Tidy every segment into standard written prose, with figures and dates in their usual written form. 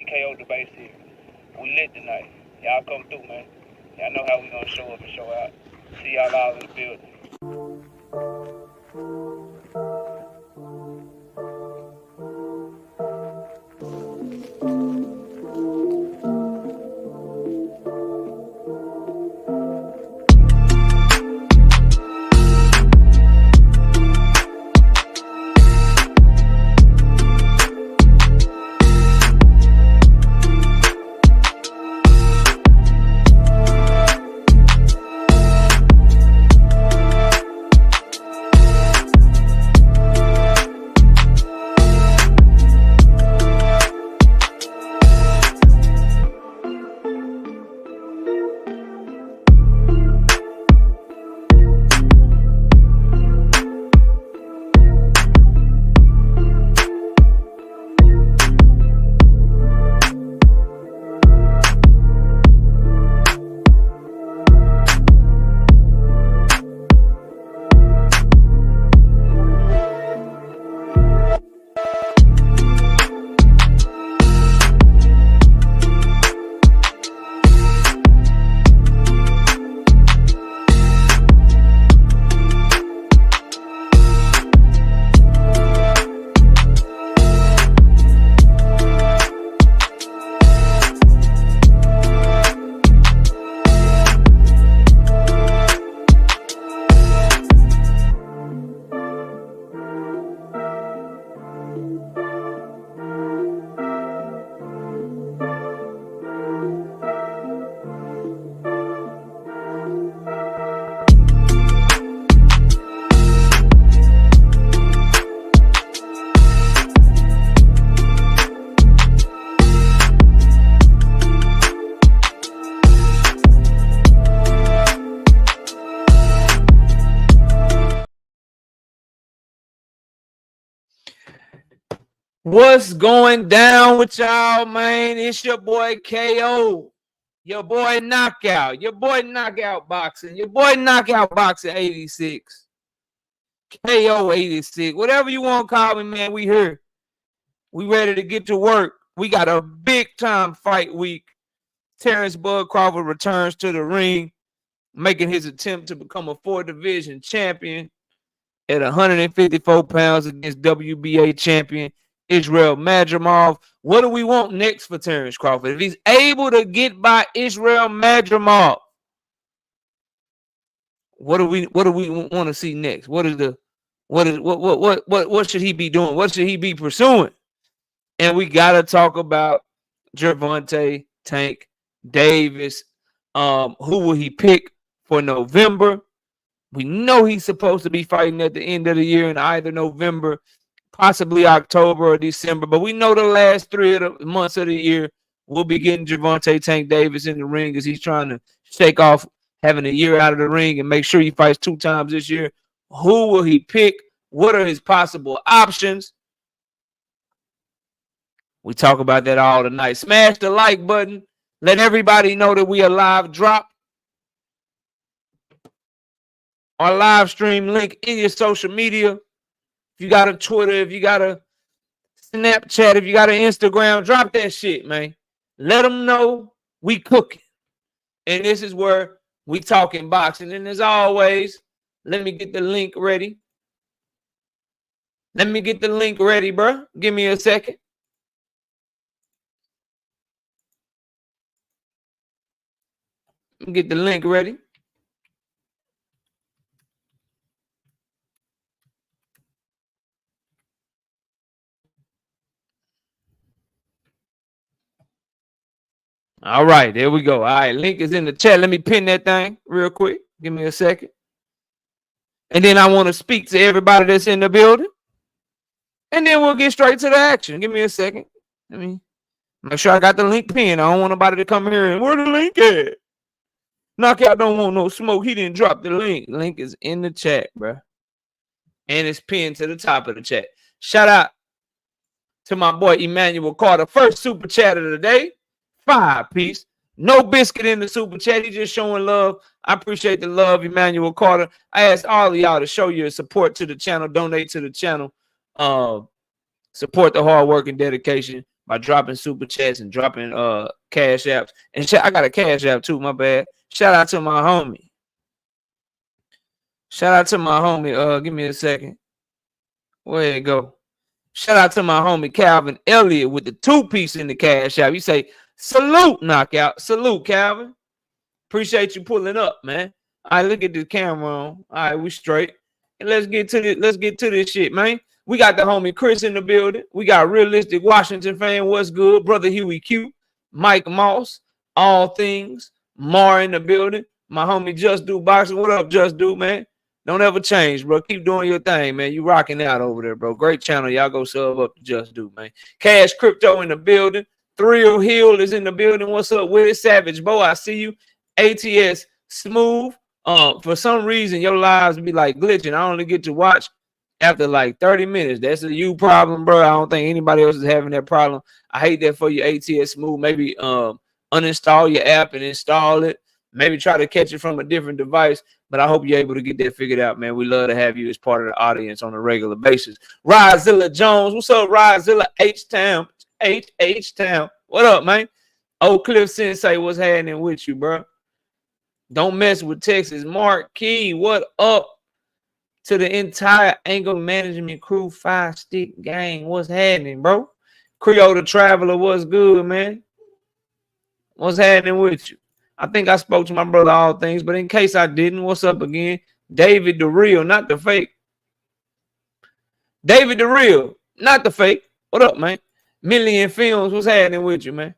KO debate here. We lit tonight. Y'all come through, man. Y'all know how we gonna show up and show out. See y'all all in the building. What's going down with y'all, man? It's your boy KO, your boy Knockout, your boy Knockout Boxing, your boy Knockout Boxing 86, KO 86, whatever you want to call me, man. We here. We ready to get to work. We got a big time fight week. Terence Crawford returns to the ring, making his attempt to become a 4th division champion at 154 pounds against WBA champion Jermall Charlo. What do we want next for Terence Crawford? If he's able to get by Jermall Charlo, what do we want to see next? What should he be doing? What should he be pursuing? And we gotta talk about Gervonta Tank Davis. Who will he pick for November? We know he's supposed to be fighting at the end of the year in either November, possibly October or December. But we know the last 3 of the months of the year we'll be getting Gervonta Tank Davis in the ring as he's trying to shake off having a year out of the ring and make sure he fights 2 times this year. Who will he pick? What are his possible options? We talk about that all tonight. Smash the like button. Let everybody know that we are live. Drop our live stream link in your social media. If you got a Twitter, if you got a Snapchat, if you got an Instagram, drop that shit, man. Let them know we cooking. And this is where we talking boxing. And as always, let me get the link ready. Let me get the link ready, bro. Give me a second. Get the link ready. All right, there we go. All right, link is in the chat. Let me pin that thing real quick. Give me a second. And then I want to speak to everybody that's in the building. And then we'll get straight to the action. Give me a second. Let me make sure I got the link pinned. I don't want nobody to come here and where the link at? Knockout don't want no smoke. He didn't drop the link. Link is in the chat, bro. And it's pinned to the top of the chat. Shout out to my boy Emmanuel Carter. First super chat of the day. 5-piece. No biscuit in the super chat. He just showing love. I appreciate the love, Emmanuel Carter. I asked all of y'all to show your support to the channel. Donate to the channel. Support the hard work and dedication by dropping super chats and dropping cash apps. And I got a cash app too, my bad. Shout out to my homie. Shout out to my homie. Give me a second. Where it go? Shout out to my homie Calvin Elliott with the 2-piece in the cash app. You say, salute, knockout. Salute, Calvin. Appreciate you pulling up, man. All right, look at the camera on. All right, we straight. And let's get to this shit, man. We got the homie Chris in the building. We got Realistic Washington fan. What's good? Brother Huey Q. Mike Moss. All things. Mar in the building. My homie Just Do Boxing. What up, Just Do, man? Don't ever change, bro. Keep doing your thing, man. You rocking out over there, bro. Great channel. Y'all go sub up to Just Do, man. Cash Crypto in the building. Thrill Hill is in the building. What's up with it? Savage Bo, I see you. ATS Smooth. For some reason, your lives be like glitching. I only get to watch after like 30 minutes. That's a you problem, bro. I don't think anybody else is having that problem. I hate that for you, ATS Smooth. Maybe uninstall your app and install it. Maybe try to catch it from a different device. But I hope you're able to get that figured out, man. We love to have you as part of the audience on a regular basis. Ryzilla Jones. What's up, Ryzilla? H-Town. H-Town. What up, man? Oak Cliff Sensei, what's happening with you, bro? Don't mess with Texas. Mark Key, what up to the entire Angle Management Crew 5-stick gang? What's happening, bro? Creole the Traveler, what's good, man? What's happening with you? I think I spoke to my brother All Things, but in case I didn't, what's up again? David the Real, not the fake. David the Real, not the fake. What up, man? Million Films, what's happening with you, man?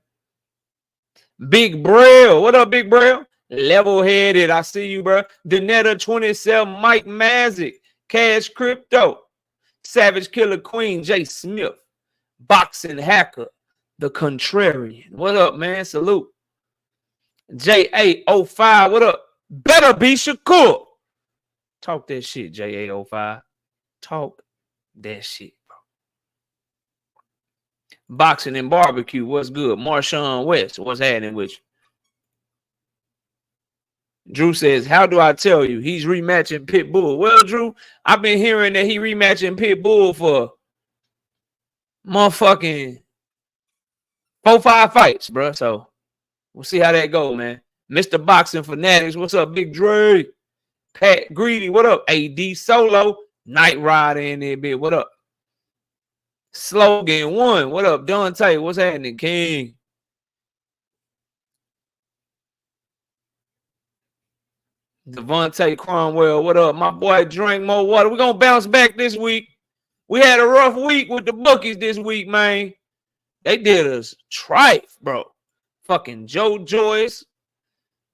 Big Braille, what up, Big Braille? Level-headed, I see you, bro. Danetta 27, Mike Mazik, Cash Crypto, Savage Killer Queen, Jay Smith, Boxing Hacker, The Contrarian. What up, man? Salute. J805, what up? Better be Shakur. Talk that shit, J805. Talk that shit, bro. Boxing and Barbecue, what's good? Marshawn West, what's happening with you? Drew says, how do I tell you? He's rematching Pitbull. Well, Drew, I've been hearing that he rematching Pitbull for motherfucking 4-5 fights, bro. So we'll see how that go, man. Mr. Boxing Fanatics, what's up? Big Dre. Pat Greedy, what up? AD Solo, Night Rider in there, bitch. What up? Slogan 1, what up? Dante, what's happening? King. Devontae Cromwell, what up? My boy drank more water. We're going to bounce back this week. We had a rough week with the bookies this week, man. They did us trife, bro. Fucking Joe Joyce.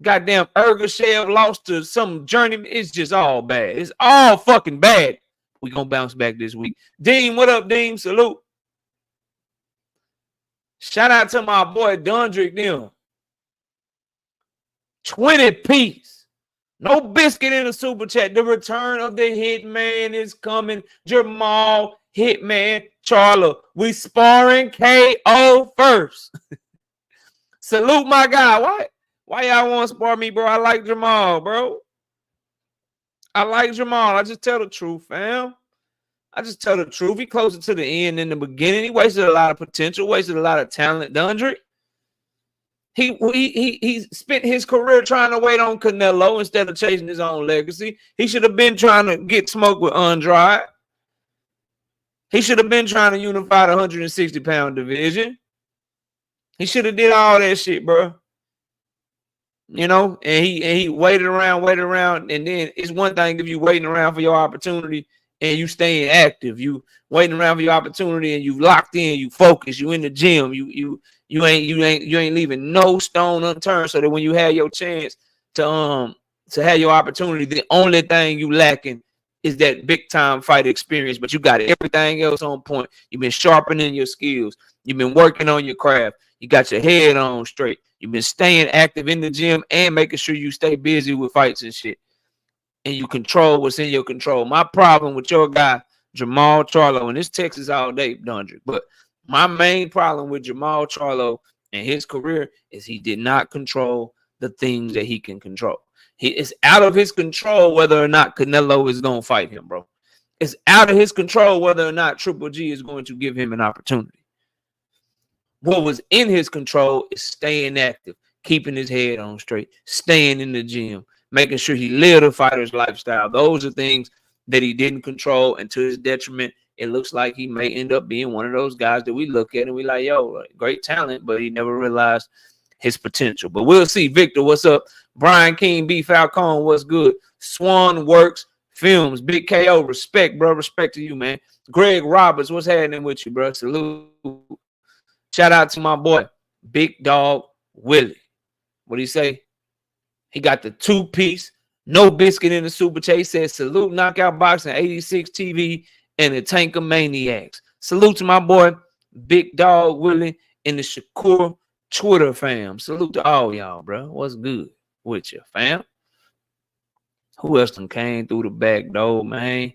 Goddamn Ergashev lost to some journeyman. It's just all bad. It's all fucking bad. We're going to bounce back this week. Dean, what up, Dean? Salute. Shout out to my boy Dundrick, them. 20 piece. No biscuit in the super chat. The return of the Hitman is coming. Jermall Hitman Charlo. We sparring KO first. Salute my guy. Why y'all want to spar me, bro? I like Jermall, bro. I like Jermall. I just tell the truth, fam. I just tell the truth. He closer to the end than the beginning. He wasted a lot of potential, wasted a lot of talent. Dundrick. He spent his career trying to wait on Canelo instead of chasing his own legacy. He should have been trying to get smoked with Andrade. He should have been trying to unify the 160-pound division. He should have did all that shit, bro. You know, and he waited around, and then it's one thing if you waiting around for your opportunity and you staying active. You waiting around for your opportunity and you locked in, you focus, you in the gym, you ain't leaving no stone unturned, so that when you have your chance to have your opportunity, the only thing you lacking is that big time fight experience. But you got everything else on point. You've been sharpening your skills. You've been working on your craft. You got your head on straight. You've been staying active in the gym and making sure you stay busy with fights and shit. And you control what's in your control. My problem with your guy, Jermall Charlo, and it's Texas all day, Dundrick, but my main problem with Jermall Charlo and his career is he did not control the things that he can control. It's out of his control whether or not Canelo is going to fight him, bro. It's out of his control whether or not Triple G is going to give him an opportunity. What was in his control is staying active, keeping his head on straight, staying in the gym, making sure he lived a fighter's lifestyle. Those are things that he didn't control, and to his detriment, it looks like he may end up being one of those guys that we look at and we like, yo, great talent, but he never realized his potential. But we'll see. Victor, what's up? Brian King, B. Falcone, what's good? Swan Works Films, Big KO, respect, bro. Respect to you, man. Greg Roberts, what's happening with you, bro? Salute. Shout out to my boy, Big Dog Willie. What do you say? He got the 2-piece, no biscuit in the super chat. He said, salute Knockout Boxing 86 TV and the Tanker Maniacs. Salute to my boy, Big Dog Willie and the Shakur Twitter fam. Salute to all y'all, bro. What's good with you, fam? Who else done came through the back door, man?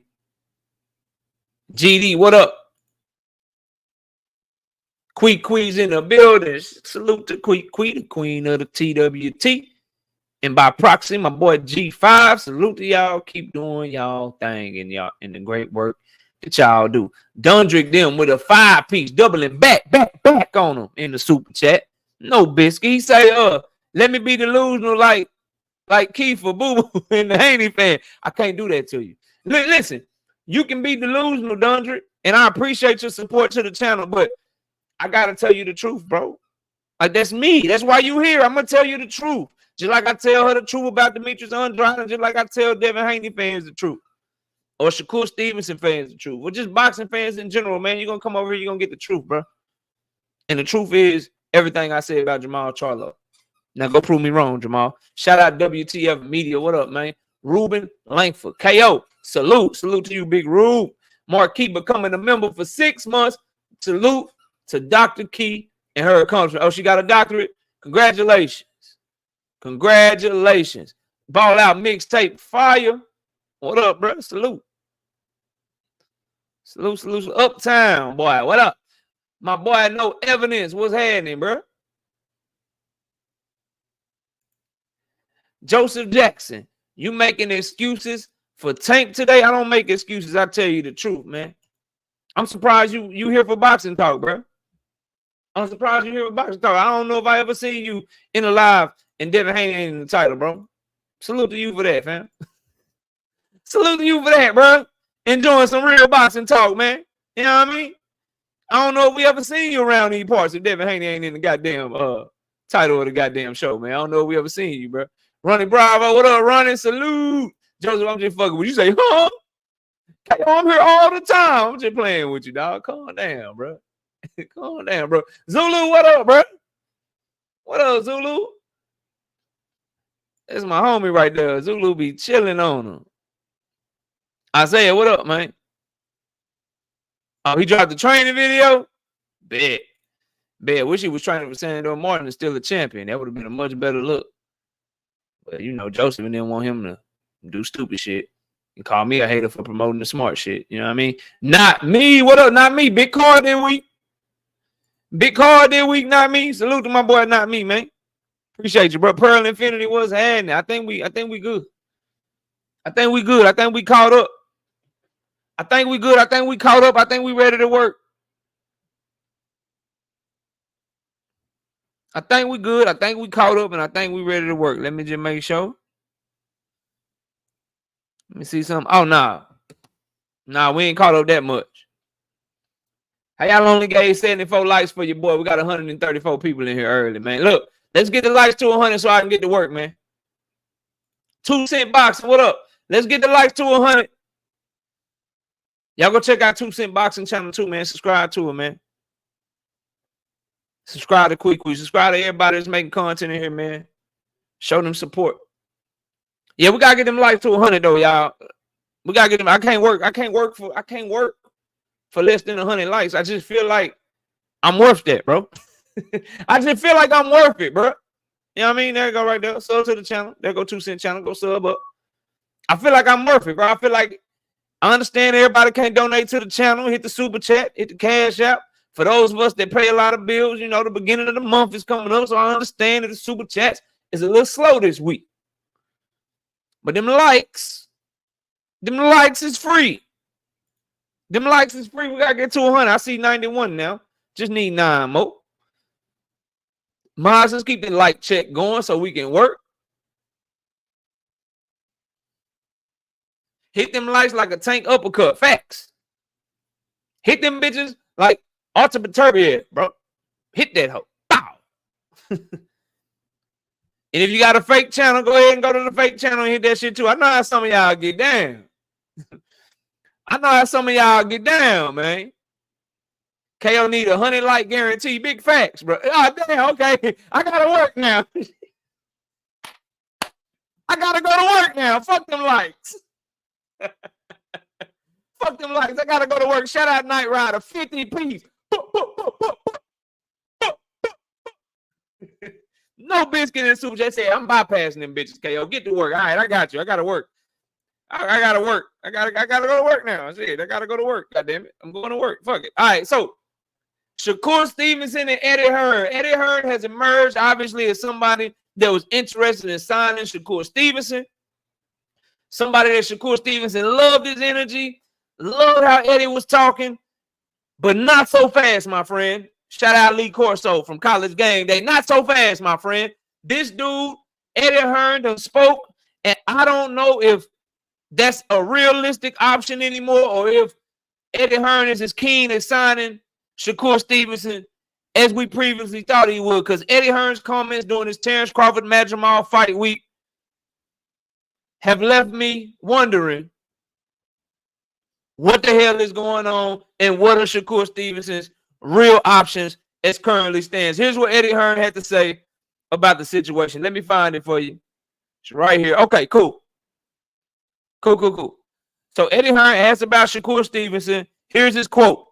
GD, what up? Quee's in the building. Salute to Quee, the queen of the TWT. And by proxy, my boy G5. Salute to y'all. Keep doing y'all thing and y'all in the great work that y'all do. Dundrick them with a 5-piece, doubling back on them in the super chat. No biscuit. He say, let me be delusional like Kiefer Boo Boo in the Haney fan. I can't do that to you. Listen, you can be delusional, Dundrick, and I appreciate your support to the channel, but I gotta tell you the truth, bro. Like, that's me. That's why you here. I'm gonna tell you the truth. Just like I tell her the truth about Demetrius Andrade, and just like I tell Devin Haney fans the truth. Or Shakur Stevenson fans the truth. Or just boxing fans in general, man. You're gonna come over here, you're gonna get the truth, bro. And the truth is everything I said about Jermall Charlo. Now go prove me wrong, Jermall. Shout out WTF Media. What up, man? Ruben Langford. KO. Salute to you, Big Rube. Marquis becoming a member for 6 months. Salute to Dr. Key and her accomplishment. Oh, she got a doctorate? Congratulations. Congratulations. Ball out mixtape fire. What up, bro? Salute. Uptown, boy. What up? My boy, no evidence. What's happening, bro? Joseph Jackson, you making excuses for Tank today? I don't make excuses. I tell you the truth, man. I'm surprised you here for boxing talk, bro. I'm surprised you here for boxing talk. I don't know if I ever seen you in a live and Devin Haney ain't in the title, bro. Salute to you for that, fam. Salute to you for that, bro. Enjoying some real boxing talk, man. You know what I mean? I don't know if we ever seen you around these parts if Devin Haney ain't in the goddamn title of the goddamn show, man. I don't know if we ever seen you, bro. Ronnie Bravo, what up, Ronnie? Salute. Joseph, I'm just fucking with you. You say, huh? I'm here all the time. I'm just playing with you, dog. Calm down, bro. Calm down, bro. Zulu, what up, bro? What up, Zulu? That's my homie right there. Zulu be chilling on him. Isaiah, what up, man? Oh, he dropped the training video? Bet. Wish he was training for San Antonio Martin and still a champion. That would have been a much better look. But, you know, Joseph didn't want him to do stupid shit and call me a hater for promoting the smart shit. You know what I mean? Not me. What up? Not me. Big card that week. Not me. Salute to my boy, not me, man. Appreciate you, bro. Pearl Infinity was happening. I think we good. I think we caught up. I think we caught up. I think we ready to work. I think we good. I think we caught up, and I think we ready to work. Let me just make sure. Let me see something. Oh, nah, we ain't caught up that much. Hey, y'all only gave 74 likes for your boy. We got 134 people in here early, man. Look, let's get the likes to 100 so I can get to work, man. 2 Cent Boxing, what up? Let's get the likes to 100. Y'all go check out 2 Cent Boxing channel too, man. Subscribe to it, man. Subscribe to Quick. Subscribe to everybody that's making content in here, man. Show them support. Yeah, we gotta get them likes to 100 though, y'all. We gotta get them. I can't work for less than 100 likes. I just feel like I'm worth that, bro. I just feel like I'm worth it, bro. You know what I mean? There you go, right there. Sub to the channel. There go 2 Cent channel. Go sub up. I feel like I'm worth it, bro. I feel like I understand everybody can't donate to the channel. Hit the super chat. Hit the cash app. For those of us that pay a lot of bills, you know, the beginning of the month is coming up, so I understand that the super chats is a little slow this week. But them likes is free. We gotta get to 100. I see 91 now. Just need 9 more. Might as well keep the like check going so we can work. Hit them lights like a tank uppercut. Facts. Hit them bitches like ultimate turbo, bro. Hit that hoe. Bow. And if you got a fake channel, go ahead and go to the fake channel and hit that shit too. I know how some of y'all get down. I know how some of y'all get down, man. KO need 100 like guarantee. Big facts, bro. Oh, damn, okay. I gotta work now. I gotta go to work now. Fuck them likes. Fuck them likes. I gotta go to work. Shout out Night Rider. 50 piece. No biscuit and soup. Just say I'm bypassing them bitches. KO, get to work. All right, I got you. I gotta work. I gotta work. I gotta go to work now. Shit, I gotta go to work. God damn it. I'm going to work. Fuck it. All right, so Shakur Stevenson and Eddie Hearn. Eddie Hearn has emerged, obviously, as somebody that was interested in signing Shakur Stevenson. Somebody that Shakur Stevenson loved his energy, loved how Eddie was talking, but not so fast, my friend. Shout out Lee Corso from College Game Day. Not so fast, my friend. This dude, Eddie Hearn, done spoke, and I don't know if that's a realistic option anymore or if Eddie Hearn is as keen as signing Shakur Stevenson as we previously thought he would, because Eddie Hearn's comments during his Terence Crawford Jermall fight week have left me wondering what the hell is going on and what are Shakur Stevenson's real options as currently stands. Here's what Eddie Hearn had to say about the situation. Let me find it for you. It's right here. Okay, cool. Cool. So Eddie Hearn asked about Shakur Stevenson. Here's his quote.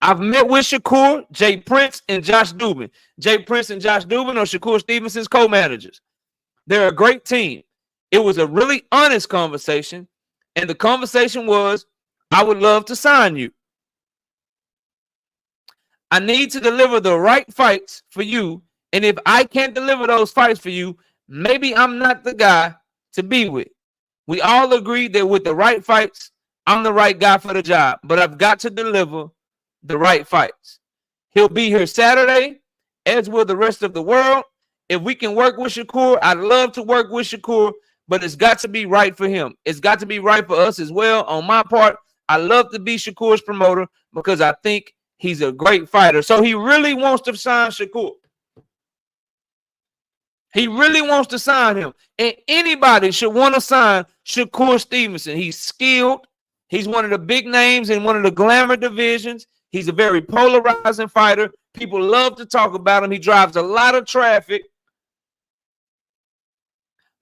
I've met with Shakur, Jay Prince, and Josh Dubin. Jay Prince and Josh Dubin are Shakur Stevenson's co-managers. They're a great team. It was a really honest conversation, and the conversation was, I would love to sign you. I need to deliver the right fights for you, and if I can't deliver those fights for you, maybe I'm not the guy to be with. We all agreed that with the right fights, I'm the right guy for the job, but I've got to deliver the right fights. He'll be here Saturday, as will the rest of the world. If we can work with Shakur, I'd love to work with Shakur, but it's got to be right for him. It's got to be right for us as well. On my part, I love to be Shakur's promoter because I think he's a great fighter. So he really wants to sign Shakur. He really wants to sign him. And anybody should want to sign Shakur Stevenson. He's skilled. He's one of the big names in one of the glamour divisions. He's a very polarizing fighter. People love to talk about him. He drives a lot of traffic.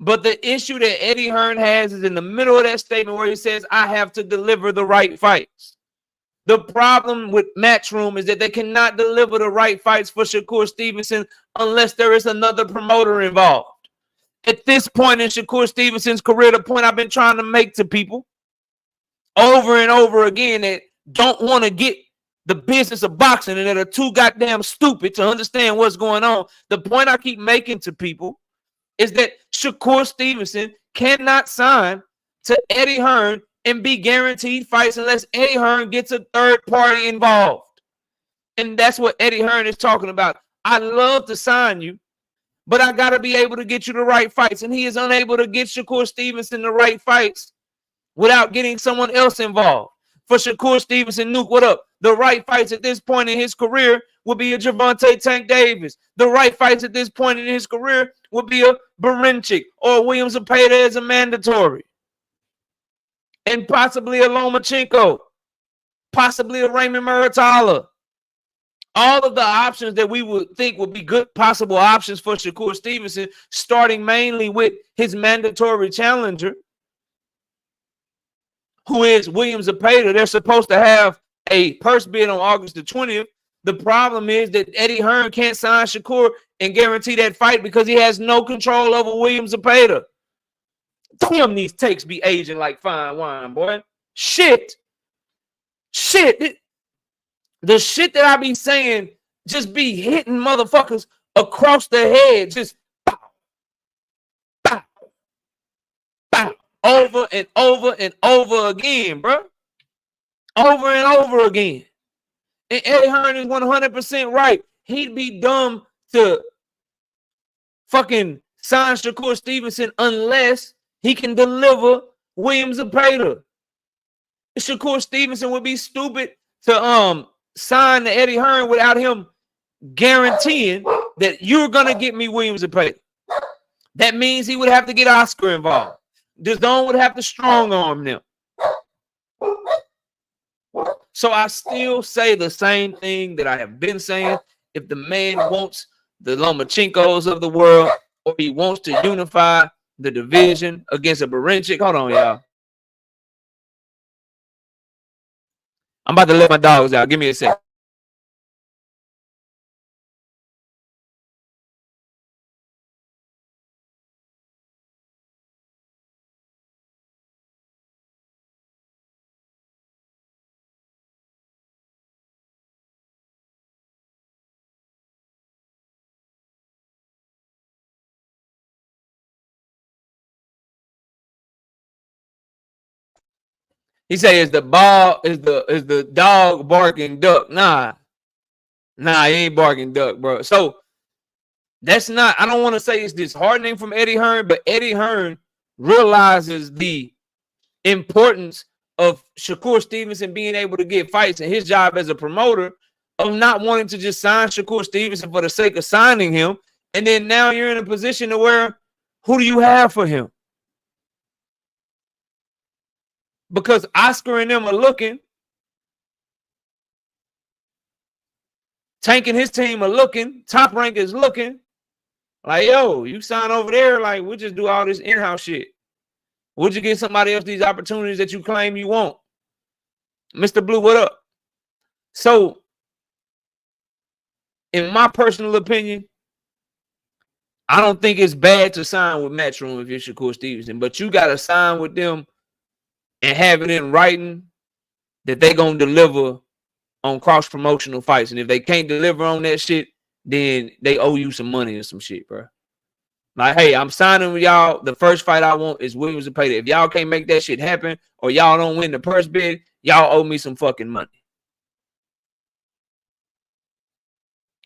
But the issue that Eddie Hearn has is in the middle of that statement where he says, I have to deliver the right fights. The problem with Matchroom is that they cannot deliver the right fights for Shakur Stevenson unless there is another promoter involved. At this point in Shakur Stevenson's career, the point I've been trying to make to people over and over again that don't want to get the business of boxing and that are too goddamn stupid to understand what's going on. The point I keep making to people is that Shakur Stevenson cannot sign to Eddie Hearn and be guaranteed fights unless Eddie Hearn gets a third party involved. And that's what Eddie Hearn is talking about. I'd love to sign you, but I got to be able to get you the right fights. And he is unable to get Shakur Stevenson the right fights without getting someone else involved. For Shakur Stevenson, Nuke, what up? The right fights at this point in his career would be a Gervonta Tank Davis. The right fights at this point in his career would be a Barinchik or Williams Zepeda as a mandatory. And possibly a Lomachenko. Possibly a Raymond Muratalla. All of the options that we would think would be good possible options for Shakur Stevenson, starting mainly with his mandatory challenger, who is Williams Zepeda. They're supposed to have a purse bid on August the 20th. The problem is that Eddie Hearn can't sign Shakur and guarantee that fight because he has no control over Williams Zepeda. Damn, these takes be aging like fine wine, boy. Shit. The shit that I be saying just be hitting motherfuckers across the head. Just bow, bow, bow. Over and over and over again, bro. Over and over again. And Eddie Hearn is 100% right. He'd be dumb to fucking sign Shakur Stevenson unless he can deliver Williams Zepeda. Shakur Stevenson would be stupid to sign to Eddie Hearn without him guaranteeing that you're gonna get me Williams Zepeda. That means he would have to get Oscar involved. DAZN would have to strong arm them. So I still say the same thing that I have been saying. If the man wants the Lomachenkos of the world, or he wants to unify the division against a Berinchik, hold on, y'all. I'm about to let my dogs out. Give me a second. He say, is the dog barking duck? Nah, he ain't barking duck, bro. So that's not, I don't want to say it's disheartening from Eddie Hearn, but Eddie Hearn realizes the importance of Shakur Stevenson being able to get fights, and his job as a promoter of not wanting to just sign Shakur Stevenson for the sake of signing him. And then now you're in a position to where, who do you have for him? Because Oscar and them are looking. Tank and his team are looking. Top Rank is looking. Like, yo, you sign over there, like, we'll just do all this in-house shit. Would you give somebody else these opportunities that you claim you want? Mr. Blue, what up? So, in my personal opinion, I don't think it's bad to sign with Matchroom if you're Shakur Stevenson, but you got to sign with them and have it in writing that they're going to deliver on cross-promotional fights. And if they can't deliver on that shit, then they owe you some money or some shit, bro. Like, hey, I'm signing with y'all. The first fight I want is Williams Zepeda. If y'all can't make that shit happen or y'all don't win the purse bid, y'all owe me some fucking money.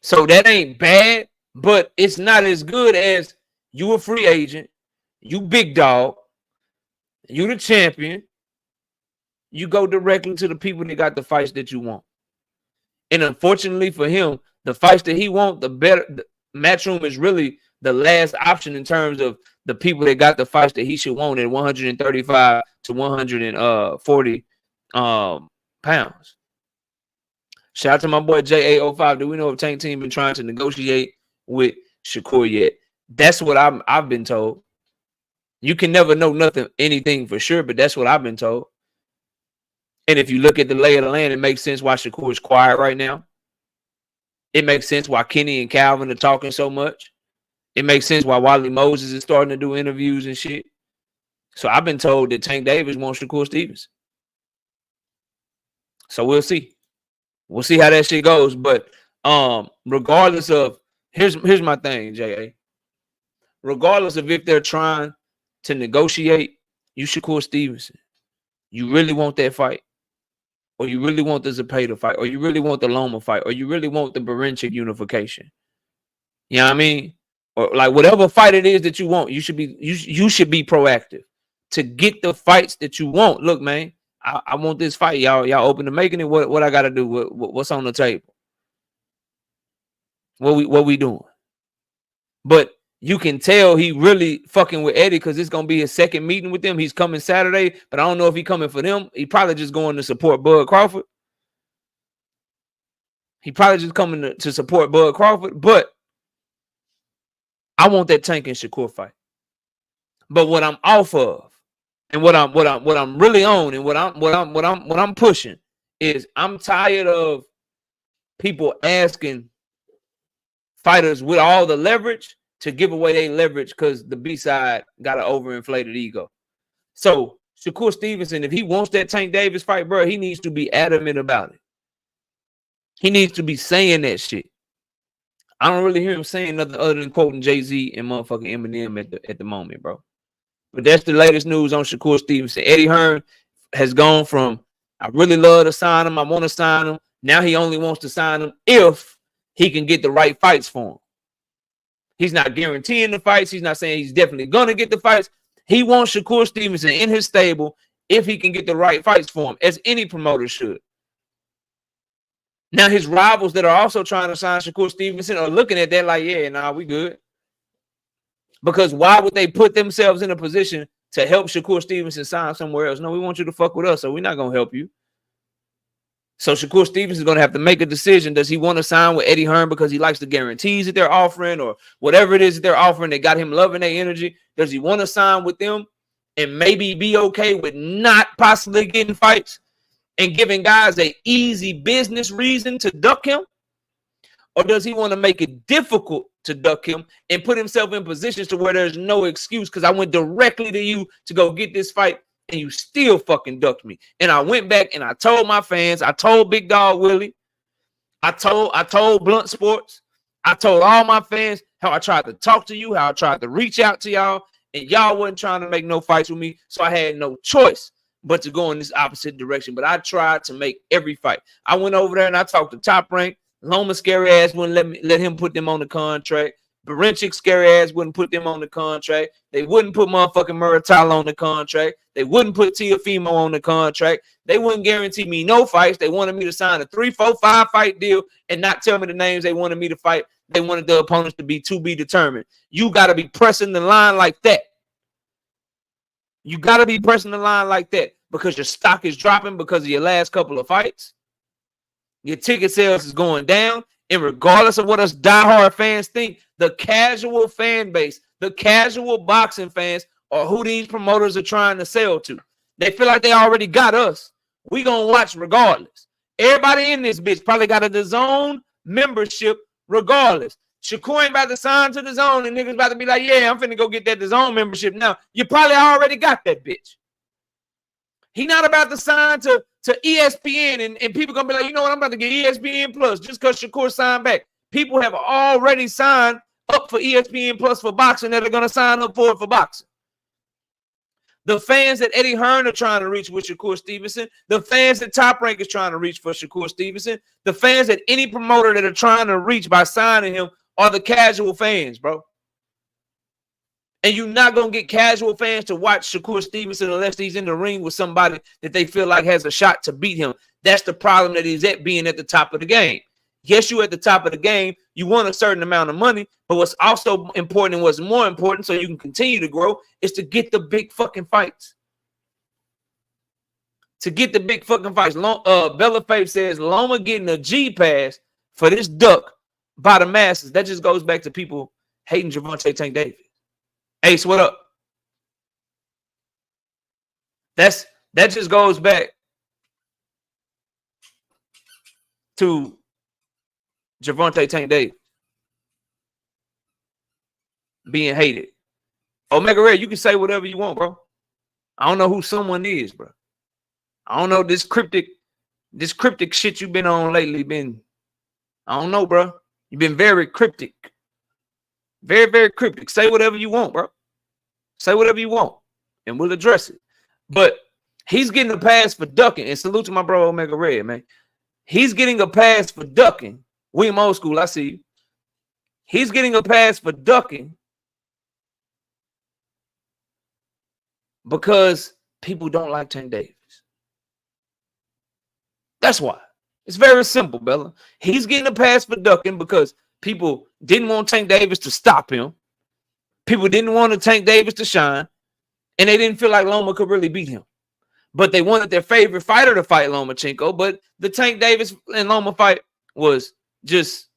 So that ain't bad, but it's not as good as you a free agent, you big dog, you the champion. You go directly to the people that got the fights that you want. And unfortunately for him, the fights that he wants, the better. The Matchroom is really the last option in terms of the people that got the fights that he should want at 135 to 140 pounds. Shout out to my boy JA05. Do we know if Tank Team been trying to negotiate with Shakur yet? That's what I've been told. You can never know anything for sure, but that's what I've been told. And if you look at the lay of the land, it makes sense why Shakur is quiet right now. It makes sense why Kenny and Calvin are talking so much. It makes sense why Wally Moses is starting to do interviews and shit. So I've been told that Tank Davis wants Shakur Stevenson. So we'll see. We'll see how that shit goes. But regardless of, here's my thing, J.A. Regardless of if they're trying to negotiate, you Shakur Stevenson. You really want that fight? Or you really want the Zepeda fight? Or you really want the Loma fight? Or you really want the Berinchik unification? You know what I mean? Or like whatever fight it is that you want, you should be proactive to get the fights that you want. Look, man, I want this fight. Y'all open to making it. What I gotta do? What's on the table? What we doing? But you can tell he really fucking with Eddie because it's gonna be his second meeting with them. He's coming Saturday, but I don't know if he's coming for them. He probably just going to support Bud Crawford. He probably just coming to support Bud Crawford. But I want that Tank and Shakur fight. But what I'm off of, and what I'm really on, and what I'm pushing is I'm tired of people asking fighters with all the leverage to give away their leverage because the B side got an overinflated ego. So Shakur Stevenson, if he wants that Tank Davis fight, bro, he needs to be adamant about it. He needs to be saying that shit. I don't really hear him saying nothing other than quoting Jay-Z and motherfucking Eminem at the moment, bro. But that's the latest news on Shakur Stevenson. Eddie Hearn has gone from, I really love to sign him, I want to sign him. Now he only wants to sign him if he can get the right fights for him. He's not guaranteeing the fights. He's not saying he's definitely going to get the fights. He wants Shakur Stevenson in his stable if he can get the right fights for him, as any promoter should. Now, his rivals that are also trying to sign Shakur Stevenson are looking at that like, yeah, nah, we good. Because why would they put themselves in a position to help Shakur Stevenson sign somewhere else? No, we want you to fuck with us, so we're not going to help you. So Shakur Stevenson is going to have to make a decision. Does he want to sign with Eddie Hearn because he likes the guarantees that they're offering, or whatever it is that they're offering that got him loving their energy? Does he want to sign with them and maybe be okay with not possibly getting fights and giving guys an easy business reason to duck him? Or does he want to make it difficult to duck him and put himself in positions to where there's no excuse because I went directly to you to go get this fight and you still fucking ducked me? And I went back and I told my fans, I told Big Dog Willie, I told Blunt Sports, I told all my fans how I tried to talk to you, how I tried to reach out to y'all, and y'all wasn't trying to make no fights with me. So I had no choice but to go in this opposite direction. But I tried to make every fight. I went over there and I talked to Top Rank. Loma scary ass wouldn't let him put them on the contract. Barenchik scary ass wouldn't put them on the contract. They wouldn't put motherfucking Muratalo on the contract. They wouldn't put Teofimo on the contract. They wouldn't guarantee me no fights. They wanted me to sign a 3, 4, 5 fight deal and not tell me the names they wanted me to fight. They wanted the opponents to be determined. You got to be pressing the line like that. You got to be pressing the line like that because your stock is dropping because of your last couple of fights. Your ticket sales is going down. And regardless of what us diehard fans think, the casual fan base, the casual boxing fans are who these promoters are trying to sell to. They feel like they already got us. We gonna watch regardless. Everybody in this bitch probably got a DAZN membership regardless. Shakur ain't about to sign to DAZN and niggas about to be like, yeah, I'm finna go get that DAZN membership now. You probably already got that bitch. He not about to sign to ESPN and people gonna be like, you know what, I'm about to get ESPN Plus just because Shakur signed back. People have already signed up for ESPN Plus for boxing that are gonna sign up for it for boxing. The fans that Eddie Hearn are trying to reach with Shakur Stevenson, the fans that Top Rank is trying to reach for Shakur Stevenson, the fans that any promoter that are trying to reach by signing him are the casual fans, bro. And you're not going to get casual fans to watch Shakur Stevenson unless he's in the ring with somebody that they feel like has a shot to beat him. That's the problem that he's at, being at the top of the game. Yes, you're at the top of the game. You want a certain amount of money. But what's also important and what's more important so you can continue to grow is to get the big fucking fights. To get the big fucking fights. Bella Faith says Loma getting a G pass for this duck by the masses. That just goes back to people hating Gervonta Tank Davis. Ace, what up? That just goes back to Gervonta Tank Davis being hated. Omega Red, you can say whatever you want, bro. I don't know who someone is, bro. I don't know this cryptic shit you've been on lately. I don't know, bro. You've been very cryptic. Very, very cryptic. Say whatever you want, bro. Say whatever you want, and we'll address it. But he's getting a pass for ducking. And salute to my bro Omega Red, man. He's getting a pass for ducking. William Old School, I see you. He's getting a pass for ducking because people don't like Tank Davis. That's why. It's very simple, Bella. He's getting a pass for ducking because people didn't want Tank Davis to stop him. People didn't want Tank Davis to shine. And they didn't feel like Loma could really beat him. But they wanted their favorite fighter to fight Lomachenko. But the Tank Davis and Loma fight was just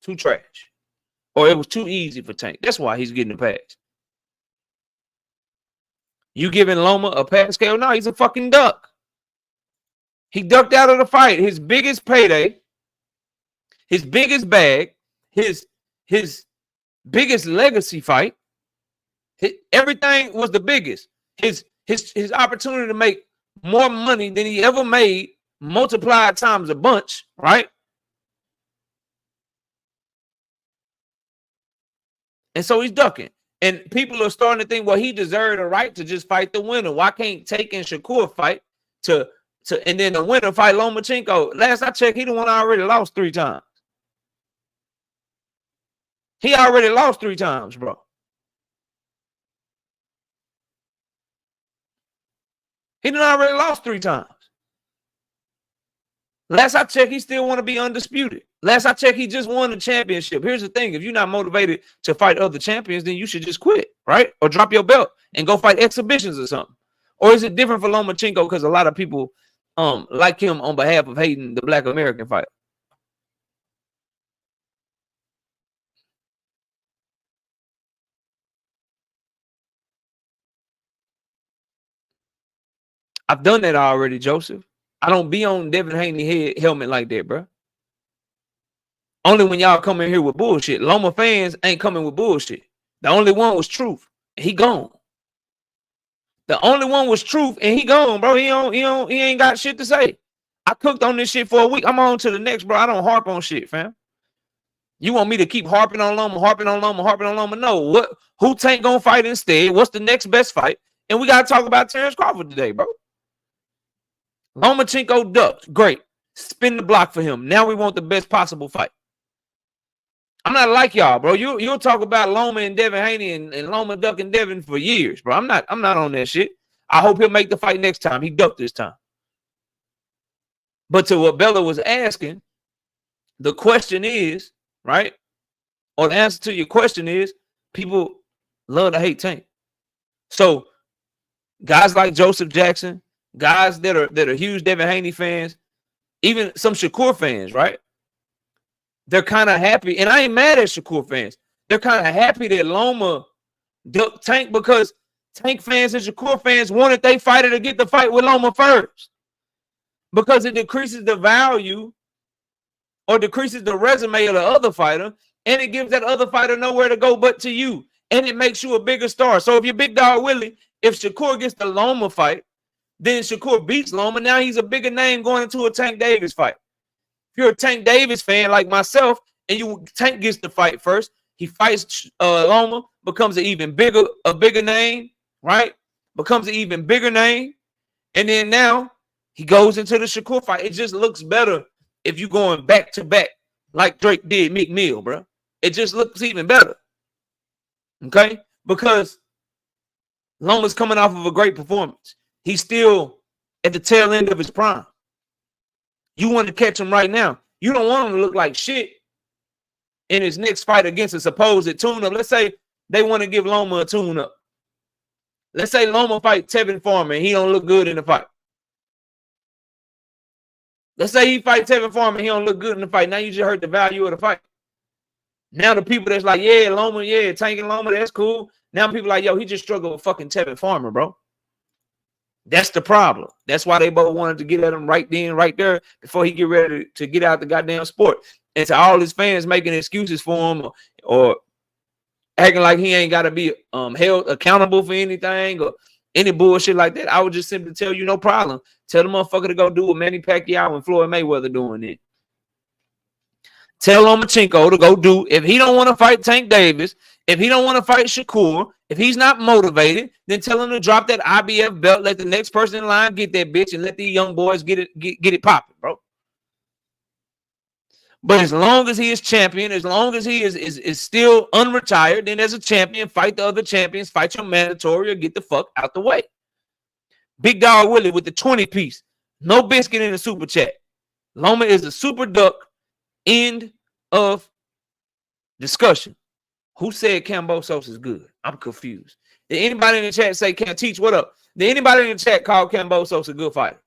too trash. Or it was too easy for Tank. That's why he's getting a pass. You giving Loma a pass, Kale? No, he's a fucking duck. He ducked out of the fight. His biggest payday, his biggest bag, his biggest legacy fight. Everything was the biggest. His opportunity to make more money than he ever made, multiplied times a bunch, right? And so he's ducking. And people are starting to think, well, he deserved a right to just fight the winner. Why can't Tank and Shakur fight and then the winner fight Lomachenko? Last I checked, he the one already lost 3 times. He already lost 3 times, bro. He done already lost 3 times. Last I checked, he still want to be undisputed. Last I checked, he just won the championship. Here's the thing. If you're not motivated to fight other champions, then you should just quit, right? Or drop your belt and go fight exhibitions or something. Or is it different for Lomachenko because a lot of people like him on behalf of hating the Black American fighter? I've done that already, Joseph. I don't be on Devin Haney helmet like that, bro. Only when y'all come in here with bullshit. Loma fans ain't coming with bullshit. The only one was Truth. And he gone. The only one was Truth, and he gone, bro. He ain't got shit to say. I cooked on this shit for a week. I'm on to the next, bro. I don't harp on shit, fam. You want me to keep harping on Loma? No. Who Tank gonna fight instead? What's the next best fight? And we gotta talk about Terence Crawford today, bro. Lomachenko ducked. Great. Spin the block for him. Now we want the best possible fight. I'm not like y'all, bro. You'll talk about Loma and Devin Haney and Loma ducking Devin for years, bro. I'm not on that shit. I hope he'll make the fight next time. He ducked this time. But to what Bella was asking, the question is, right? Or the answer to your question is, people love to hate Tank. So guys like Joseph Jackson, guys that are huge Devin Haney fans, even some Shakur fans, right? They're kind of happy, and I ain't mad at Shakur fans. They're kind of happy that Loma ducked Tank because Tank fans and Shakur fans wanted their fighter to get the fight with Loma first, because it decreases the value or decreases the resume of the other fighter, and it gives that other fighter nowhere to go but to you, and it makes you a bigger star. So if you're Big Dog Willie, if Shakur gets the Loma fight, then Shakur beats Loma. Now he's a bigger name going into a Tank Davis fight. If you're a Tank Davis fan like myself, and Tank gets the fight first, he fights Loma, becomes a bigger name, right? Becomes an even bigger name, and then now he goes into the Shakur fight. It just looks better if you're going back to back like Drake did Meek Mill, bro. It just looks even better, okay? Because Loma's coming off of a great performance. He's still at the tail end of his prime. You want to catch him right now. You don't want him to look like shit in his next fight against a supposed tune-up. Let's say they want to give Loma a tune-up. Let's say Loma fight Tevin Farmer and he don't look good in the fight. Let's say he fight Tevin Farmer and he don't look good in the fight. Now you just hurt the value of the fight. Now the people that's like, yeah, Loma, yeah, tanking Loma, that's cool. Now people like, yo, he just struggled with fucking Tevin Farmer, bro. That's the problem. That's why they both wanted to get at him right then, right there, before he get ready to get out the goddamn sport. And to all his fans making excuses for him or acting like he ain't got to be held accountable for anything or any bullshit like that, I would just simply tell you, no problem. Tell the motherfucker to go do what Manny Pacquiao and Floyd Mayweather doing it. Tell Lomachenko to go do, if he don't want to fight Tank Davis, if he don't want to fight Shakur, if he's not motivated, then tell him to drop that IBF belt, let the next person in line get that bitch, and let these young boys get it popping, bro. But as long as he is champion, as long as he is still unretired, then as a champion, fight the other champions, fight your mandatory, or get the fuck out the way. Big Dog Willie with the 20-piece. No biscuit in the super chat. Loma is a super duck. End of discussion. Who said Kambosos is good? I'm confused. Did anybody in the chat say, "Can't teach"? What up? Did anybody in the chat call Kambosos a good fighter?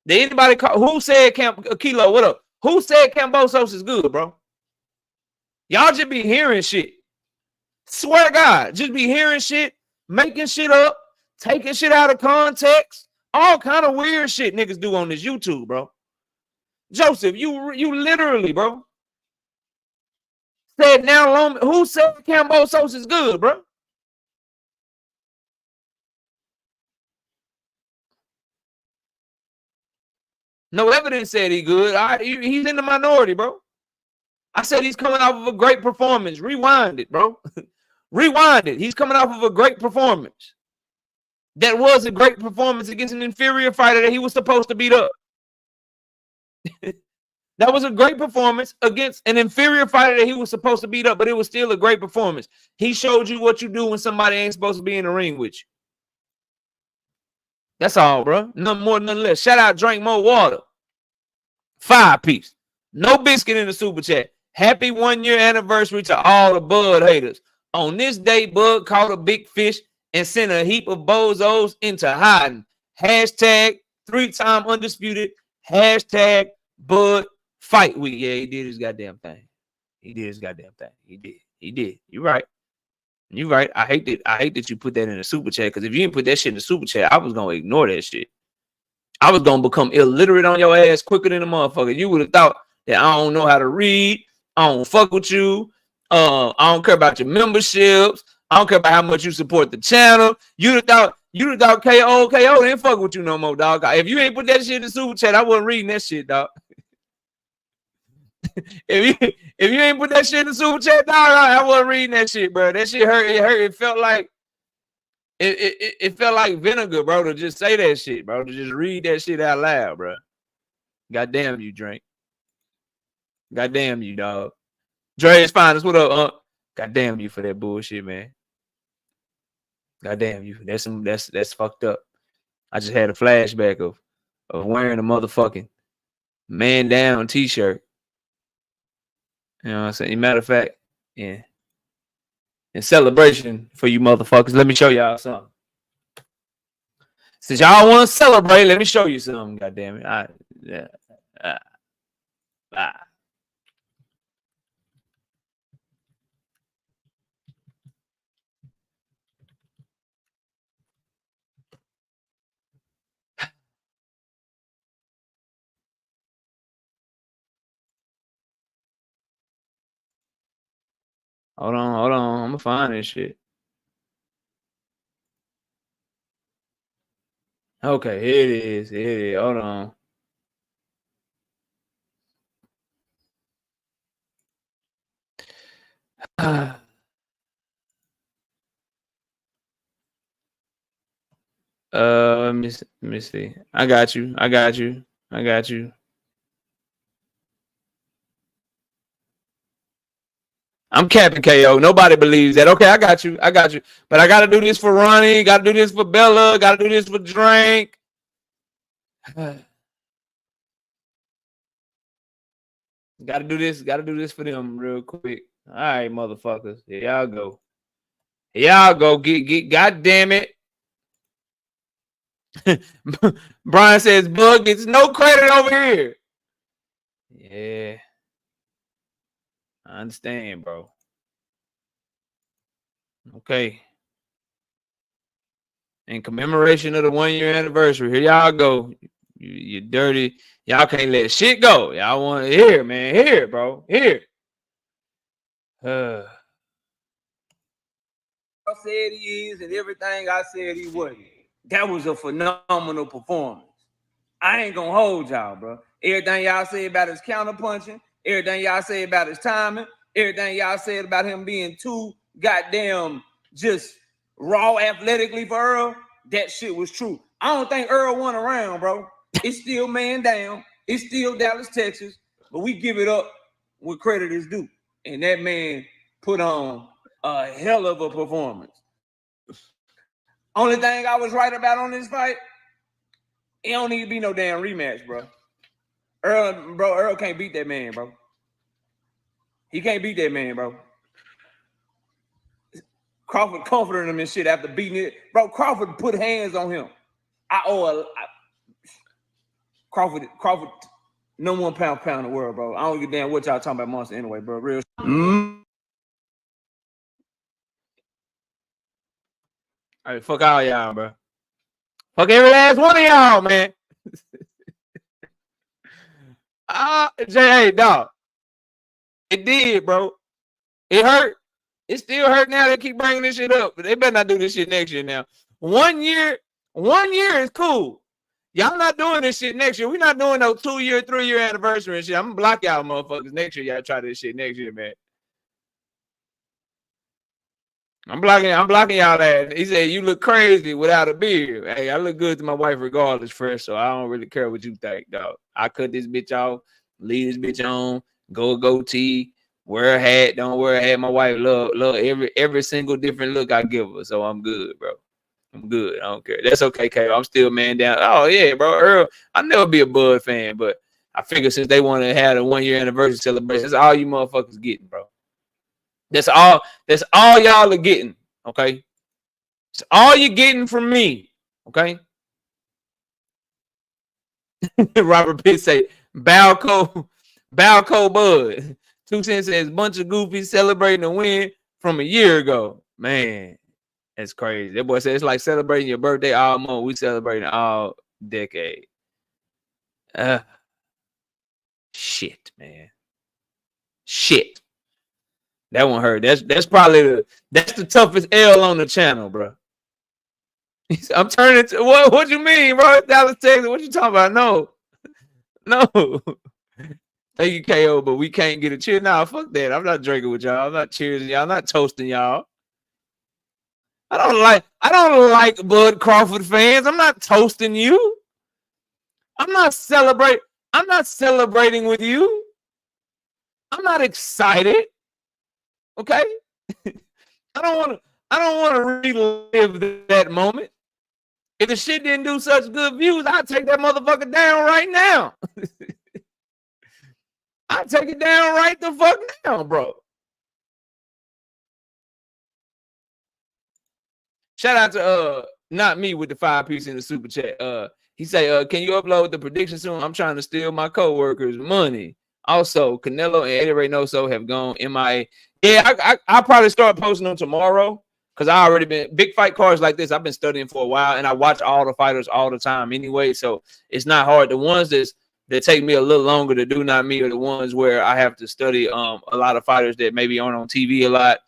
Did anybody call? Who said Kilo? What up? Who said Kambosos is good, bro? Y'all just be hearing shit. Swear to God, just be hearing shit, making shit up, taking shit out of context. All kind of weird shit niggas do on this YouTube, bro. Joseph, you literally, bro, said now Loma. Who said Kambosos is good, bro? No evidence said he good. He's in the minority, bro. I said he's coming off of a great performance. Rewind it, bro. Rewind it. He's coming off of a great performance. That was a great performance against an inferior fighter that he was supposed to beat up. That was a great performance against an inferior fighter that he was supposed to beat up, but it was still a great performance. He showed you what you do when somebody ain't supposed to be in the ring with you. That's all, bro. Nothing more, nothing less. Shout out, drink more water. 5-piece. No biscuit in the super chat. Happy 1-year anniversary to all the Bud haters. On this day, Bud caught a big fish and sent a heap of bozos into hiding. Hashtag 3-time undisputed. Hashtag Bud fight week. Yeah, he did his goddamn thing. He did his goddamn thing. He did. He did. You're right. You're right. I hate that you put that in the super chat, because if you didn't put that shit in the super chat, I was gonna ignore that shit. I was gonna become illiterate on your ass quicker than a motherfucker. You would have thought that I don't know how to read. I don't fuck with you. I don't care about your memberships. I don't care about how much you support the channel. You'd have thought KO didn't fuck with you no more, dog. If you ain't put that shit in the super chat, I wasn't reading that shit, dog. if you ain't put that shit in the super chat, dog, I wasn't reading that shit, bro. That shit hurt. It hurt. It felt like it felt like vinegar, bro, to just say that shit, bro. To just read that shit out loud, bro. Goddamn you, Drink. Goddamn you, dog. Dre's Finest, what up, Goddamn you for that bullshit, man. Goddamn you. That's fucked up. I just had a flashback of wearing a motherfucking man down t-shirt. You know what I'm saying? Matter of fact, yeah. In celebration for you motherfuckers, let me show y'all something. Since y'all want to celebrate, let me show you something. Goddamn it! Hold on. I'm gonna find this shit. Okay, here it is. Hold on. Let me see. I got you. I'm capping KO. Nobody believes that. Okay, I got you. But I gotta do this for Ronnie. Gotta do this for Bella. Gotta do this for Drink. Gotta do this for them real quick. All right, motherfuckers. Here y'all go. Get goddamn it. Brian says, Bug gets no credit over here. Yeah. I understand, bro. Okay. In commemoration of the 1-year anniversary, here y'all go. You dirty. Y'all can't let shit go. Y'all want to hear, man. Here, bro. Here. I said he is, and everything I said he wasn't. That was a phenomenal performance. I ain't gonna hold y'all, bro. Everything y'all say about his counterpunching, everything y'all say about his timing, everything y'all said about him being too goddamn just raw athletically for Earl, that shit was true. I don't think Earl won around, bro. It's still man down. It's still Dallas, Texas, but we give it up where credit is due. And that man put on a hell of a performance. Only thing I was right about on this fight, it don't need to be no damn rematch, bro. Earl can't beat that man, bro. He can't beat that man, bro. Crawford comforted him and shit after beating it. Bro, Crawford put hands on him. Crawford, no one pound in the world, bro. I don't give a damn what y'all talking about monster anyway, bro. Real. All right, fuck all y'all, bro. Fuck every last one of y'all, man. Hey, dog. It did, bro. It hurt. It still hurt now. They keep bringing this shit up, but they better not do this shit next year now. 1 year is cool. Y'all not doing this shit next year. We're not doing no 2-year, 3-year anniversary and shit. I'm gonna block y'all motherfuckers next year. Y'all try this shit next year, man. I'm blocking y'all that. He said, you look crazy without a beard. Hey, I look good to my wife regardless, fresh, so I don't really care what you think, dog. I cut this bitch off. Leave this bitch on, goatee, wear a hat, don't wear a hat. My wife love every single different look I give her. So I'm good, bro. I'm good. I don't care. That's okay, K. I'm still man down. Oh, yeah, bro. Earl, I'll never be a Bud fan, but I figure since they want to have a 1-year anniversary celebration, that's all you motherfuckers getting, bro. That's all y'all are getting, okay? It's all you're getting from me, okay? Robert Pitt say, Balco Bud. 2 Cents says, bunch of goofies celebrating a win from a year ago. Man, that's crazy. That boy said it's like celebrating your birthday all month. We celebrating all decade. Shit, man. Shit. That one hurt. That's probably the toughest L on the channel, bro. I'm turning to what you mean, bro? Dallas, Texas. What you talking about? No. Thank you, KO, but we can't get a cheer. Nah, fuck that. I'm not drinking with y'all. I'm not cheering y'all. I'm not toasting y'all. I don't like Bud Crawford fans. I'm not toasting you. I'm not celebrating with you. I'm not excited. Okay? I don't want to relive that moment. If the shit didn't do such good views, I'd take that motherfucker down right now. I'd take it down right the fuck now, bro. Shout out to not me with the 5-piece in the super chat. He say, can you upload the prediction soon? I'm trying to steal my coworkers' money. Also, Canelo and Eddie Reynoso have gone MIA. Yeah, I'll probably start posting them tomorrow because I already been big fight cards like this. I've been studying for a while, and I watch all the fighters all the time anyway, so it's not hard. The ones that take me a little longer to do, not me, are the ones where I have to study a lot of fighters that maybe aren't on TV a lot.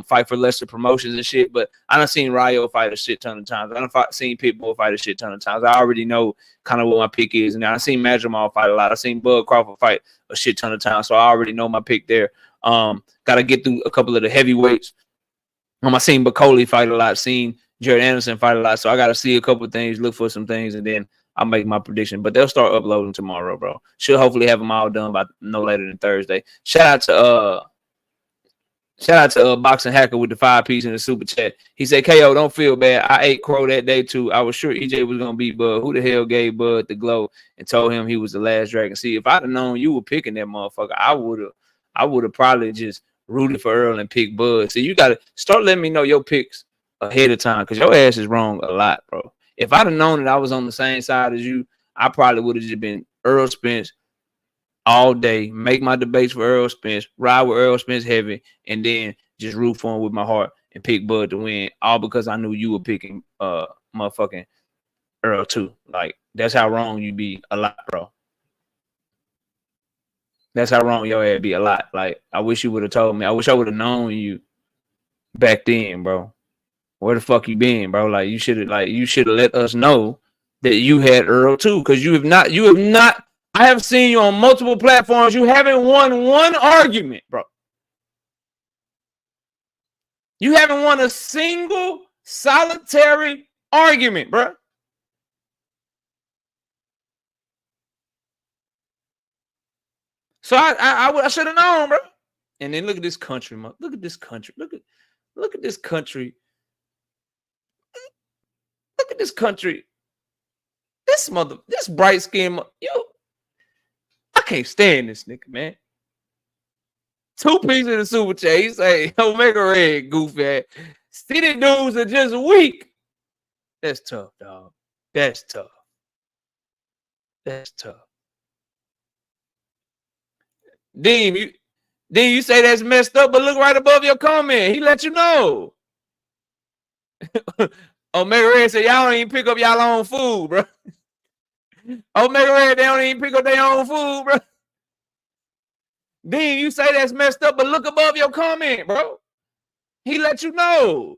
Fight for lesser promotions and shit, but I done seen Rayo fight a shit ton of times. I done seen Pitbull fight a shit ton of times. I already know kind of what my pick is, and I seen Jamal fight a lot. I seen Bud Crawford fight a shit ton of times, so I already know my pick there. Got to get through a couple of the heavyweights. I seen Bacoli fight a lot, seen Jared Anderson fight a lot, so I got to see a couple of things, look for some things, and then I'll make my prediction. But they'll start uploading tomorrow, bro. Should hopefully have them all done by no later than Thursday. Shout out to Boxing Hacker with the 5-piece in the super chat. He said, KO, don't feel bad. I ate crow that day too. I was sure EJ was gonna beat Bud. Who the hell gave Bud the glow and told him he was the last dragon? See, if I'd have known you were picking that motherfucker, I would have probably just rooted for Earl and picked Bud. So you gotta start letting me know your picks ahead of time, because your ass is wrong a lot, bro. If I'd have known that I was on the same side as you, I probably would have just been Earl Spence all day, make my debates for Earl Spence, ride with Earl Spence heavy, and then just root for him with my heart and pick Bud to win, all because I knew you were picking motherfucking Earl too. Like, that's how wrong you be a lot, bro. That's how wrong your ass be a lot. Like, I wish you would have told me. I wish I would have known you back then, bro. Where the fuck you been, bro? Like, you should have let us know that you had Earl too, because you have not. I have seen you on multiple platforms. You haven't won one argument, bro. You haven't won a single solitary argument, bro. So I should have known, bro. And then look at this country, man. Look at this country. Look at this country. Look at this country. This bright skin, I can't stand this nigga, man. 2 pieces of the super chat. He say, Omega Red, goofy. City dudes are just weak. That's tough, dog. That's tough. Dean, you say that's messed up, but look right above your comment. He let you know. Omega Red said, y'all don't even pick up y'all own food, bro. Omega Red, they don't even pick up their own food, bro. Dean, you say that's messed up, but look above your comment, bro. He let you know.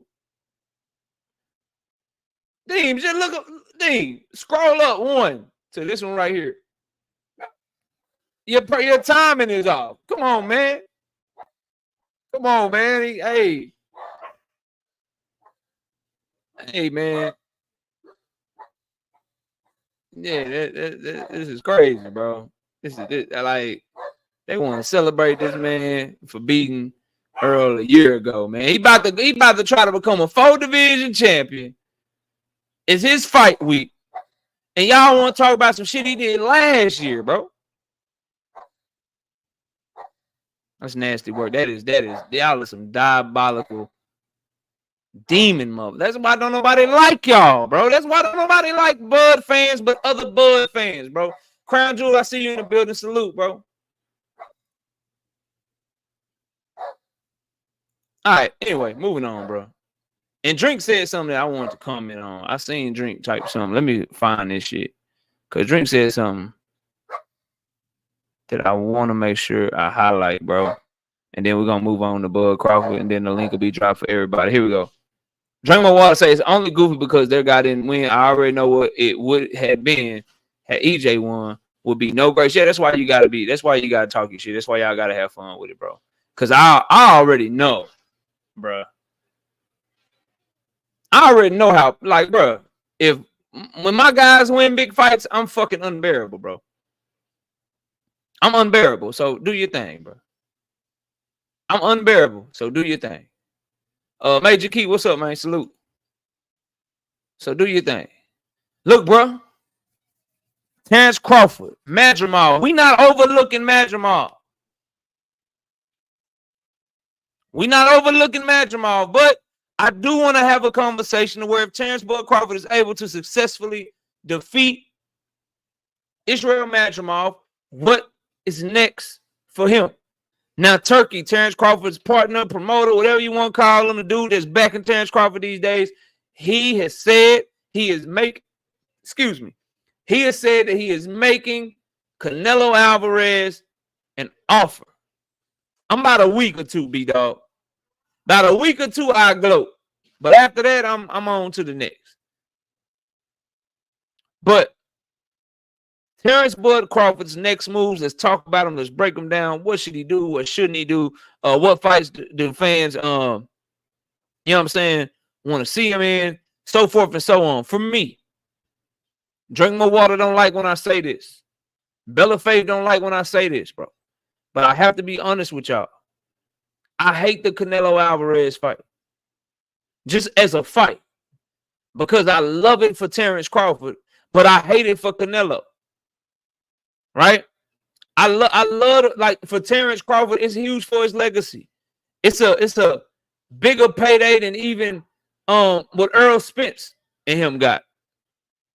Dean, just look up. Dean, scroll up one to this one right here. Your timing is off. Come on, man. Hey, man. Yeah, this is crazy, bro. Like they want to celebrate this man for beating Earl a year ago, man. He about to try to become a 4-division champion. It's his fight week. And y'all want to talk about some shit he did last year, bro. That's nasty work. That is y'all are some diabolical demon mother. That's why don't nobody like y'all, bro. That's why don't nobody like Bud fans, but other Bud fans, bro. Crown Jewel, I see you in the building. Salute, bro. All right. Anyway, moving on, bro. And Drink said something that I wanted to comment on. I seen Drink type something. Let me find this shit. Because Drink said something that I want to make sure I highlight, bro. And then we're going to move on to Bud Crawford, and then the link will be dropped for everybody. Here we go. Drink My Water says it's only goofy because their guy didn't win. I already know what it would have been had EJ won. Would be no grace. Yeah, that's why you got to talk your shit. That's why y'all got to have fun with it, bro. Because I already know, bro. I already know how, like, bro, when my guys win big fights, I'm fucking unbearable, bro. I'm unbearable, so do your thing, bro. I'm unbearable, so do your thing. Major Key, what's up, man? Salute. So do your thing. Look, bro. Terence Crawford, Jermall. We not overlooking Jermall. We not overlooking Jermall, but I do want to have a conversation where if Terence Bud Crawford is able to successfully defeat Israel Jermall, what is next for him? Now, Turkey, Terence Crawford's partner, promoter, whatever you want to call him, the dude that's backing Terence Crawford these days, he has said he is making Canelo Alvarez an offer. I'm about a week or two, B-Dog. About a week or two, I gloat. But after that, I'm on to the next. But Terence Bud Crawford's next moves, let's talk about them. Let's break them down. What should he do? What shouldn't he do? What fights do fans, you know what I'm saying, want to see him in? So forth and so on. For me, Drink My Water don't like when I say this. Bella Faith don't like when I say this, bro. But I have to be honest with y'all. I hate the Canelo Alvarez fight. Just as a fight. Because I love it for Terence Crawford, but I hate it for Canelo. Right? I love like for Terence Crawford, it's huge for his legacy. It's a bigger payday than even what Earl Spence and him got.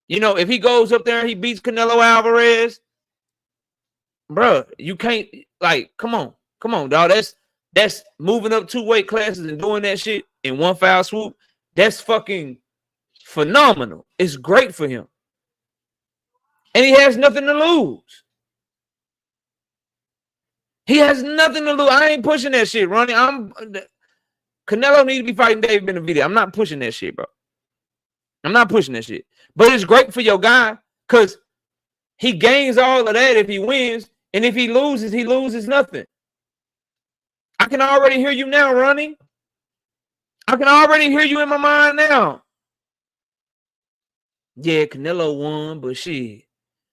You know, if he goes up there and he beats Canelo Alvarez, bro, you can't, like, come on, dog. That's moving up 2 weight classes and doing that shit in one foul swoop. That's fucking phenomenal. It's great for him. And he has nothing to lose. He has nothing to lose. I ain't pushing that shit, Ronnie. Canelo needs to be fighting David Benavidez. I'm not pushing that shit, bro. I'm not pushing that shit. But it's great for your guy because he gains all of that if he wins. And if he loses nothing. I can already hear you now, Ronnie. I can already hear you in my mind now. Yeah, Canelo won, but shit.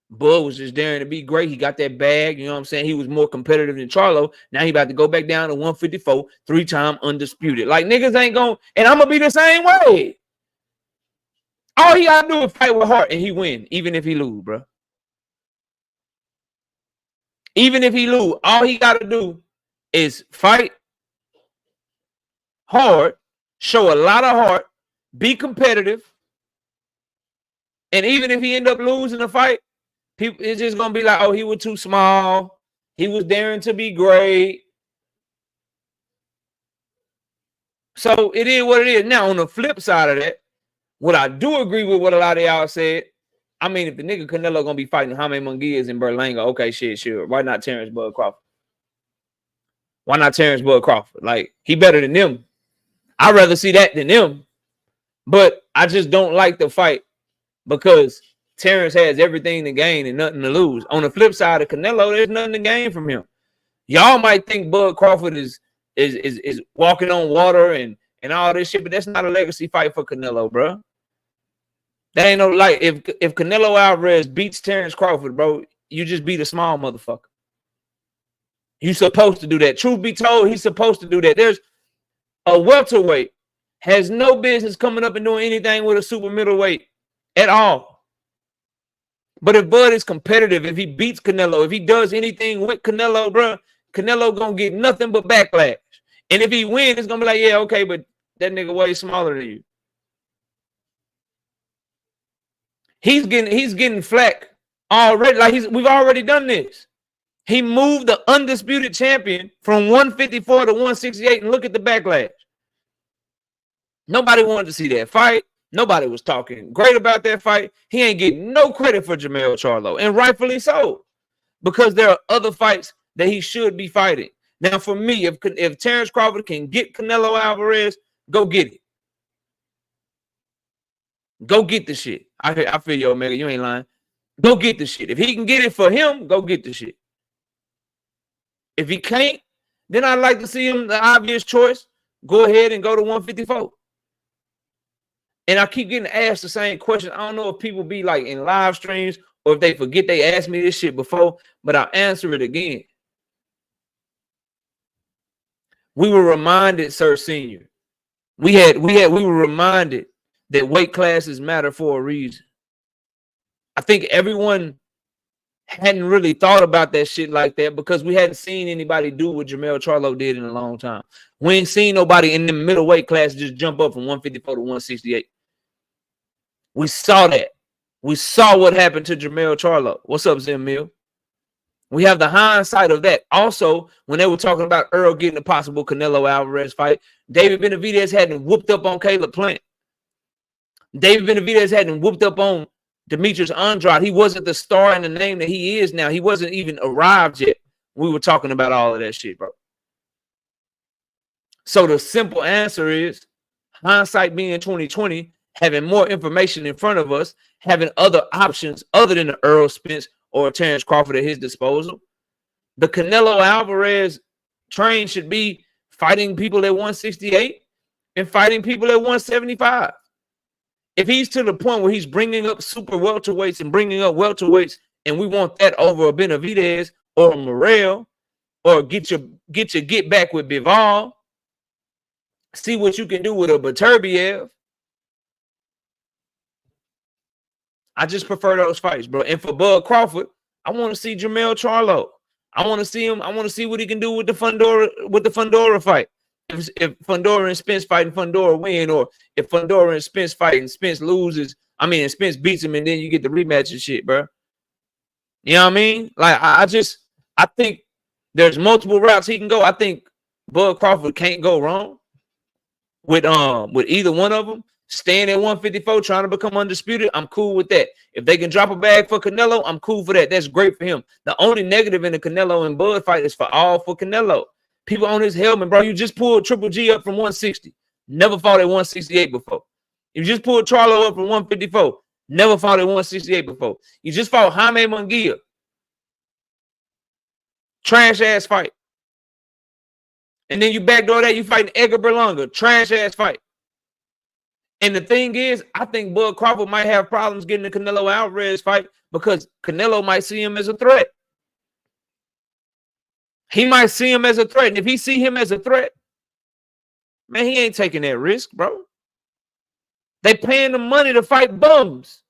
Bud was just daring to be great. He got that bag. You know what I'm saying? He was more competitive than Charlo. Now he about to go back down to 154, 3-time undisputed. Like, niggas ain't going, and I'm going to be the same way. All he got to do is fight with heart, and he win, even if he lose, bro. Even if he lose, all he got to do is fight hard, show a lot of heart, be competitive, and even if he end up losing the fight, people, it's just gonna be like, oh, he was too small. He was daring to be great. So it is what it is. Now, on the flip side of that, what I do agree with what a lot of y'all said, I mean, if the nigga Canelo gonna be fighting Jaime Munguiz in Berlanga, okay, shit, sure. Why not Terence Bud Crawford? Why not Terence Bud Crawford? Like, he better than them. I'd rather see that than them. But I just don't like the fight because Terence has everything to gain and nothing to lose. On the flip side of Canelo, there's nothing to gain from him. Y'all might think Bud Crawford is walking on water and all this shit, but that's not a legacy fight for Canelo, bro. That ain't no, like, if Canelo Alvarez beats Terence Crawford, bro, you just beat a small motherfucker. You supposed to do that. Truth be told, he's supposed to do that. There's a welterweight has no business coming up and doing anything with a super middleweight at all. But if Bud is competitive, if he beats Canelo, if he does anything with Canelo, bro, Canelo gonna get nothing but backlash. And if he wins, it's gonna be like, yeah, okay, but that nigga way smaller than you. He's getting flack already. Like we've already done this. He moved the undisputed champion from 154 to 168, and look at the backlash. Nobody wanted to see that fight. Nobody was talking great about that fight. He ain't getting no credit for Jermall Charlo, and rightfully so, because there are other fights that he should be fighting. Now, for me, if Terence Crawford can get Canelo Alvarez, go get it. Go get the shit. I feel you, Omega. You ain't lying. Go get the shit. If he can get it for him, go get the shit. If he can't, then I'd like to see him the obvious choice. Go ahead and go to 154. And I keep getting asked the same question. I don't know if people be like in live streams or if they forget they asked me this shit before, but I'll answer it again. We were reminded, Sir Senior. We were reminded that weight classes matter for a reason. I think everyone hadn't really thought about that shit like that because we hadn't seen anybody do what Jermall Charlo did in a long time. We ain't seen nobody in the middleweight class just jump up from 154 to 168. We saw that. We saw what happened to Jermall Charlo. What's up, Zim Mill? We have the hindsight of that. Also, when they were talking about Earl getting a possible Canelo Alvarez fight, David Benavidez hadn't whooped up on Caleb Plant. David Benavidez hadn't whooped up on Demetrius Andrade. He wasn't the star and the name that he is now. He wasn't even arrived yet. We were talking about all of that shit, bro. So the simple answer is, hindsight being 2020, having more information in front of us, having other options other than the Earl Spence or Terence Crawford at his disposal. The Canelo Alvarez train should be fighting people at 168 and fighting people at 175. If he's to the point where he's bringing up super welterweights and bringing up welterweights, and we want that over a Benavidez or a Morrell, or get your back with Bivol, see what you can do with a Beterbiev. I just prefer those fights, bro. And for Bud Crawford, I want to see Jermall Charlo. I want to see him. I want to see what he can do with the Fundora fight. If Fundora and Spence fight and Fundora win, or if Fundora and Spence fight and Spence loses, and Spence beats him, and then you get the rematch and shit, bro. You know what I mean? Like I think there's multiple routes he can go. I think Bud Crawford can't go wrong with either one of them. Staying at 154, trying to become undisputed, I'm cool with that. If they can drop a bag for Canelo, I'm cool for that. That's great for him. The only negative in the Canelo and Bud fight is for Canelo. People on his helmet, bro. You just pulled Triple G up from 160. Never fought at 168 before. You just pulled Charlo up from 154. Never fought at 168 before. You just fought Jaime Munguia. Trash ass fight. And then you backdoor that, you fighting Edgar Berlanga. Trash ass fight. And the thing is, I think Bud Crawford might have problems getting the Canelo Alvarez fight because Canelo might see him as a threat. He might see him as a threat. And if he see him as a threat, man, he ain't taking that risk, bro. They paying the money to fight bums.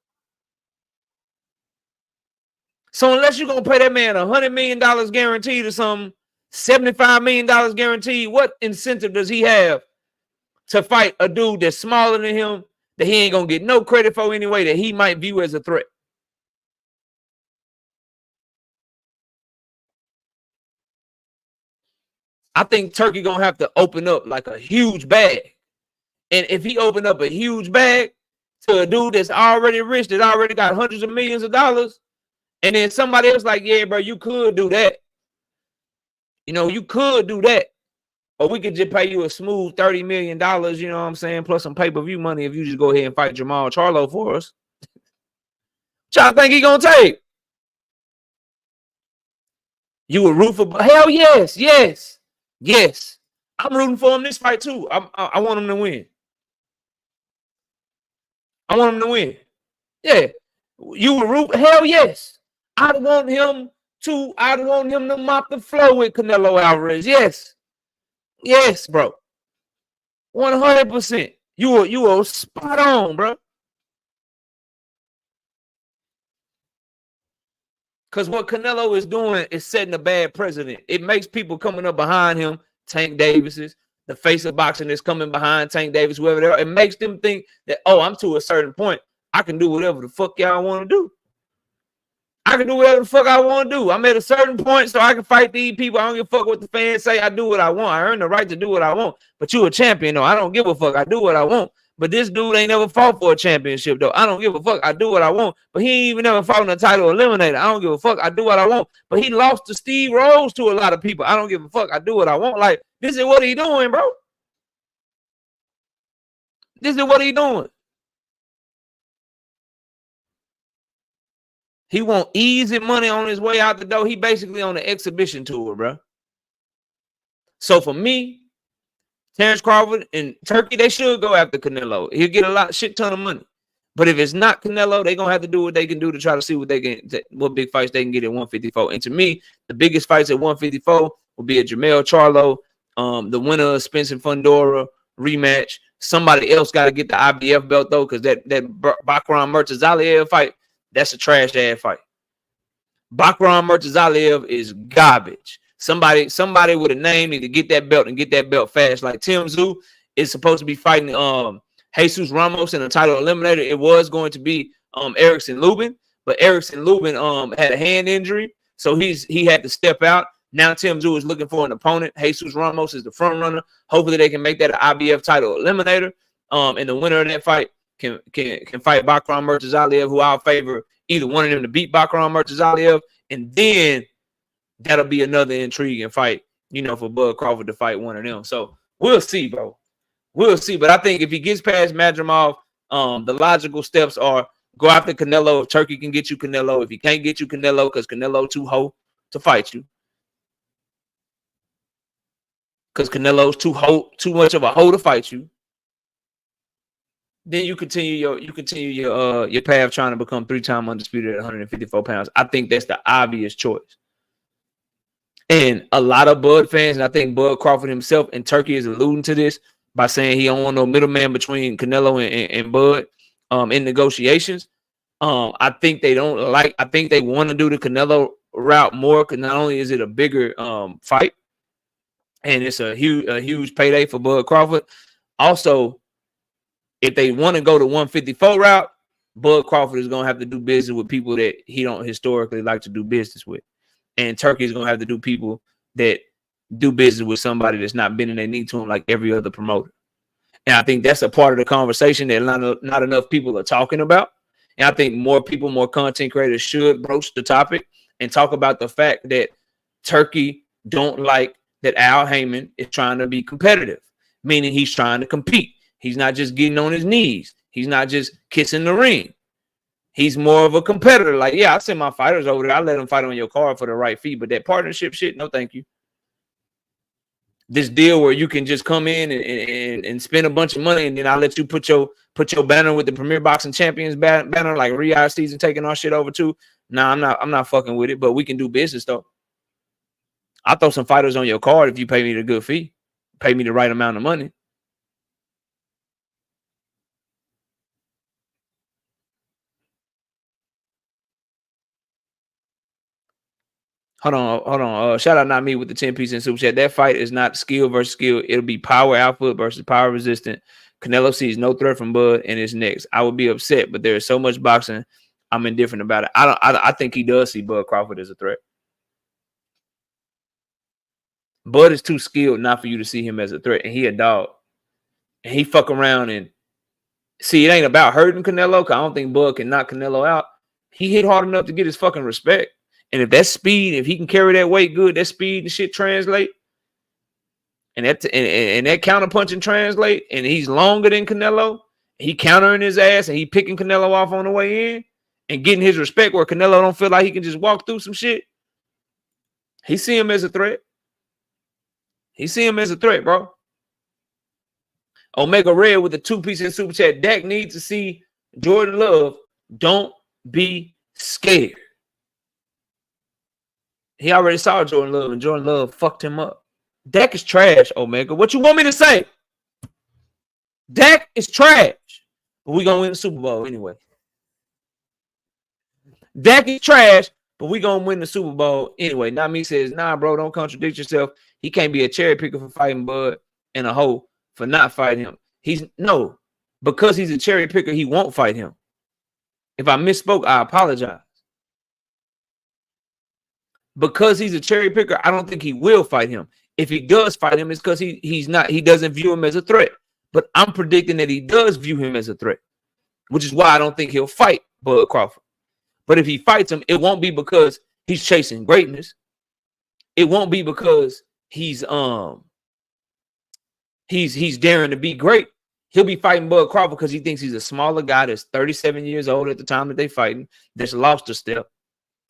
So unless you're going to pay that man $100 million guaranteed or something, $75 million guaranteed, what incentive does he have to fight a dude that's smaller than him, that he ain't going to get no credit for anyway, that he might view as a threat? I think Turkey going to have to open up like a huge bag. And if he open up a huge bag to a dude that's already rich, that already got hundreds of millions of dollars, and then somebody else like, yeah, bro, you could do that. You know, you could do that. Or we could just pay you a smooth $30 million, you know what I'm saying, plus some pay-per-view money if you just go ahead and fight Jermall Charlo for us. What y'all think he gonna take? You would root for? Hell yes, yes, yes. I'm rooting for him this fight too. I want him to win. I want him to win. Yeah. You would root? Hell yes. I'd want him to mop the floor with Canelo Alvarez. Yes, bro. 100%. You are spot on, bro. Because what Canelo is doing is setting a bad precedent. It makes people coming up behind him, Tank Davis's, the face of boxing is coming behind Tank Davis, whoever they are. It makes them think that, oh, I'm to a certain point. I can do whatever the fuck y'all want to do. I can do whatever the fuck I want to do. I'm at a certain point, so I can fight these people. I don't give a fuck what the fans say. I do what I want. I earn the right to do what I want. But you a champion, though. I don't give a fuck. I do what I want. But this dude ain't never fought for a championship, though. I don't give a fuck. I do what I want. But he ain't even never fought in a title eliminator. I don't give a fuck. I do what I want. But he lost to Steve Rose to a lot of people. I don't give a fuck. I do what I want. Like, this is what he doing, bro. This is what he doing. He want easy money on his way out the door. He basically on the exhibition tour, bro. So for me, Terence Crawford and Turkey, they should go after Canelo. He'll get a shit ton of money. But if it's not Canelo, they're gonna have to do what they can do to try to see what big fights they can get at 154. And to me, the biggest fights at 154 will be a Jermall Charlo, the winner of Spencer Fundora rematch. Somebody else got to get the IBF belt though, because that Bakram Murtazaliev fight, that's a trash ass fight. Bakram Murtazaliev is garbage. Somebody with a name need to get that belt and get that belt fast. Like Tim Tszyu is supposed to be fighting Jesus Ramos in a title eliminator. It was going to be Erickson Lubin, but Erickson Lubin had a hand injury, so he had to step out. Now Tim Tszyu is looking for an opponent. Jesus Ramos is the front runner. Hopefully they can make that an IBF title eliminator. And the winner of that fight can fight Bakram Murtazaliev, who I'll favor either one of them to beat Bakram Murtazaliev, and then that'll be another intriguing fight, for Bud Crawford to fight one of them. So we'll see, bro. We'll see. But I think if he gets past Madrimov, the logical steps are go after Canelo. If Turkey can get you Canelo, if he can't get you Canelo, because Canelo too hoe to fight you. Because Canelo's too much of a hoe to fight you. Then you continue your path trying to become 3-time undisputed at 154 pounds. I think that's the obvious choice. And a lot of Bud fans, and I think Bud Crawford himself and Turkey is alluding to this by saying he don't want no middleman between Canelo and Bud in negotiations. I think they want to do the Canelo route more, because not only is it a bigger fight, and it's a huge payday for Bud Crawford. Also, if they want to go to 154 route, Bud Crawford is going to have to do business with people that he don't historically like to do business with. And Turkey is going to have to do people that do business with somebody that's not bending their knee to him like every other promoter. And I think that's a part of the conversation that not enough people are talking about. And I think more people, more content creators should broach the topic and talk about the fact that Turkey don't like that Al Heyman is trying to be competitive, meaning he's trying to compete. He's not just getting on his knees. He's not just kissing the ring. He's more of a competitor. Like, yeah, I send my fighters over there. I let them fight on your card for the right fee. But that partnership shit, no thank you. This deal where you can just come in and spend a bunch of money, and then I'll let you put your banner with the Premier Boxing Champions banner, like Riyadh Season taking our shit over too. Nah, I'm not fucking with it, but we can do business though. I'll throw some fighters on your card if you pay me the good fee. Pay me the right amount of money. Hold on. Shout out Not Me with the 10-piece in super chat. That fight is not skill versus skill. It'll be power output versus power resistant. Canelo sees no threat from Bud and is next. I would be upset, but there is so much boxing. I'm indifferent about it. I think he does see Bud Crawford as a threat. Bud is too skilled not for you to see him as a threat, and he a dog. And he fuck around and see, it ain't about hurting Canelo, because I don't think Bud can knock Canelo out. He hit hard enough to get his fucking respect. And if that speed, if he can carry that weight good, that speed and shit translate, and that counter punching translate, and he's longer than Canelo, he countering his ass and he picking Canelo off on the way in and getting his respect where Canelo don't feel like he can just walk through some shit. He see him as a threat. Bro. Omega Red with the 2-piece in super chat. Dak needs to see Jordan Love. Don't be scared. He already saw Jordan Love, and Jordan Love fucked him up. Dak is trash, Omega. What you want me to say? Dak is trash. But we gonna win the Super Bowl anyway. Dak is trash, but we gonna win the Super Bowl anyway. Not me says, nah, bro, don't contradict yourself. He can't be a cherry picker for fighting Bud and a hoe for not fighting him. Because he's a cherry picker, he won't fight him. If I misspoke, I apologize. Because he's a cherry picker, I don't think he will fight him. If he does fight him, it's because he doesn't view him as a threat. But I'm predicting that he does view him as a threat, which is why I don't think he'll fight Bud Crawford. But if he fights him, it won't be because he's chasing greatness. It won't be because he's daring to be great. He'll be fighting Bud Crawford because he thinks he's a smaller guy that's 37 years old at the time that they fighting, that's lost a step,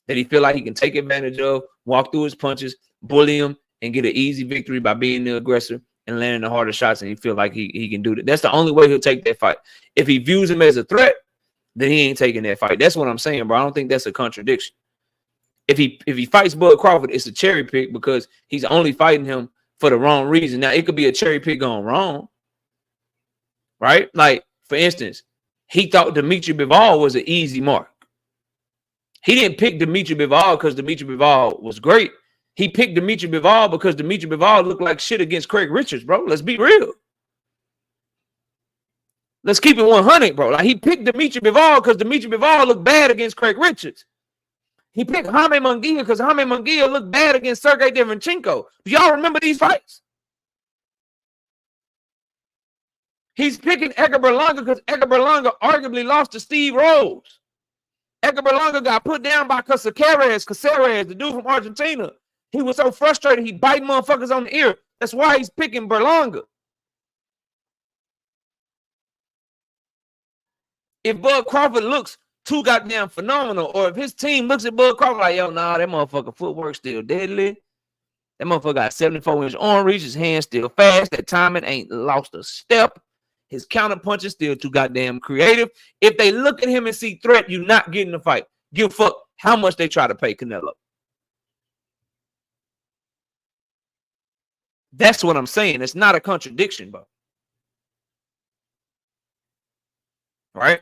that he feel like he can take advantage of, walk through his punches, bully him, and get an easy victory by being the aggressor and landing the harder shots, and he feel like he can do that. That's the only way he'll take that fight. If he views him as a threat, then he ain't taking that fight. That's what I'm saying, bro. I don't think that's a contradiction. If he fights Bud Crawford, it's a cherry pick because he's only fighting him for the wrong reason. Now, it could be a cherry pick going wrong, right? Like, for instance, he thought Dimitri Bivol was an easy mark. He didn't pick Dimitri Bivol because Dimitri Bivol was great. He picked Dimitri Bivol because Dimitri Bivol looked like shit against Craig Richards, bro. Let's be real. Let's keep it 100, bro. Like, he picked Dimitri Bivol because Dimitri Bivol looked bad against Craig Richards. He picked Jaime Munguia because Jaime Munguia looked bad against Sergey Derevchenko. Do y'all remember these fights? He's picking Edgar Berlanga because Edgar Berlanga arguably lost to Steve Rose. Edgar Berlanga got put down by Caceres, the dude from Argentina. He was so frustrated, he bite motherfuckers on the ear. That's why he's picking Berlanga. If Bud Crawford looks too goddamn phenomenal, or if his team looks at Bud Crawford like, yo, nah, that motherfucker footwork still deadly. That motherfucker got 74-inch arm reach. His hands still fast. That timing ain't lost a step. His counter punch is still too goddamn creative. If they look at him and see threat, you're not getting the fight. Give a fuck how much they try to pay Canelo. That's what I'm saying. It's not a contradiction, bro. Right?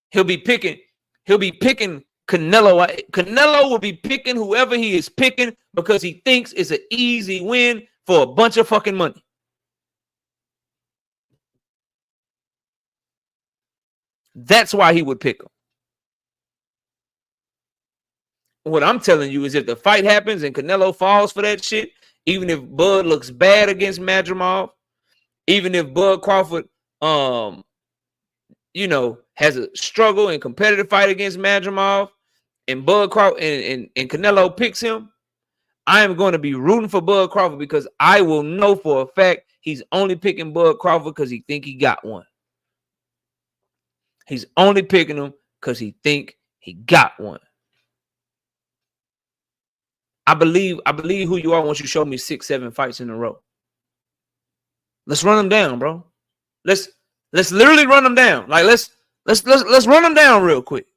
He'll be picking Canelo. Canelo will be picking whoever he is picking because he thinks it's an easy win for a bunch of fucking money. That's why he would pick him. What I'm telling you is if the fight happens and Canelo falls for that shit, even if Bud looks bad against Madrimov, even if Bud Crawford, has a struggle and competitive fight against Madrimov, and Bud Crawford and Canelo picks him, I am going to be rooting for Bud Crawford because I will know for a fact he's only picking Bud Crawford because he think he got one. He's only picking him because he think he got one. I believe who you are once you show me 6-7 fights in a row. Let's run them down, bro. Let's literally run them down. Like let's run them down real quick.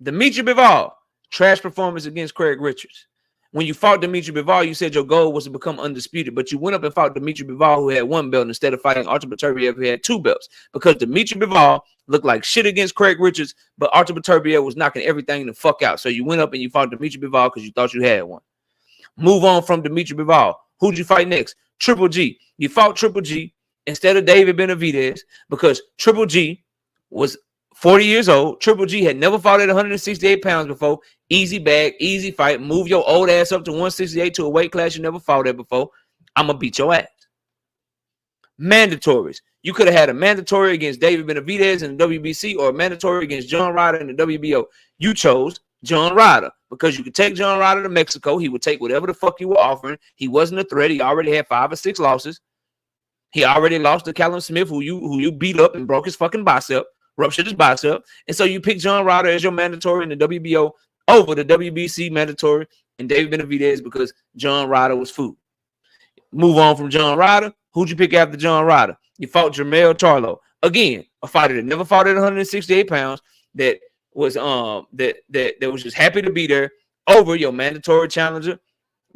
Dimitri Bivol, trash performance against Craig Richards. When you fought Dimitri Bivol, you said your goal was to become undisputed, but you went up and fought Dimitri Bivol, who had 1 belt, instead of fighting Artur Beterbiev, who had 2 belts, because Dimitri Bivol looked like shit against Craig Richards, but Artur Beterbiev was knocking everything the fuck out. So you went up and you fought Dimitri Bivol because you thought you had one. Move on from Dimitri Bivol. Who'd you fight next? Triple G. You fought Triple G instead of David Benavidez because Triple G was 40 years old. Triple G had never fought at 168 pounds before. Easy bag, easy fight. Move your old ass up to 168 to a weight class you never fought at before. I'm going to beat your ass. Mandatories. You could have had a mandatory against David Benavidez in the WBC or a mandatory against John Ryder in the WBO. You chose John Ryder because you could take John Ryder to Mexico. He would take whatever the fuck you were offering. He wasn't a threat. He already had 5 or 6 losses. He already lost to Callum Smith, who you beat up and broke his fucking bicep, ruptured his bicep. And so you picked John Ryder as your mandatory in the WBO over the WBC mandatory and David Benavidez because John Ryder was food. Move on from John Ryder. Who'd you pick after John Ryder? You fought Jermall Charlo. Again, a fighter that never fought at 168 pounds, that was that was just happy to be there over your mandatory challenger,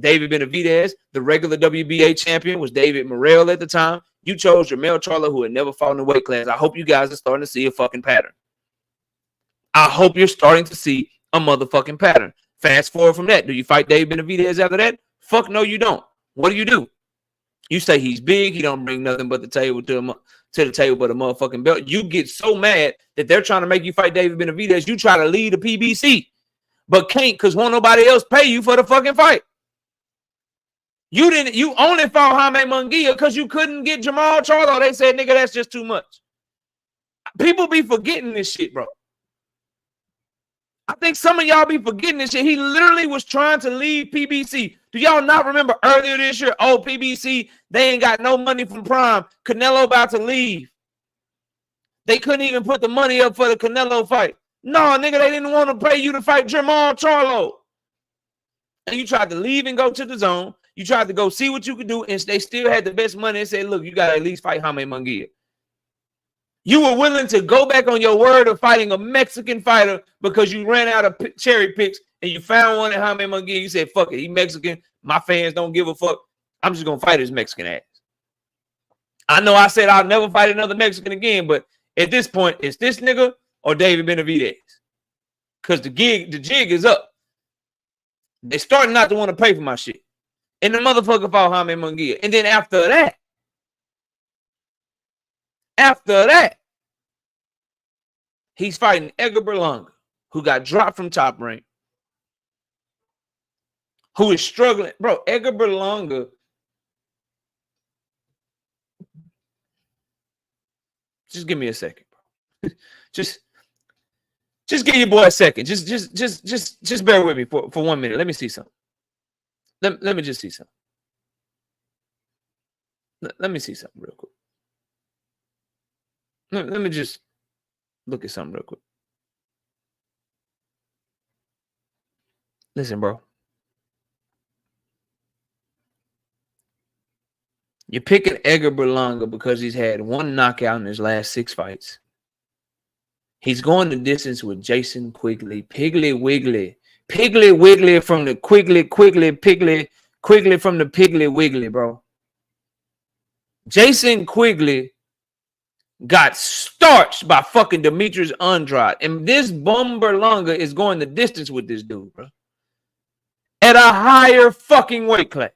David Benavidez. The regular WBA champion was David Morrell at the time. You chose Jermall Charlo, who had never fought in the weight class. I hope you guys are starting to see a fucking pattern. I hope you're starting to see a motherfucking pattern. Fast forward from that. Do you fight David Benavidez after that? Fuck no, you don't. What do? You say he's big. He don't bring nothing but the table to the table but a motherfucking belt. You get so mad that they're trying to make you fight David Benavidez. You try to lead the PBC, but can't because won't nobody else pay you for the fucking fight. You only fought Jaime Munguia because you couldn't get Jermall Charlo. They said, nigga, that's just too much. People be forgetting this shit, bro. I think some of y'all be forgetting this shit. He literally was trying to leave PBC. Do y'all not remember earlier this year? Oh, PBC, they ain't got no money from Prime. Canelo about to leave. They couldn't even put the money up for the Canelo fight. No, nigga, they didn't want to pay you to fight Jermall Charlo. And you tried to leave and go to the zone. You tried to go see what you could do, and they still had the best money and said, look, you got to at least fight Jaime Munguia. You were willing to go back on your word of fighting a Mexican fighter because you ran out of cherry picks and you found one at Jaime Munguia. You said, fuck it, he Mexican. My fans don't give a fuck. I'm just going to fight his Mexican ass. I know I said I'll never fight another Mexican again, but at this point, it's this nigga or David Benavidez. Because the jig is up. They starting not to want to pay for my shit. And the motherfucker fought Jaime Munguia. And then after that, he's fighting Edgar Berlanga, who got dropped from Top Rank, who is struggling. Bro, Edgar Berlanga, just give me a second, bro. just give your boy a second. Just bear with me for 1 minute. Let me see something. Let me just see something. Let me see something real quick. Let me just look at something real quick. Listen, bro. You're picking Edgar Berlanga because he's had one knockout in his last 6 fights. He's going the distance with Jason Quigley. Piggly Wiggly from the Quigley from the Piggly Wiggly, bro. Jason Quigley got starched by fucking Demetrius Andrade. And this bum Berlanga is going the distance with this dude, bro. At a higher fucking weight class.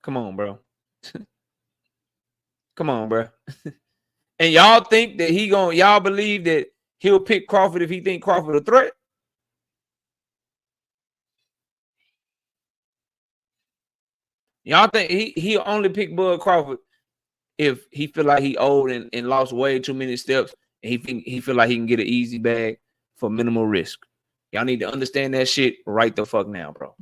Come on, bro. Come on, bro. And y'all think that y'all believe that he'll pick Crawford if he think Crawford a threat? Y'all think he'll only pick Bud Crawford if he feel like he old and lost way too many steps and he feel like he can get an easy bag for minimal risk. Y'all need to understand that shit right the fuck now, bro.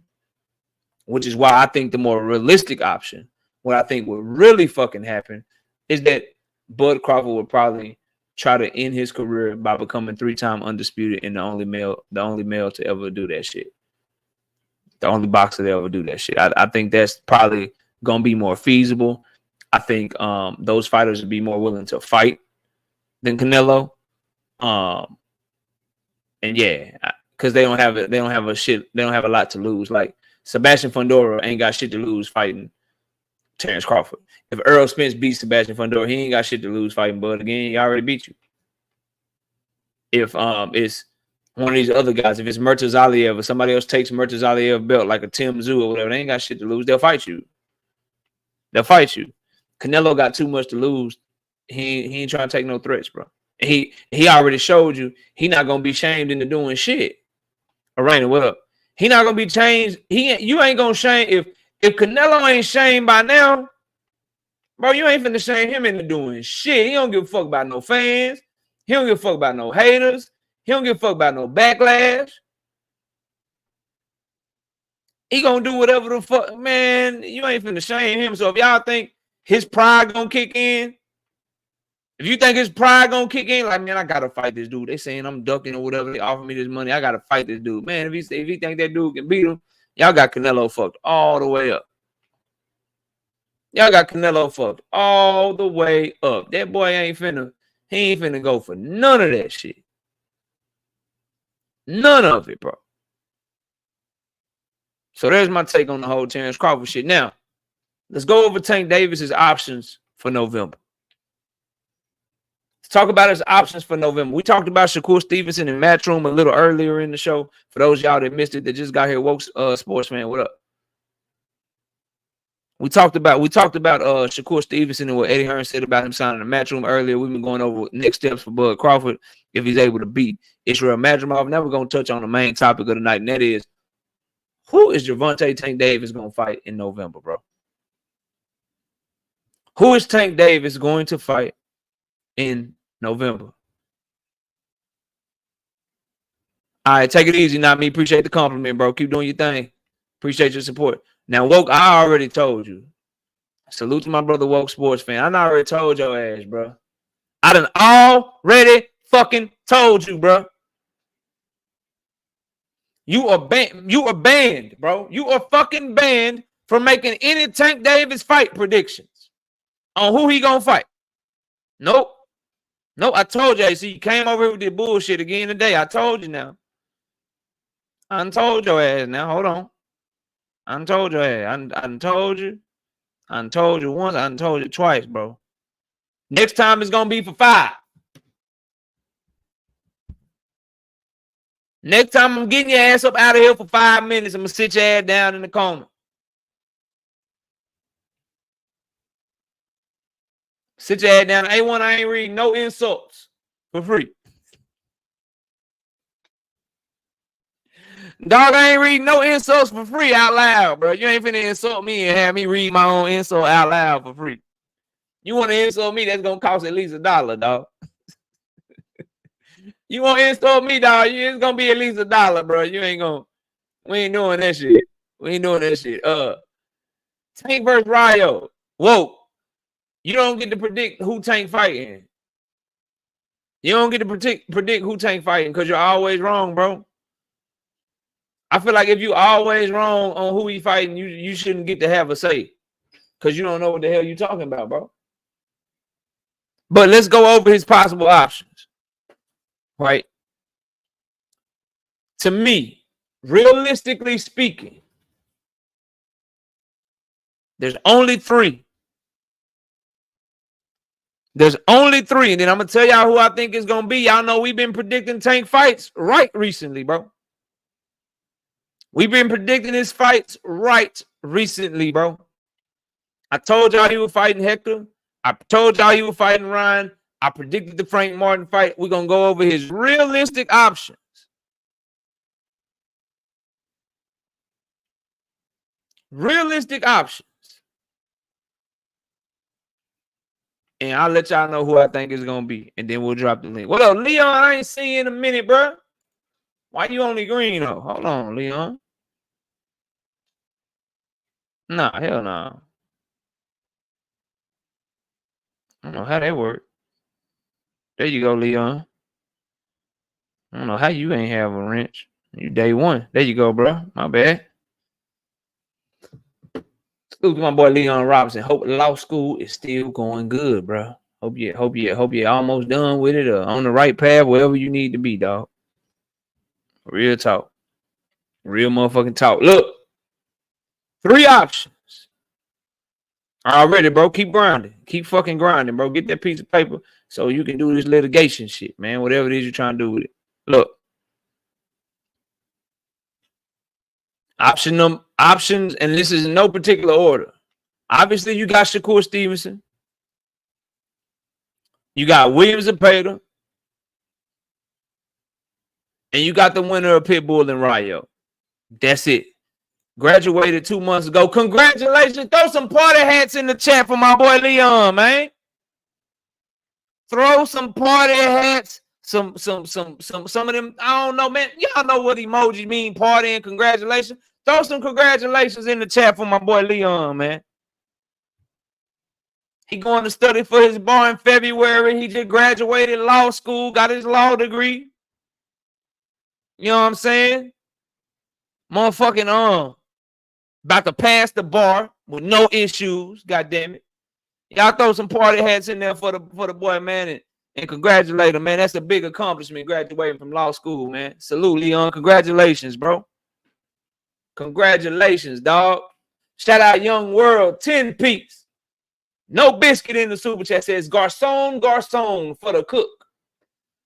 Which is why I think the more realistic option, what I think would really fucking happen, is that Bud Crawford would probably try to end his career by becoming 3-time undisputed and the only male to ever do that shit. The only boxer to ever do that shit. I think that's probably gonna be more feasible. I think those fighters would be more willing to fight than Canelo. And yeah, because they don't have a lot to lose. Like Sebastian Fundora ain't got shit to lose fighting Terence Crawford. If Earl Spence beats Sebastian Fundora, he ain't got shit to lose fighting Bud again. He already beat you. If it's one of these other guys, if it's Murtaza Aliyev or somebody else takes Murtaza Aliyev belt like a Tim Tszyu or whatever, they ain't got shit to lose. They'll fight you. Canelo got too much to lose. He ain't trying to take no threats, bro. He already showed you he not gonna be shamed into doing shit. Arena, what up? He not gonna be changed. You ain't gonna shame if Canelo ain't shamed by now, bro. You ain't finna shame him into doing shit. He don't give a fuck about no fans. He don't give a fuck about no haters. He don't give a fuck about no backlash. He gonna do whatever the fuck, man. You ain't finna shame him. So if y'all think his pride gonna kick in, if you think his pride gonna kick in, like, man, I gotta fight this dude. They saying I'm ducking or whatever. They offer me this money. I gotta fight this dude. Man, if he think that dude can beat him, y'all got Canelo fucked all the way up. Y'all got Canelo fucked all the way up. That boy ain't finna He ain't finna go for none of that shit. None of it, bro. So there's my take on the whole Terence Crawford shit. Now, let's go over Tank Davis's options for November. Let's talk about his options for November. We talked about Shakur Stevenson and Matchroom a little earlier in the show. For those y'all that missed it, that just got here, woke sports fan, what up? We talked about Shakur Stevenson and what Eddie Hearn said about him signing a Matchroom earlier. We've been going over next steps for Bud Crawford if he's able to beat Israel Madrimov. Now we're going to touch on the main topic of the night, and that is, who is Gervonta Tank Davis going to fight in November, bro? Who is Tank Davis going to fight in November? All right, take it easy, not me. Appreciate the compliment, bro. Keep doing your thing. Appreciate your support. Now, Woke, I already told you. Salute to my brother, Woke Sports Fan. I already told your ass, bro. I done already fucking told you, bro. You are banned, bro. You are fucking banned from making any Tank Davis fight predictions on who he gonna fight. Nope. I told you. See, you came over here with this bullshit again today. I told you now. I done told your ass now. Hold on. I done told your ass. I done told you. I done told you once. I done told you twice, bro. Next time it's gonna be for 5. Next time I'm getting your ass up out of here for 5 minutes. I'm gonna sit your ass down in the corner. Sit your ass down. A1, I ain't reading no insults for free. Dog, I ain't reading no insults for free out loud, bro. You ain't finna insult me and have me read my own insult out loud for free. You want to insult me, that's gonna cost at least $1, dog. You want to insult me, dog, it's gonna be at least $1, bro. We ain't doing that shit. We ain't doing that shit. Tank versus Rayo. Whoa. You don't get to predict who Tank fighting. You don't get to predict who Tank fighting because you're always wrong, bro. I feel like if you always wrong on who he fighting, you shouldn't get to have a say because you don't know what the hell you talking about, bro. But let's go over his possible options, right? To me, realistically speaking, there's only 3. There's only 3, and then I'm going to tell y'all who I think is going to be. Y'all know we've been predicting Tank fights right recently, bro. We've been predicting his fights right recently, bro. I told y'all he was fighting Hector. I told y'all he was fighting Ryan. I predicted the Frank Martin fight. We're going to go over his realistic options. Realistic options. And I'll let y'all know who I think is going to be. And then we'll drop the link. What up, Leon? I ain't seen you in a minute, bro. Why you only green, though? Hold on, Leon. Nah, hell no. I don't know how that worked. There you go, Leon. I don't know how you ain't have a wrench. You day 1. There you go, bro. My bad. Salute to my boy Leon Robinson. Hope law school is still going good, bro. Hope you're almost done with it or on the right path, wherever you need to be, dog. Real talk. Real motherfucking talk. Look. 3 options. Already, bro. Keep grinding. Keep fucking grinding, bro. Get that piece of paper so you can do this litigation shit, man. Whatever it is you're trying to do with it. Look. Options, and this is in no particular order. Obviously, you got Shakur Stevenson. You got Williams Zepeda. And you got the winner of Pitbull and Rayo. That's it. Graduated 2 months ago. Congratulations. Throw some party hats in the chat for my boy Leon, man. Throw some party hats. Some of them, I don't know, man. Y'all know what emoji mean, party and congratulations. Throw some congratulations in the chat for my boy Leon, man. He going to study for his bar in February. He just graduated law school, got his law degree. You know what I'm saying? Motherfucking about to pass the bar with no issues. God damn it. Y'all throw some party hats in there for the boy, man. And and congratulate him, man. That's a big accomplishment, graduating from law school, man. Salute, Leon. Congratulations, bro. Congratulations, dog. Shout out Young World, 10-piece. No biscuit in the super chat. Says garçon, garçon for the cook.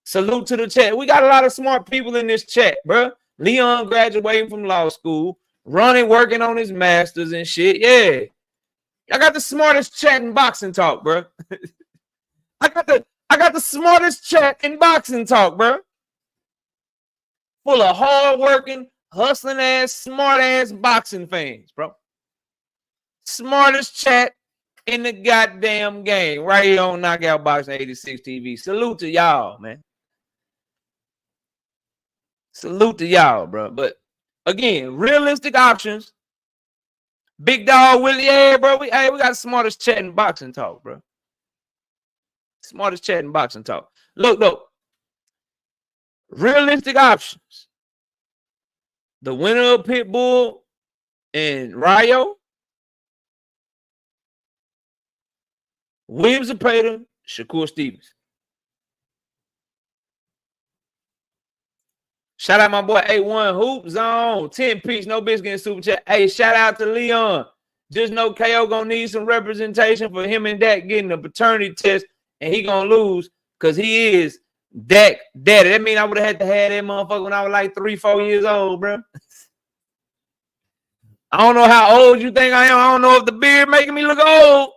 Salute to the chat. We got a lot of smart people in this chat, bro. Leon graduating from law school, Ronnie working on his masters and shit. Yeah. I got the smartest chat in boxing talk, bro. I got the smartest chat in boxing talk, bro. Full of hard-working, hustling ass, smart ass boxing fans, bro. Smartest chat in the goddamn game, right here on Knockout Boxing 86 TV. Salute to y'all, man. Salute to y'all, bro. But again, realistic options. Big dog Willie, yeah, bro. We got the smartest chat in boxing talk, bro. Smartest chat in boxing talk. Look. Realistic options. The winner of Pitbull and Rayo. Williams Zepeda, Shakur Stevenson. Shout out my boy A1 Hoop Zone. 10-piece, no biscuit super chat. Hey, shout out to Leon. Just know KO gonna need some representation for him and Dak getting a paternity test, and he gonna lose because he is Dak daddy. That mean I would have had to have that motherfucker when I was like 3-4 years old, bro. I don't know how old you think I am. I don't know if the beard making me look old,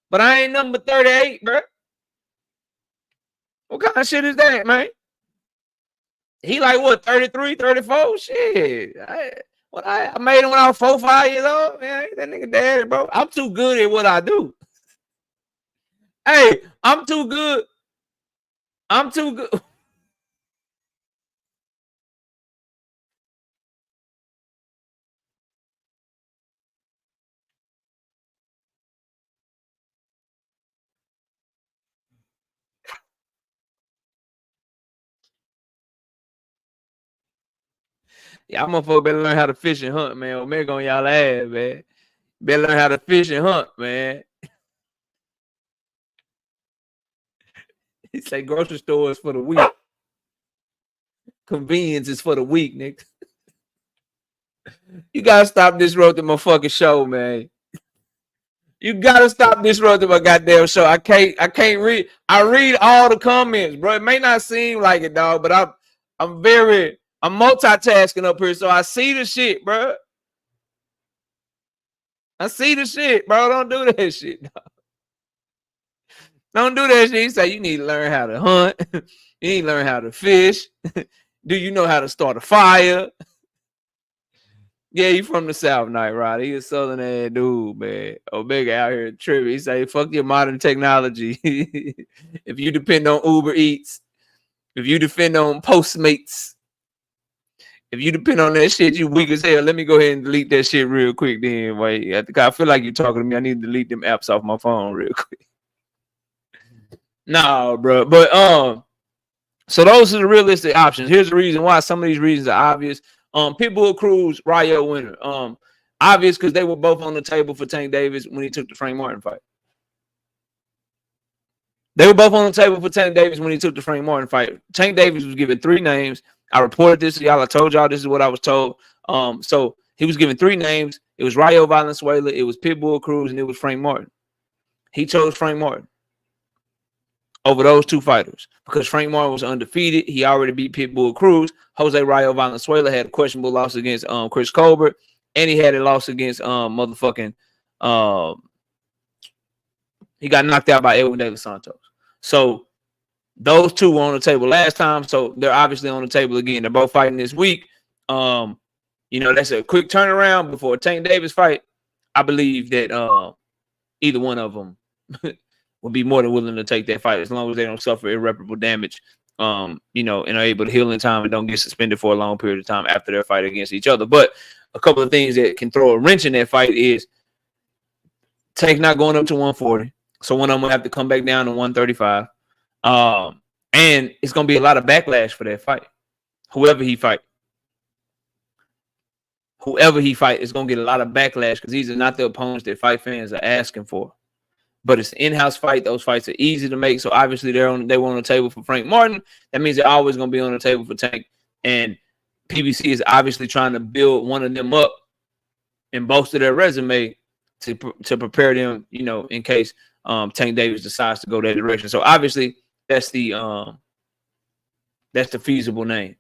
but I ain't number 38, bro. What kind of shit is that, man? He like what, 33, 34? Shit. I made him when I was 4, 5 years old. Man, that nigga daddy, bro. I'm too good at what I do. Hey, I'm too good. I'm too good. Y'all motherfuckers better learn how to fish and hunt, man. Omega on y'all ass, man. Better learn how to fish and hunt, man. He say grocery store is for the weak. Convenience is for the weak, nigga. You gotta stop disrupting my fucking show, man. You gotta stop disrupting my goddamn show. I can't read. I read all the comments, bro. It may not seem like it, dog, but I'm multitasking up here, so I see the shit, bro. I see the shit, bro. Don't do that shit, dog. Don't do that shit. You say you need to learn how to hunt. You need to learn how to fish. Do you know how to start a fire? Yeah, you from the South, Night Rider. He a southern ass dude, man. Omega out here tripping. He say, fuck your modern technology. If you depend on Uber Eats, if you depend on Postmates, if you depend on that shit, you weak as hell. Let me go ahead and delete that shit real quick then. Wait, I feel like you're talking to me. I need to delete them apps off my phone real quick. Nah, bro. But so those are the realistic options. Here's the reason why. Some of these reasons are obvious. Pitbull Cruz, Rayo winner. Obvious because they were both on the table for Tank Davis when he took the Frank Martin fight. They were both on the table for Tank Davis when he took the Frank Martin fight. Tank Davis was given 3 names. I reported this to y'all. I told y'all this is what I was told. So he was given 3 names. It was Rayo Valenzuela, it was Pitbull Cruz, and it was Frank Martin. He chose Frank Martin over those 2 fighters because Frank Martin was undefeated. He already beat Pitbull Cruz. Jose Rayo Valenzuela had a questionable loss against Chris Colbert, and he had a loss against he got knocked out by Edwin De Los Santos. So those 2 were on the table last time, so they're obviously on the table again. They're both fighting this week. That's a quick turnaround before a Tank Davis fight. I believe that either one of them would be more than willing to take that fight as long as they don't suffer irreparable damage, and are able to heal in time and don't get suspended for a long period of time after their fight against each other. But a couple of things that can throw a wrench in that fight is Tank's not going up to 140, so one of them will have to come back down to 135. And it's going to be a lot of backlash for that fight. Whoever he fight is going to get a lot of backlash because these are not the opponents that fight fans are asking for. but it's an in-house fight. Those fights are easy to make, so obviously they were on the table for Frank Martin. That means they're always going to be on the table for Tank, and PBC is obviously trying to build one of them up and bolster their resume to prepare them, you know, in case Tank Davis decides to go that direction. So obviously that's the feasible name,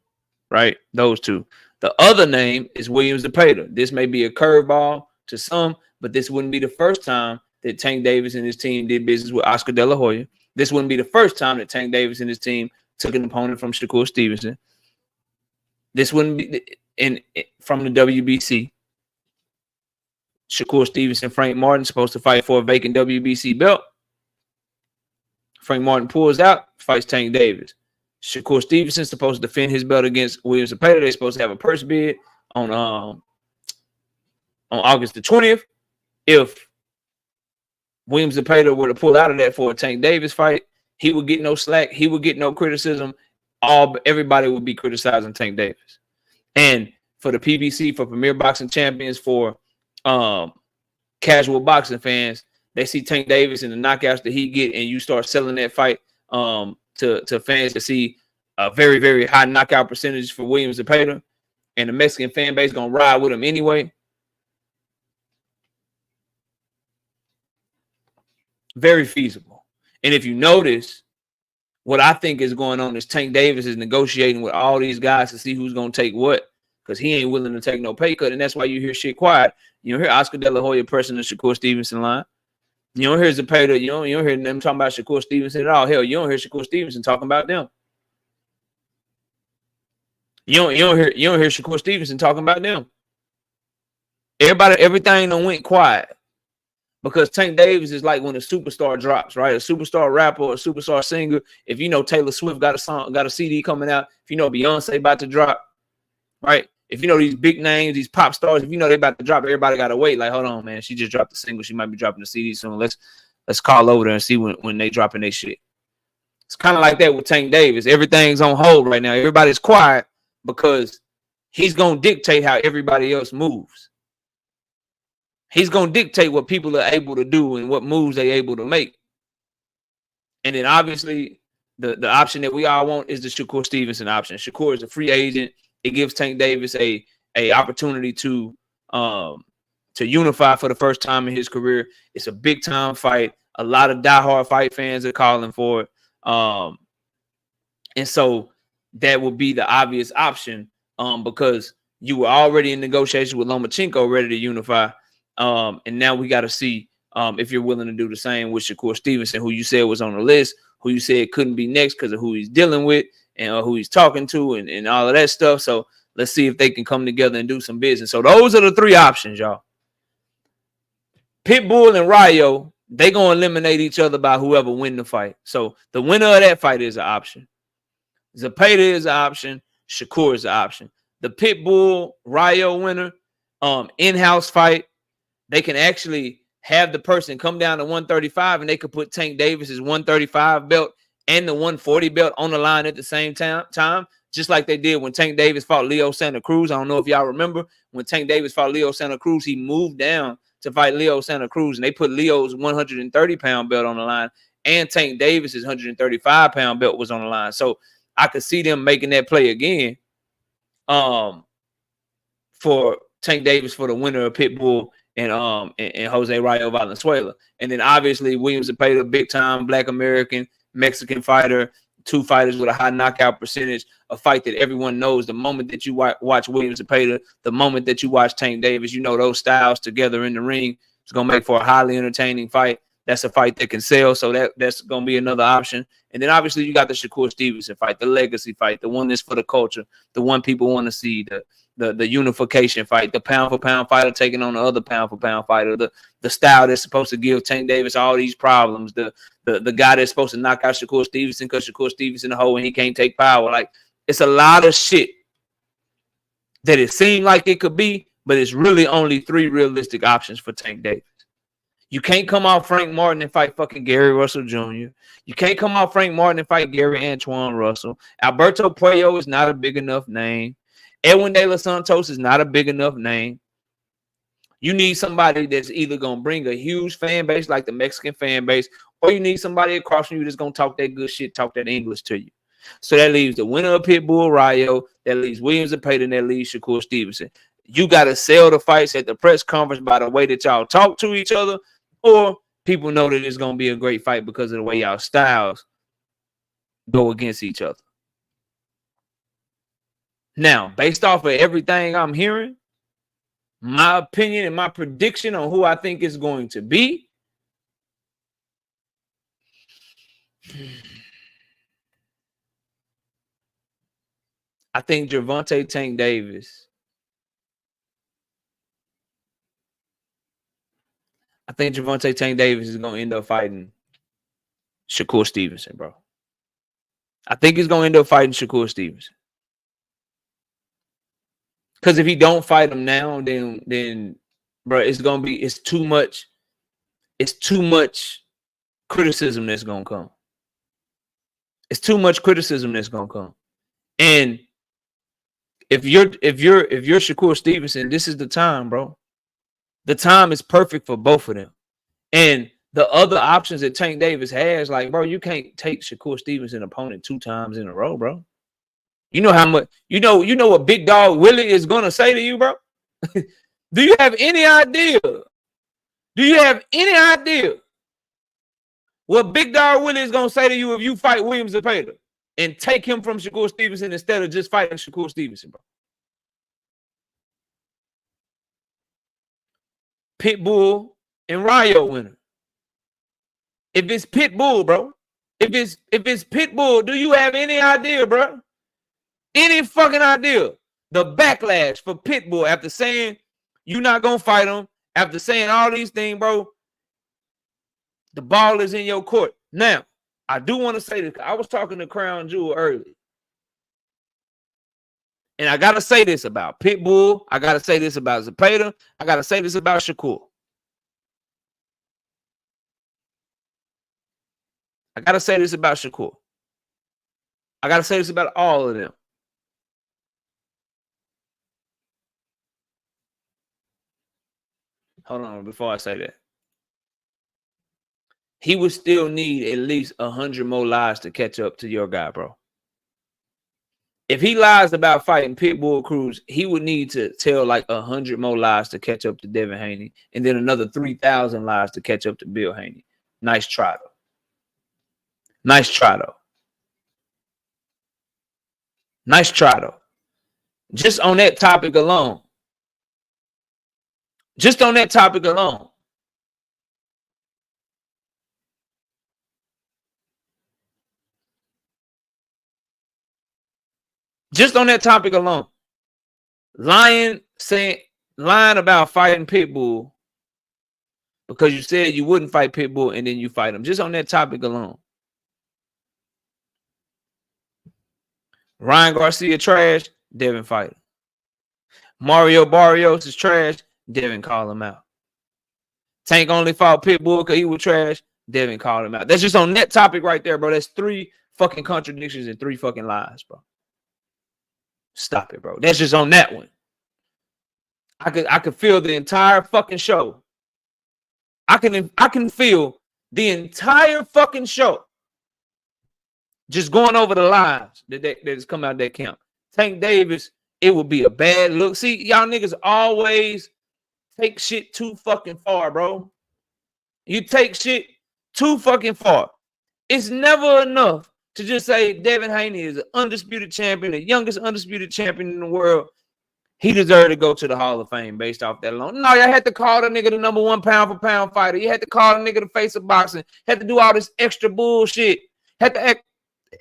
right? Those two. The other name is Williams Zepeda. This may be a curveball to some, but this wouldn't be the first time that Tank Davis and his team did business with Oscar De La Hoya. This wouldn't be the first time that Tank Davis and his team took an opponent from Shakur Stevenson. This wouldn't be from the WBC. Shakur Stevenson, Frank Martin supposed to fight for a vacant WBC belt. Frank Martin pulls out, fights Tank Davis. Shakur Stevenson supposed to defend his belt against Williams Zepeda. They're supposed to have a purse bid on August the 20th. If Williams Zepeda were to pull out of that for a Tank Davis fight, he would get no slack. He would get no criticism. Everybody would be criticizing Tank Davis. And for the PBC, for Premier Boxing Champions, for casual boxing fans, they see Tank Davis and the knockouts that he get, and you start selling that fight to fans to see a very, very high knockout percentage for Williams Zepeda, and the Mexican fan base gonna ride with him anyway. Very feasible. And if you notice, what I think is going on is Tank Davis is negotiating with all these guys to see who's going to take what, because he ain't willing to take no pay cut, and that's why you hear shit quiet. You don't hear Oscar De La Hoya pressing the Shakur Stevenson line. You don't hear Zepeda. You don't hear them talking about Shakur Stevenson at all. Hell, you don't hear Shakur Stevenson talking about them. You don't hear Shakur Stevenson talking about them. Everything done went quiet. Because Tank Davis is like when a superstar drops, right? A superstar rapper or a superstar singer. If you know Taylor Swift got a CD coming out, if you know Beyonce about to drop, right? If you know these big names, these pop stars, if you know they about to drop, everybody gotta wait. Like, hold on, man, she just dropped a single. She might be dropping a CD soon. Let's call over there and see when they dropping their shit. It's kind of like that with Tank Davis. Everything's on hold right now. Everybody's quiet because he's gonna dictate how everybody else moves. He's going to dictate what people are able to do and what moves they're able to make. And then obviously the option that we all want is the Shakur Stevenson option. Shakur is a free agent. It gives Tank Davis a opportunity to unify for the first time in his career. It's a big time fight. A lot of diehard fight fans are calling for it. And so that would be the obvious option because you were already in negotiations with Lomachenko ready to unify. And now we got to see if you're willing to do the same with Shakur Stevenson, who you said was on the list, who you said couldn't be next because of who he's dealing with and who he's talking to and all of that stuff. So let's see if they can come together and do some business. So those are the three options, y'all. Pitbull and Rayo, they going to eliminate each other by whoever win the fight. So the winner of that fight is an option. Zepeda is an option. Shakur is an option. The Pitbull Rayo winner, in-house fight, they can actually have the person come down to 135 and they could put Tank Davis's 135 belt and the 140 belt on the line at the same time, just like they did when Tank Davis fought Leo Santa Cruz. I don't know if y'all remember when Tank Davis fought Leo Santa Cruz, he moved down to fight Leo Santa Cruz and they put Leo's 130-pound belt on the line and Tank Davis's 135-pound belt was on the line. So I could see them making that play again for Tank Davis for the winner of Pitbull and Jose Rayo Valenzuela. And then obviously Williams Zepeda, big time Black American Mexican fighter, two fighters with a high knockout percentage, a fight that everyone knows. The moment that you watch Williams Zepeda, the moment that you watch Tank Davis, you know those styles together in the ring. It's gonna make for a highly entertaining fight. That's a fight that can sell, so that's gonna be another option. And then obviously you got the Shakur Stevenson fight, the legacy fight, the one that's for the culture, the one people want to see, the unification fight, the pound for pound fighter taking on the other pound for pound fighter, the style that's supposed to give Tank Davis all these problems, the guy that's supposed to knock out Shakur Stevenson because Shakur Stevenson a hoe and he can't take power. Like, it's a lot of shit that it seemed like it could be, but it's really only three realistic options for Tank Davis. You can't come off Frank Martin and fight fucking Gary Russell Jr. You can't come off Frank Martin and fight Gary Antoine Russell. Alberto Puello is not a big enough name. Edwin De Los Santos is not a big enough name. You need somebody that's either gonna bring a huge fan base like the Mexican fan base, or you need somebody across from you that's gonna talk that good shit, talk that English to you. So that leaves the winner of Pitbull Rayo, that leaves Williams and Payton, that leaves Shakur Stevenson. You gotta sell the fights at the press conference by the way that y'all talk to each other, or people know that it's gonna be a great fight because of the way y'all styles go against each other. Now, based off of everything I'm hearing, my opinion and my prediction on who I think is going to be, I think Gervonta Tank Davis. I think Gervonta Tank Davis is going to end up fighting Shakur Stevenson, bro. I think he's going to end up fighting Shakur Stevenson. Because if he don't fight him now, then bro, it's too much criticism that's gonna come. It's too much criticism that's gonna come. And if you're Shakur Stevenson, this is the time, bro. The time is perfect for both of them. And the other options that Tank Davis has, like, bro, you can't take Shakur Stevenson opponent 2 times in a row, bro. You know how much, you know what Big Dog Willie is gonna say to you, bro? Do you have any idea? Do you have any idea what Big Dog Willie is gonna say to you if you fight Williams and Payton and take him from Shakur Stevenson instead of just fighting Shakur Stevenson, bro? Pitbull and Rayo winner. If it's Pitbull, bro, if it's Pitbull, do you have any idea, bro? Any fucking idea the backlash for Pitbull after saying you're not gonna fight him, after saying all these things, bro? The ball is in your court. Now, I do want to say this. I was talking to Crown Jewel early, and I gotta say this about Pitbull. I gotta say this about Zepeda. I gotta say this about Shakur. I gotta say this about Shakur. I gotta say this about all of them. Hold on, before I say that. He would still need at least 100 more lies to catch up to your guy, bro. If he lies about fighting Pitbull Cruz, he would need to tell like 100 more lies to catch up to Devin Haney, and then another 3,000 lies to catch up to Bill Haney. Nice try, though. Nice try, though. Nice try, though. Just on that topic alone. Just on that topic alone. Just on that topic alone. Lying about fighting Pitbull because you said you wouldn't fight Pitbull and then you fight him. Just on that topic alone. Ryan Garcia trash, Devin fight him. Mario Barrios is trash, Devin call him out. Tank only fought Pitbull because he was trash, Devin called him out. That's just on that topic right there, bro. That's 3 fucking contradictions and 3 fucking lies, bro. Stop it, bro. That's just on that one. I could feel the entire fucking show. I can feel the entire fucking show just going over the lies that has come out of that camp. Tank Davis, it would be a bad look. See, y'all niggas always take shit too fucking far, bro. You take shit too fucking far. It's never enough to just say Devin Haney is an undisputed champion, the youngest undisputed champion in the world. He deserved to go to the Hall of Fame based off that alone. No, y'all had to call the nigga the #1 pound-for-pound fighter. You had to call the nigga the face of boxing. Had to do all this extra bullshit. Had to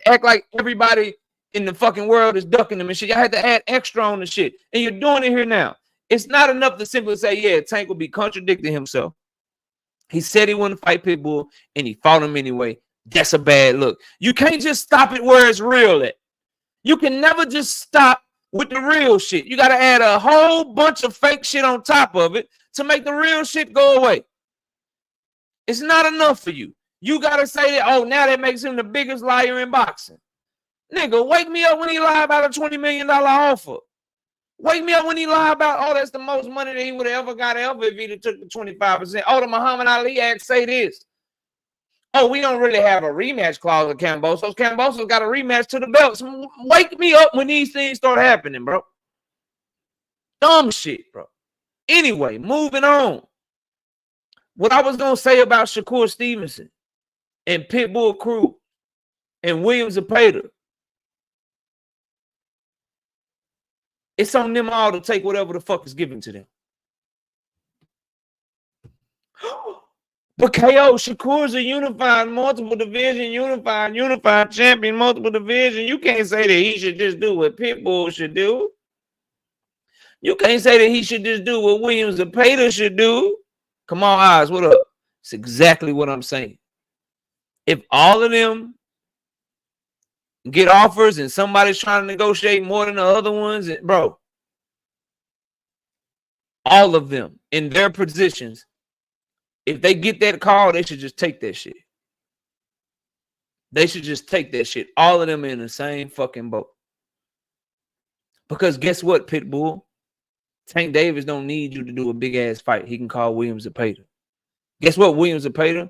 act like everybody in the fucking world is ducking them and shit. Y'all had to add extra on the shit. And you're doing it here now. It's not enough to simply say, yeah, Tank will be contradicting himself. He said he wouldn't fight Pitbull, and he fought him anyway. That's a bad look. You can't just stop it where it's real at. You can never just stop with the real shit. You got to add a whole bunch of fake shit on top of it to make the real shit go away. It's not enough for you. You got to say that, oh, now that makes him the biggest liar in boxing. Nigga, wake me up when he lied about a $20 million offer. Wake me up when he lied about, oh, that's the most money that he would have ever got if he'd took the 25%. Oh, the Muhammad Ali Act say this. Oh, we don't really have a rematch clause with Kambosos. Kambosos got a rematch to the belts. Wake me up when these things start happening, bro. Dumb shit, bro. Anyway, moving on. What I was going to say about Shakur Stevenson and Pitbull Cruz and Williams Zepeda, it's on them all to take whatever the fuck is given to them. But KO, Shakur's a unified, multiple division, unified champion, multiple division. You can't say that he should just do what Pitbull should do. You can't say that he should just do what Williams Zepeda should do. Come on, Oz, what up? It's exactly what I'm saying. If all of them get offers and somebody's trying to negotiate more than the other ones, bro, all of them in their positions, if they get that call, they should just take that shit. They should just take that shit. All of them in the same fucking boat. Because guess what, Pitbull? Tank Davis don't need you to do a big-ass fight. He can call Williams Zepeda. Guess what, Williams Zepeda?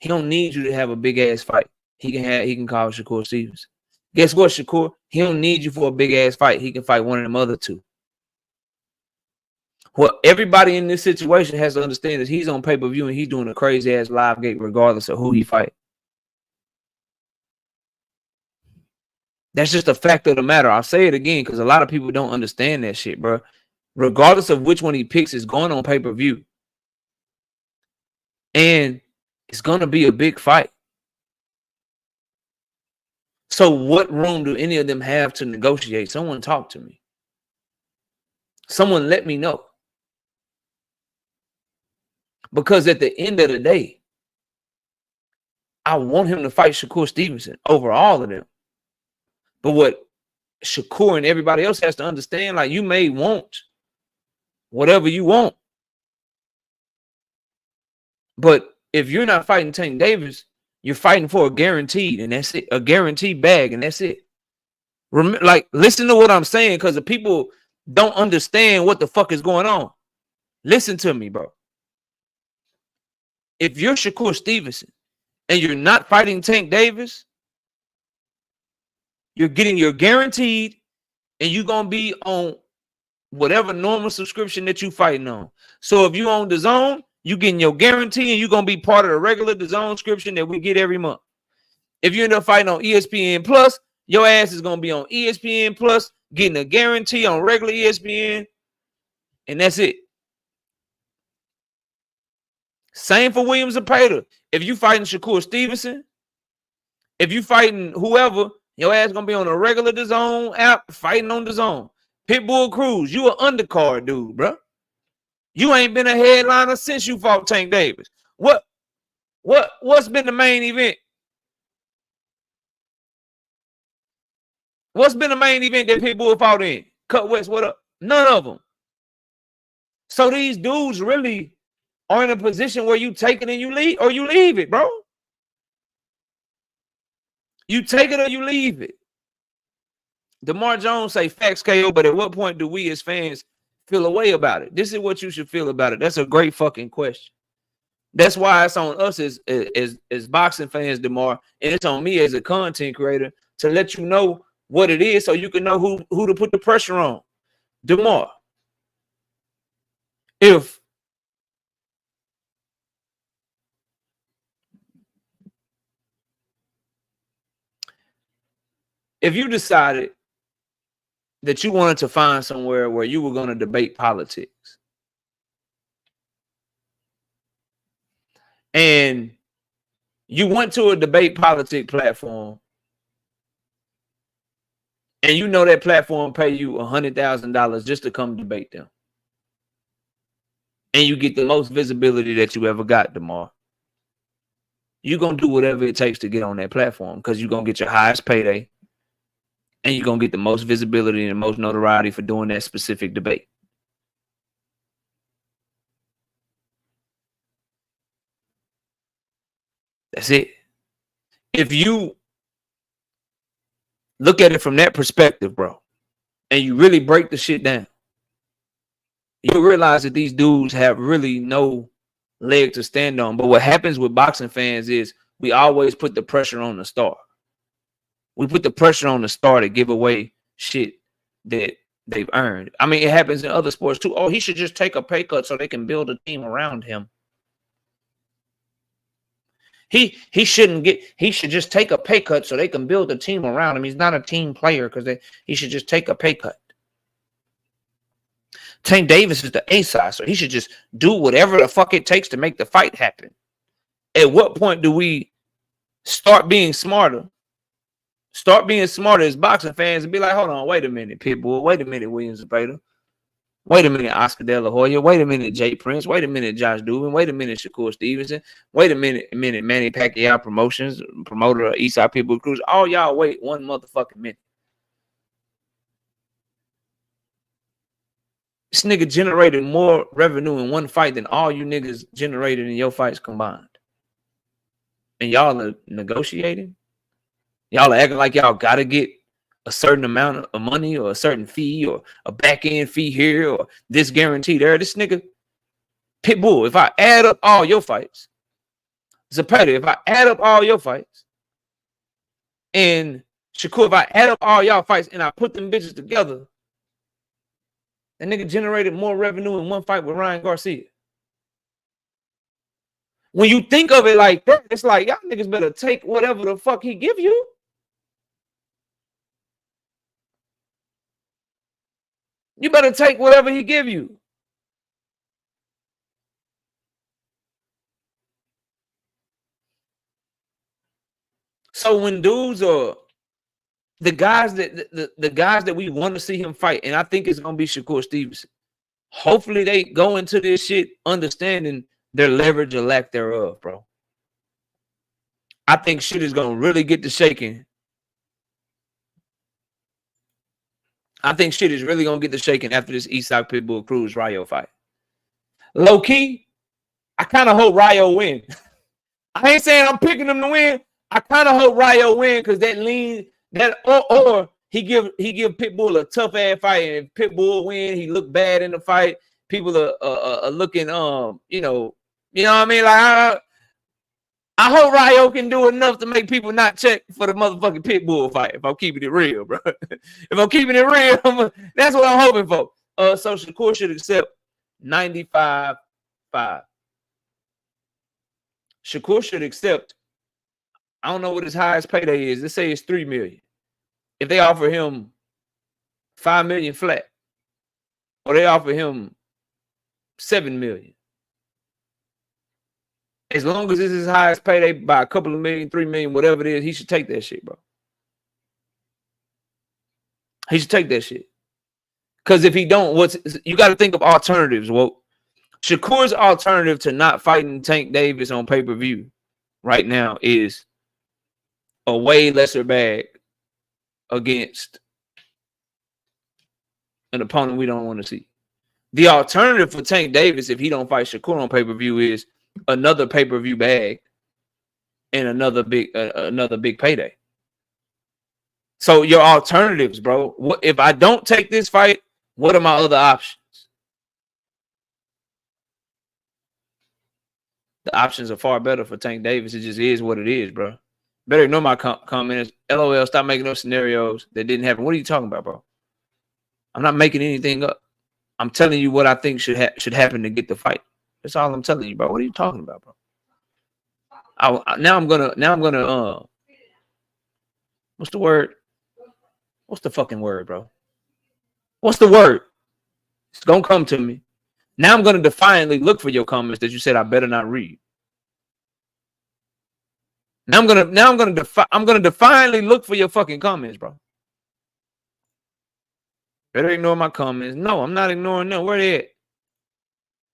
He don't need you to have a big-ass fight. He can call Shakur Stevenson. Guess what, Shakur? He don't need you for a big-ass fight. He can fight one of them other two. Well, everybody in this situation has to understand that he's on pay-per-view and he's doing a crazy-ass live gate regardless of who he fight. That's just a fact of the matter. I'll say it again because a lot of people don't understand that shit, bro. Regardless of which one he picks, is going on pay-per-view. And it's going to be a big fight. So what room do any of them have to negotiate? Someone talk to me. Someone let me know. Because at the end of the day, I want him to fight Shakur Stevenson over all of them. But what Shakur and everybody else has to understand, like, you may want whatever you want. But if you're not fighting Tank Davis, you're fighting for a guaranteed, and that's it. A guaranteed bag, and that's it. Like, listen to what I'm saying, because the people don't understand what the fuck is going on. Listen to me, bro. If you're Shakur Stevenson and you're not fighting Tank Davis, you're getting your guaranteed, and you're going to be on whatever normal subscription that you fighting on. So if you on DAZN, you getting your guarantee, and you're going to be part of the regular DAZN subscription that we get every month. If you end up fighting on ESPN Plus, your ass is going to be on ESPN Plus, getting a guarantee on regular ESPN, and that's it. Same for Williams Zepeda. If you fighting Shakur Stevenson, if you fighting whoever, your ass going to be on a regular DAZN app, fighting on DAZN. Pitbull Cruz, you an undercard dude, bro. You ain't been a headliner since you fought Tank Davis. What's been the main event? What's been the main event that Pitbull fought in? Cut West, what up? None of them. So these dudes really are in a position where you take it and you leave, or you leave it, bro. You take it or you leave it. DeMar Jones say facts, KO, but at what point do we as fans feel a way about it? This is what you should feel about it. That's a great fucking question. That's why it's on us as boxing fans, DeMar, and it's on me as a content creator to let you know what it is so you can know who to put the pressure on. DeMar, if you decided that you wanted to find somewhere where you were going to debate politics, and you went to a debate politic platform, and you know that platform pay you $100,000 just to come debate them, and you get the most visibility that you ever got, DeMar, you're going to do whatever it takes to get on that platform because you're going to get your highest payday, and you're going to get the most visibility and the most notoriety for doing that specific debate. That's it. If you look at it from that perspective, bro, and you really break the shit down, you realize that these dudes have really no leg to stand on. But what happens with boxing fans is we always put the pressure on the star. We put the pressure on the star to give away shit that they've earned. I mean, it happens in other sports too. Oh, he should just take a pay cut so they can build a team around him. He should just take a pay cut so they can build a team around him. He's not a team player because he should just take a pay cut. Tank Davis is the A side, so he should just do whatever the fuck it takes to make the fight happen. At what point do we start being smarter? Start being smarter as boxing fans and be like, hold on, wait a minute, Pitbull. Wait a minute, Williams Zepeda. Wait a minute, Oscar De La Hoya. Wait a minute, Jay Prince. Wait a minute, Josh Dubin. Wait a minute, Shakur Stevenson. Wait a minute, Manny Pacquiao Promotions, promoter of Eastside Pitbull Cruz. All y'all wait one motherfucking minute. This nigga generated more revenue in one fight than all you niggas generated in your fights combined. And y'all are negotiating? Y'all are acting like y'all got to get a certain amount of money or a certain fee or a back-end fee here or this guarantee there. This nigga, Pitbull, if I add up all your fights, Zepeda, if I add up all your fights, and Shakur, if I add up all y'all fights and I put them bitches together, that nigga generated more revenue in one fight with Ryan Garcia. When you think of it like that, it's like, y'all niggas better take whatever the fuck he give you. You better take whatever he give you. So when dudes are the guys that we want to see him fight, and I think it's gonna be Shakur Stevenson. Hopefully they go into this shit understanding their leverage or lack thereof, bro. I think shit is gonna really get to shaking. I think shit is really gonna get to shaking after this Eastside Pitbull Cruz Rayo fight. Low key, I kind of hope Rayo win. I ain't saying I'm picking him to win. I kind of hope Rayo win because that lean that or he give Pitbull a tough ass fight, and if Pitbull win, he look bad in the fight. People are looking you know what I mean. Like I hope Rayo can do enough to make people not check for the motherfucking Pitbull fight. If I'm keeping it real, bro. If I'm keeping it real, that's what I'm hoping for. So Shakur should accept 95.5. Shakur should accept. I don't know what his highest payday is. Let's say it's $3 million. If they offer him $5 million flat, or they offer him $7 million, as long as it's his highest payday by a couple of million, $3 million, whatever it is, he should take that shit, bro. He should take that shit. Because if he don't, you got to think of alternatives. Well, Shakur's alternative to not fighting Tank Davis on pay-per-view right now is a way lesser bag against an opponent we don't want to see. The alternative for Tank Davis, if he don't fight Shakur on pay-per-view, is another pay-per-view bag and another big payday. So your alternatives, bro. What if I don't take this fight? What are my other options? The options are far better for Tank Davis. It just is what it is, bro. Better ignore my comments. LOL, stop making those scenarios that didn't happen. What are you talking about, bro? I'm not making anything up. I'm telling you what I think should happen to get the fight. That's all I'm telling you, bro. What are you talking about, bro? Now I'm gonna what's the word? What's the fucking word, bro? What's the word? It's gonna come to me. Now I'm gonna defiantly look for your comments that you said I better not read. I'm gonna defiantly look for your fucking comments, bro. Better ignore my comments. No, I'm not ignoring them. Where they at?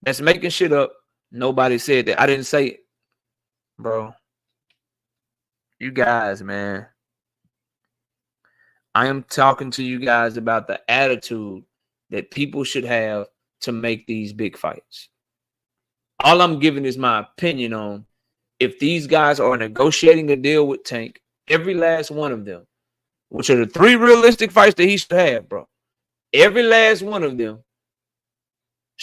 That's making shit up. Nobody said that. I didn't say it, bro. You guys, man. I am talking to you guys about the attitude that people should have to make these big fights. All I'm giving is my opinion on if these guys are negotiating a deal with Tank, every last one of them, which are the 3 realistic fights that he should have, bro. Every last one of them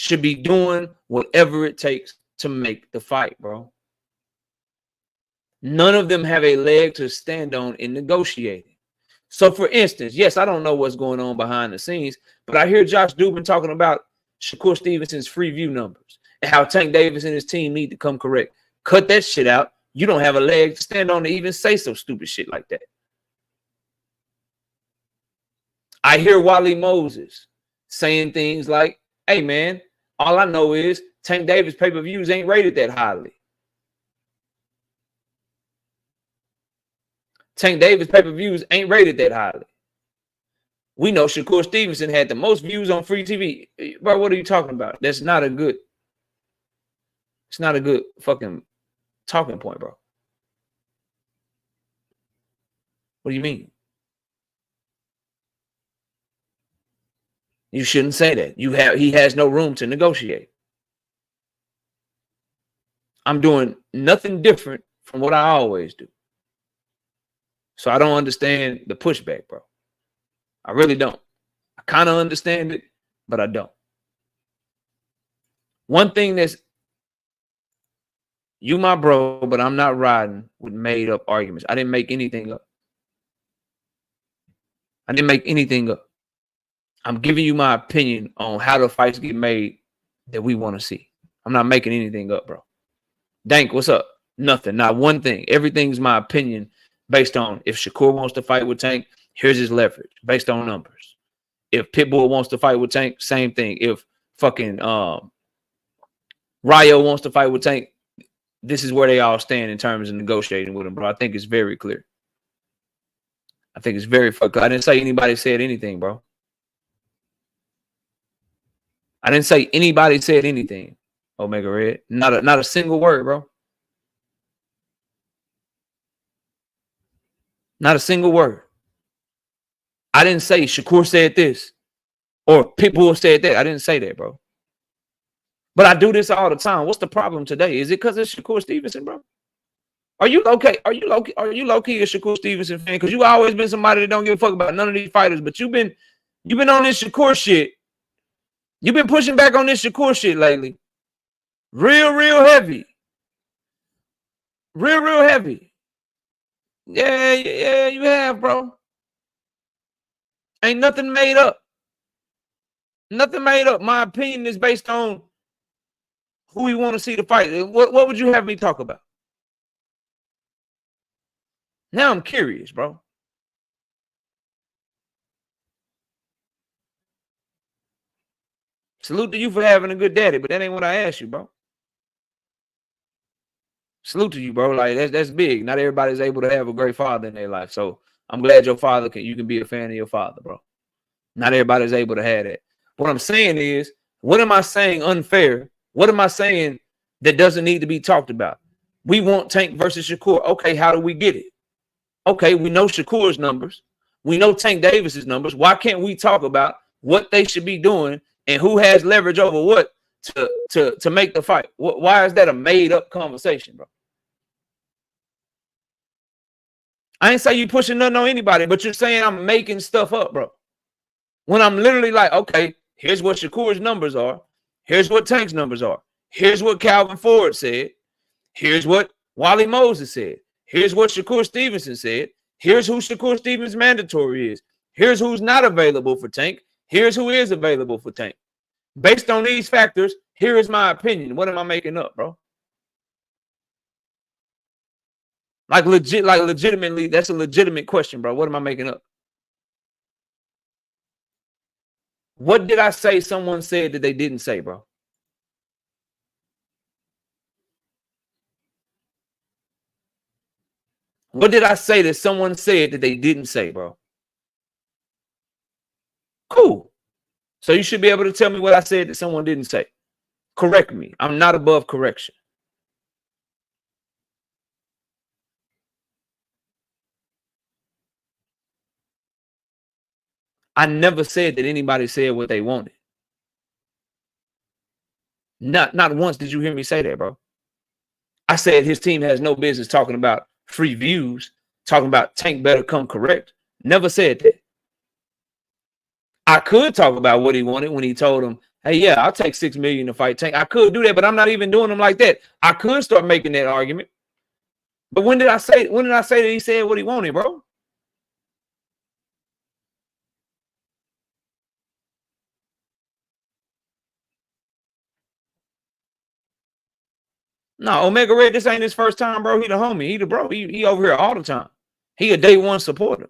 should be doing whatever it takes to make the fight, bro. None of them have a leg to stand on in negotiating. So, for instance, yes, I don't know what's going on behind the scenes, but I hear Josh Dubin talking about Shakur Stevenson's free view numbers and how Tank Davis and his team need to come correct. Cut that shit out. You don't have a leg to stand on to even say some stupid shit like that. I hear Wally Moses saying things like, hey, man, all I know is Tank Davis pay-per-views ain't rated that highly. Tank Davis pay-per-views ain't rated that highly. We know Shakur Stevenson had the most views on free TV. Bro, what are you talking about? It's not a good fucking talking point, bro. What do you mean? You shouldn't say that. He has no room to negotiate. I'm doing nothing different from what I always do. So I don't understand the pushback, bro. I really don't. I kind of understand it, but I don't. One thing that's, you my bro, but I'm not riding with made up arguments. I didn't make anything up. I didn't make anything up. I'm giving you my opinion on how the fights get made that we want to see. I'm not making anything up, bro. Dank, what's up? Nothing. Not one thing. Everything's my opinion based on if Shakur wants to fight with Tank, here's his leverage based on numbers. If Pitbull wants to fight with Tank, same thing. If fucking Ryo wants to fight with Tank, this is where they all stand in terms of negotiating with him, bro. I think it's very clear. I think it's very fucked. I didn't say anybody said anything, bro. I didn't say anybody said anything, Omega Red. Not a single word, bro. Not a single word. I didn't say Shakur said this or Pitbull said that. I didn't say that, bro. But I do this all the time. What's the problem today? Is it because it's Shakur Stevenson, bro? Are you okay? Are you low-key a Shakur Stevenson fan? Because you always been somebody that don't give a fuck about none of these fighters, but you've been on this Shakur shit. You've been pushing back on this Shakur shit lately. Real heavy. Real heavy. Yeah, you have, bro. Ain't nothing made up. Nothing made up. My opinion is based on who we want to see the fight. What would you have me talk about? Now I'm curious, bro. Salute to you for having a good daddy, but that ain't what I asked you, bro. Salute to you, bro. Like that's big. Not everybody's able to have a great father in their life. So I'm glad your father you can be a fan of your father, bro. Not everybody's able to have that. What I'm saying is, what am I saying unfair? What am I saying that doesn't need to be talked about? We want Tank versus Shakur. Okay, how do we get it? Okay, we know Shakur's numbers. We know Tank Davis's numbers. Why can't we talk about what they should be doing and who has leverage over what to make the fight? Why is that a made-up conversation, bro? I ain't say you pushing nothing on anybody, but you're saying I'm making stuff up, bro. When I'm literally like, okay, here's what Shakur's numbers are. Here's what Tank's numbers are. Here's what Calvin Ford said. Here's what Wally Moses said. Here's what Shakur Stevenson said. Here's who Shakur Stevens' mandatory is. Here's who's not available for Tank. Here's who is available for Tank. Based on these factors, here is my opinion. What am I making up, bro? Legitimately, that's a legitimate question, bro. What am I making up? What did I say someone said that they didn't say, bro? What did I say that someone said that they didn't say, bro? Cool. So you should be able to tell me what I said that someone didn't say. Correct me. I'm not above correction. I never said that anybody said what they wanted. Not once did you hear me say that, bro. I said his team has no business talking about free views, talking about Tank better come correct. Never said that. I could talk about what he wanted when he told him, Hey, yeah, I'll take $6 million to fight Tank. I could do that, but I'm not even doing them like that. I could start making that argument. But when did I say that he said what he wanted, bro? No, Omega Red, this ain't his first time, bro. He the homie. He the bro. He over here all the time. He a day one supporter.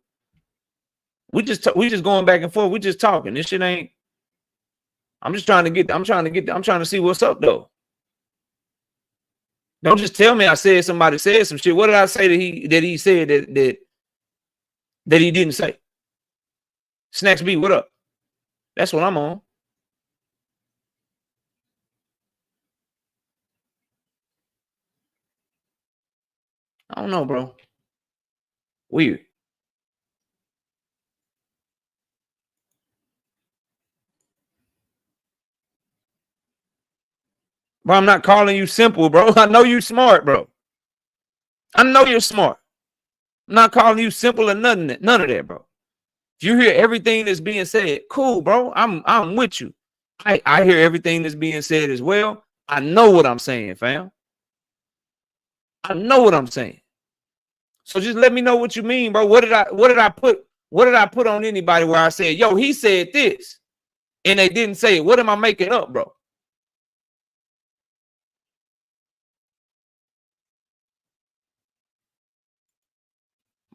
We just going back and forth. We just talking. This shit ain't. I'm trying to see what's up though. Don't just tell me I said somebody said some shit. What did I say that he said that he didn't say? Snacks B, what up? That's what I'm on. I don't know, bro. Weird. Bro, I'm not calling you simple, bro. I know you smart, bro. I know you're smart. I'm not calling you simple or none of that, bro. If you hear everything that's being said, cool, bro. I'm with you. I hear everything that's being said as well. I know what I'm saying, fam. I know what I'm saying. So just let me know what you mean, bro. What did I put on anybody where I said, yo, he said this, and they didn't say it? What am I making up, bro?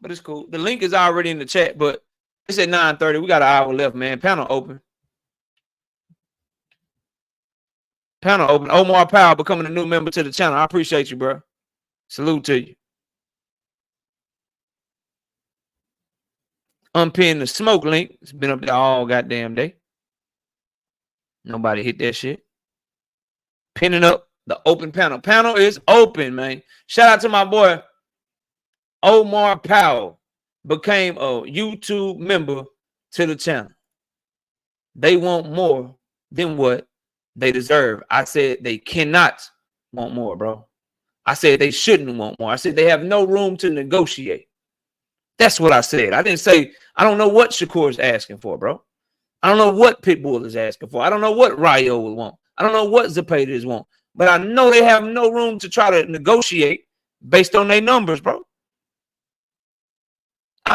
But it's cool. The link is already in the chat, but it's at 9:30. We got an hour left, man. Panel open. Panel open. Omar Powell becoming a new member to the channel. I appreciate you, bro. Salute to you. Unpin the smoke link. It's been up there all goddamn day. Nobody hit that shit. Pinning up the open panel. Panel is open, man. Shout out to my boy Omar Powell. Became a YouTube member to the channel. They want more than what they deserve. I said they cannot want more, bro. I said they shouldn't want more. I said they have no room to negotiate. That's what I said. I didn't say, I don't know what Shakur is asking for, bro. I don't know what Pitbull is asking for. I don't know what Ryo will want. I don't know what Zapatas want. But I know they have no room to try to negotiate based on their numbers, bro.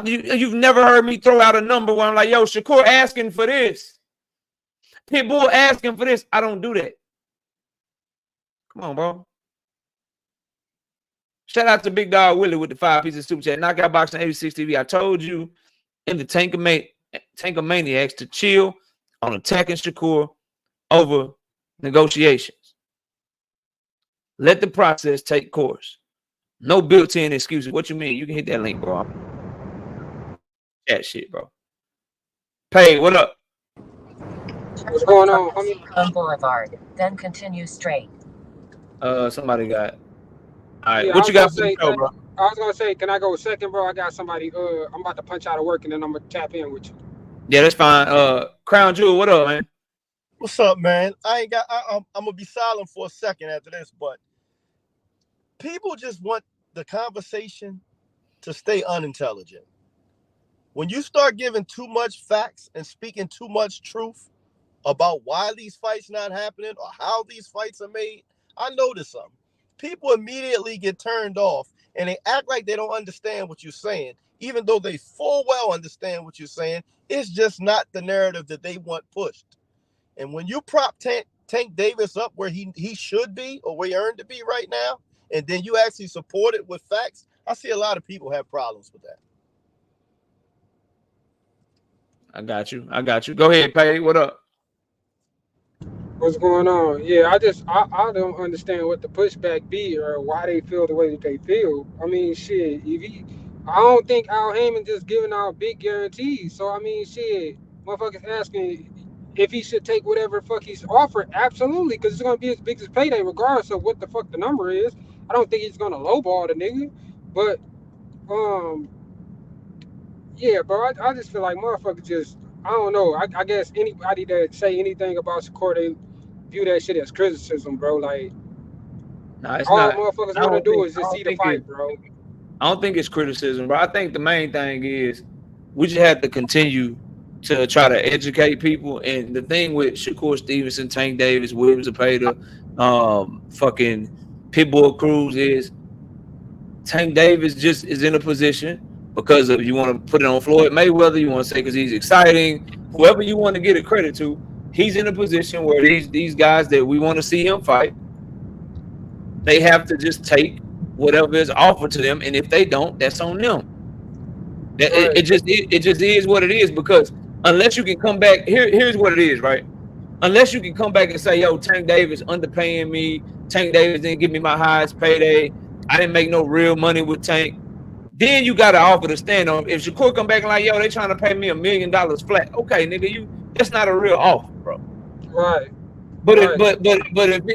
You've never heard me throw out a number where I'm like, yo, Shakur asking for this. Pitbull asking for this. I don't do that. Come on, bro. Shout out to Big Dog Willie with the 5 pieces super chat. Knockout Boxing 86 TV. I told you in the Tankomaniacs to chill on attacking Shakur over negotiations. Let the process take course. No built-in excuses. What you mean? You can hit that link, bro. That shit, bro. Pay, what up? What's going on? Boulevard, then continue straight. Somebody got. All right, what you got for the show, bro? I was gonna say, can I go second, bro? I got somebody. I'm about to punch out of work, and then I'm gonna tap in with you. Yeah, that's fine. Crown Jewel, what up, man? What's up, man? I'm gonna be silent for a second after this, but people just want the conversation to stay unintelligent. When you start giving too much facts and speaking too much truth about why these fights not happening or how these fights are made, I notice something. People immediately get turned off and they act like they don't understand what you're saying, even though they full well understand what you're saying. It's just not the narrative that they want pushed. And when you prop Tank Davis up where he should be or where he earned to be right now, and then you actually support it with facts, I see a lot of people have problems with that. I got you. Go ahead, Pay. What up? What's going on? Yeah, I don't understand what the pushback be or why they feel the way that they feel. I mean, shit, I don't think Al Heyman just giving out big guarantees. So I mean, shit, motherfuckers asking if he should take whatever fuck he's offered. Absolutely, because it's gonna be his biggest payday, regardless of what the fuck the number is. I don't think he's gonna lowball the nigga, but yeah, bro, I just feel like motherfuckers just, I don't know. I guess anybody that say anything about Shakur, they view that shit as criticism, bro. Like, nah, it's all not. Motherfuckers want to do is just see the fight, bro. I don't think it's criticism, bro. I think the main thing is we just have to continue to try to educate people. And the thing with Shakur Stevenson, Tank Davis, Williams Zepeda, fucking Pitbull Cruz is Tank Davis just is in a position because of, you want to put it on Floyd Mayweather, you want to say because he's exciting, whoever you want to get a credit to, he's in a position where these guys that we want to see him fight, they have to just take whatever is offered to them, and if they don't, that's on them. It just is what it is, because unless you can come back, here's what it is, right? Unless you can come back and say, yo, Tank Davis underpaying me, Tank Davis didn't give me my highest payday, I didn't make no real money with Tank, then you got to offer to stand on. If Shakur come back and like, yo, they trying to pay me $1 million flat, okay, nigga, that's not a real offer, bro. Right. But right.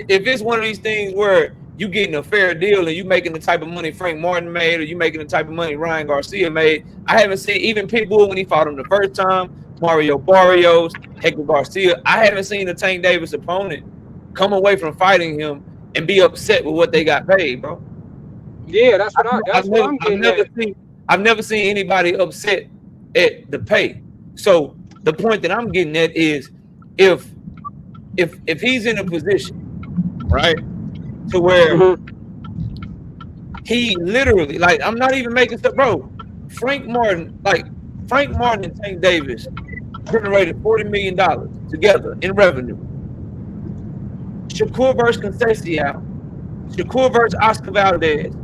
if it's one of these things where you getting a fair deal and you making the type of money Frank Martin made, or you making the type of money Ryan Garcia made, I haven't seen, even Pitbull when he fought him the first time, Mario Barrios, Hector Garcia, I haven't seen a Tank Davis opponent come away from fighting him and be upset with what they got paid, bro. Yeah, that's what I'm getting at. I've never seen anybody upset at the pay. So the point that I'm getting at is, if he's in a position, right, to where he literally, like, I'm not even making stuff, bro. Frank Martin and Tank Davis generated $40 million together in revenue. Shakur versus Conceição, Shakur versus Oscar Valdez,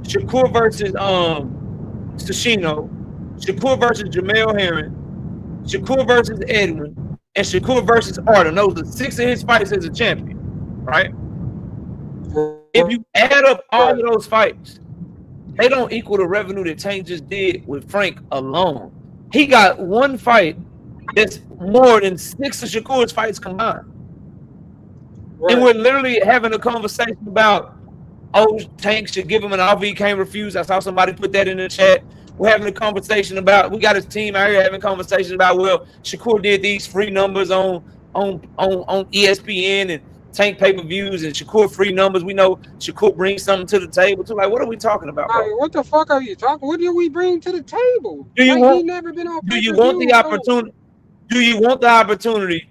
Shakur versus Sashino, Shakur versus Jamel Herring, Shakur versus Edwin, and Shakur versus Artem. Those are 6 of his fights as a champion, right? If you add up all of those fights, they don't equal the revenue that Tank just did with Frank alone. He got one fight that's more than 6 of Shakur's fights combined. Right. And we're literally having a conversation about, oh, Tank should give him an offer, he can't refuse. I saw somebody put that in the chat. We're having a conversation about, we got his team out here having conversations about, well, Shakur did these free numbers on ESPN and Tank pay-per-views and Shakur free numbers. We know Shakur brings something to the table too. Like, what are we talking about, bro? What the fuck are you talking? What do we bring to the table? Do you want? Never been on do you want the opportunity? Do you want the opportunity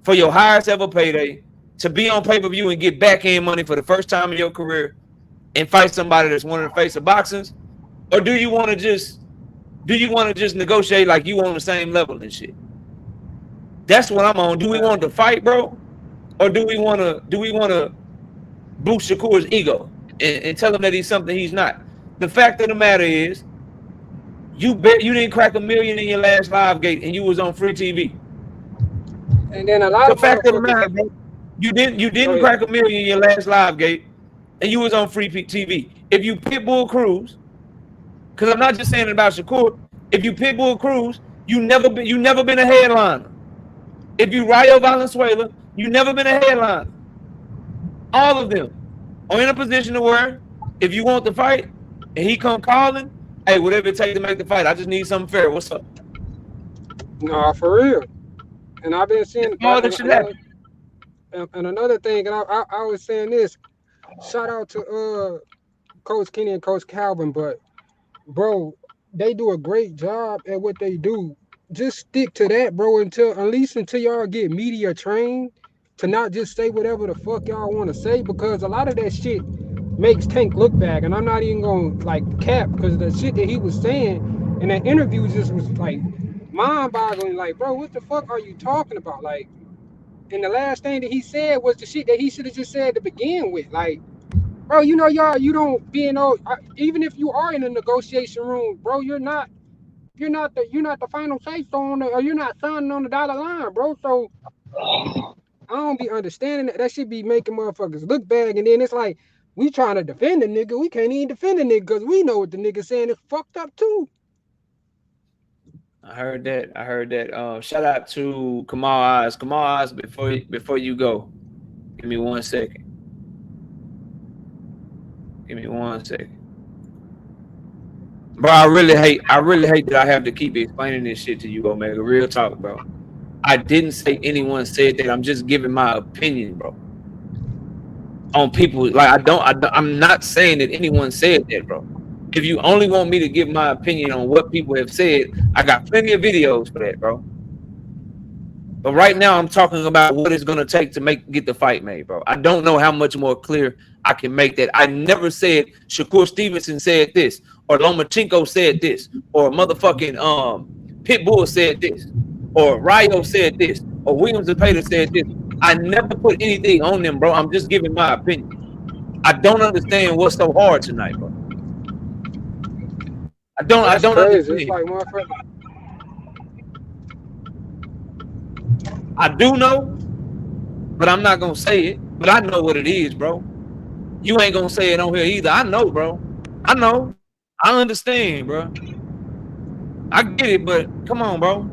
for your highest ever payday to be on pay-per-view and get back end money for the first time in your career and fight somebody that's one of the face of boxing, or do you want to just negotiate like you on the same level and shit? That's what I'm on. Do we want to fight, bro? Or do we want to boost Shakur's ego and tell him that he's something he's not? The fact of the matter is, you didn't crack $1 million in your last live gate and you was on free TV. And then a lot of fact of the matter, bro, you didn't crack $1 million in your last live gate and you was on free TV. If you Pitbull Cruz, because I'm not just saying it about Shakur, if you Pitbull Cruz, you never been a headliner. If you Rayo Valenzuela, you never been a headliner. All of them are in a position to where if you want the fight and he come calling, hey, whatever it takes to make the fight, I just need something fair. What's up? Nah, for real. And I've been seeing all that shit happen. And another thing, and I was saying this, shout out to Coach Kenny and Coach Calvin, but bro, they do a great job at what they do. Just stick to that, bro, until y'all get media trained to not just say whatever the fuck y'all want to say, because a lot of that shit makes Tank look bad. And I'm not even gonna like cap, because the shit that he was saying in that interview just was like mind-boggling. Like, bro, what the fuck are you talking about? Like, and the last thing that he said was the shit that he should have just said to begin with. Like, bro, you know, you don't be even if you are in a negotiation room, bro, you're not the final say so on or you're not signing on the dotted line, bro. So I don't be understanding that should be making motherfuckers look bad. And then it's like, we trying to defend the nigga. We can't even defend the nigga because we know what the nigga saying is fucked up too. I heard that. Shout out to Kamal Oz. Kamal Oz, before you go, give me 1 second. Bro, I really hate that I have to keep explaining this shit to you, Omega. Real talk, bro. I didn't say anyone said that. I'm just giving my opinion, bro. On people, like I'm not saying that anyone said that, bro. If you only want me to give my opinion on what people have said, I got plenty of videos for that, bro. But right now, I'm talking about what it's gonna take to get the fight made, bro. I don't know how much more clear I can make that. I never said Shakur Stevenson said this, or Lomachenko said this, or motherfucking Pitbull said this, or Ryo said this, or Williams and Pater said this. I never put anything on them, bro. I'm just giving my opinion. I don't understand what's so hard tonight, bro. I don't crazy. understand. It's like motherfucker. I do know, but I'm not gonna say it. But I know what it is, bro. You ain't gonna say it on here either. I know, bro. I know. I understand, bro. I get it, but come on, bro.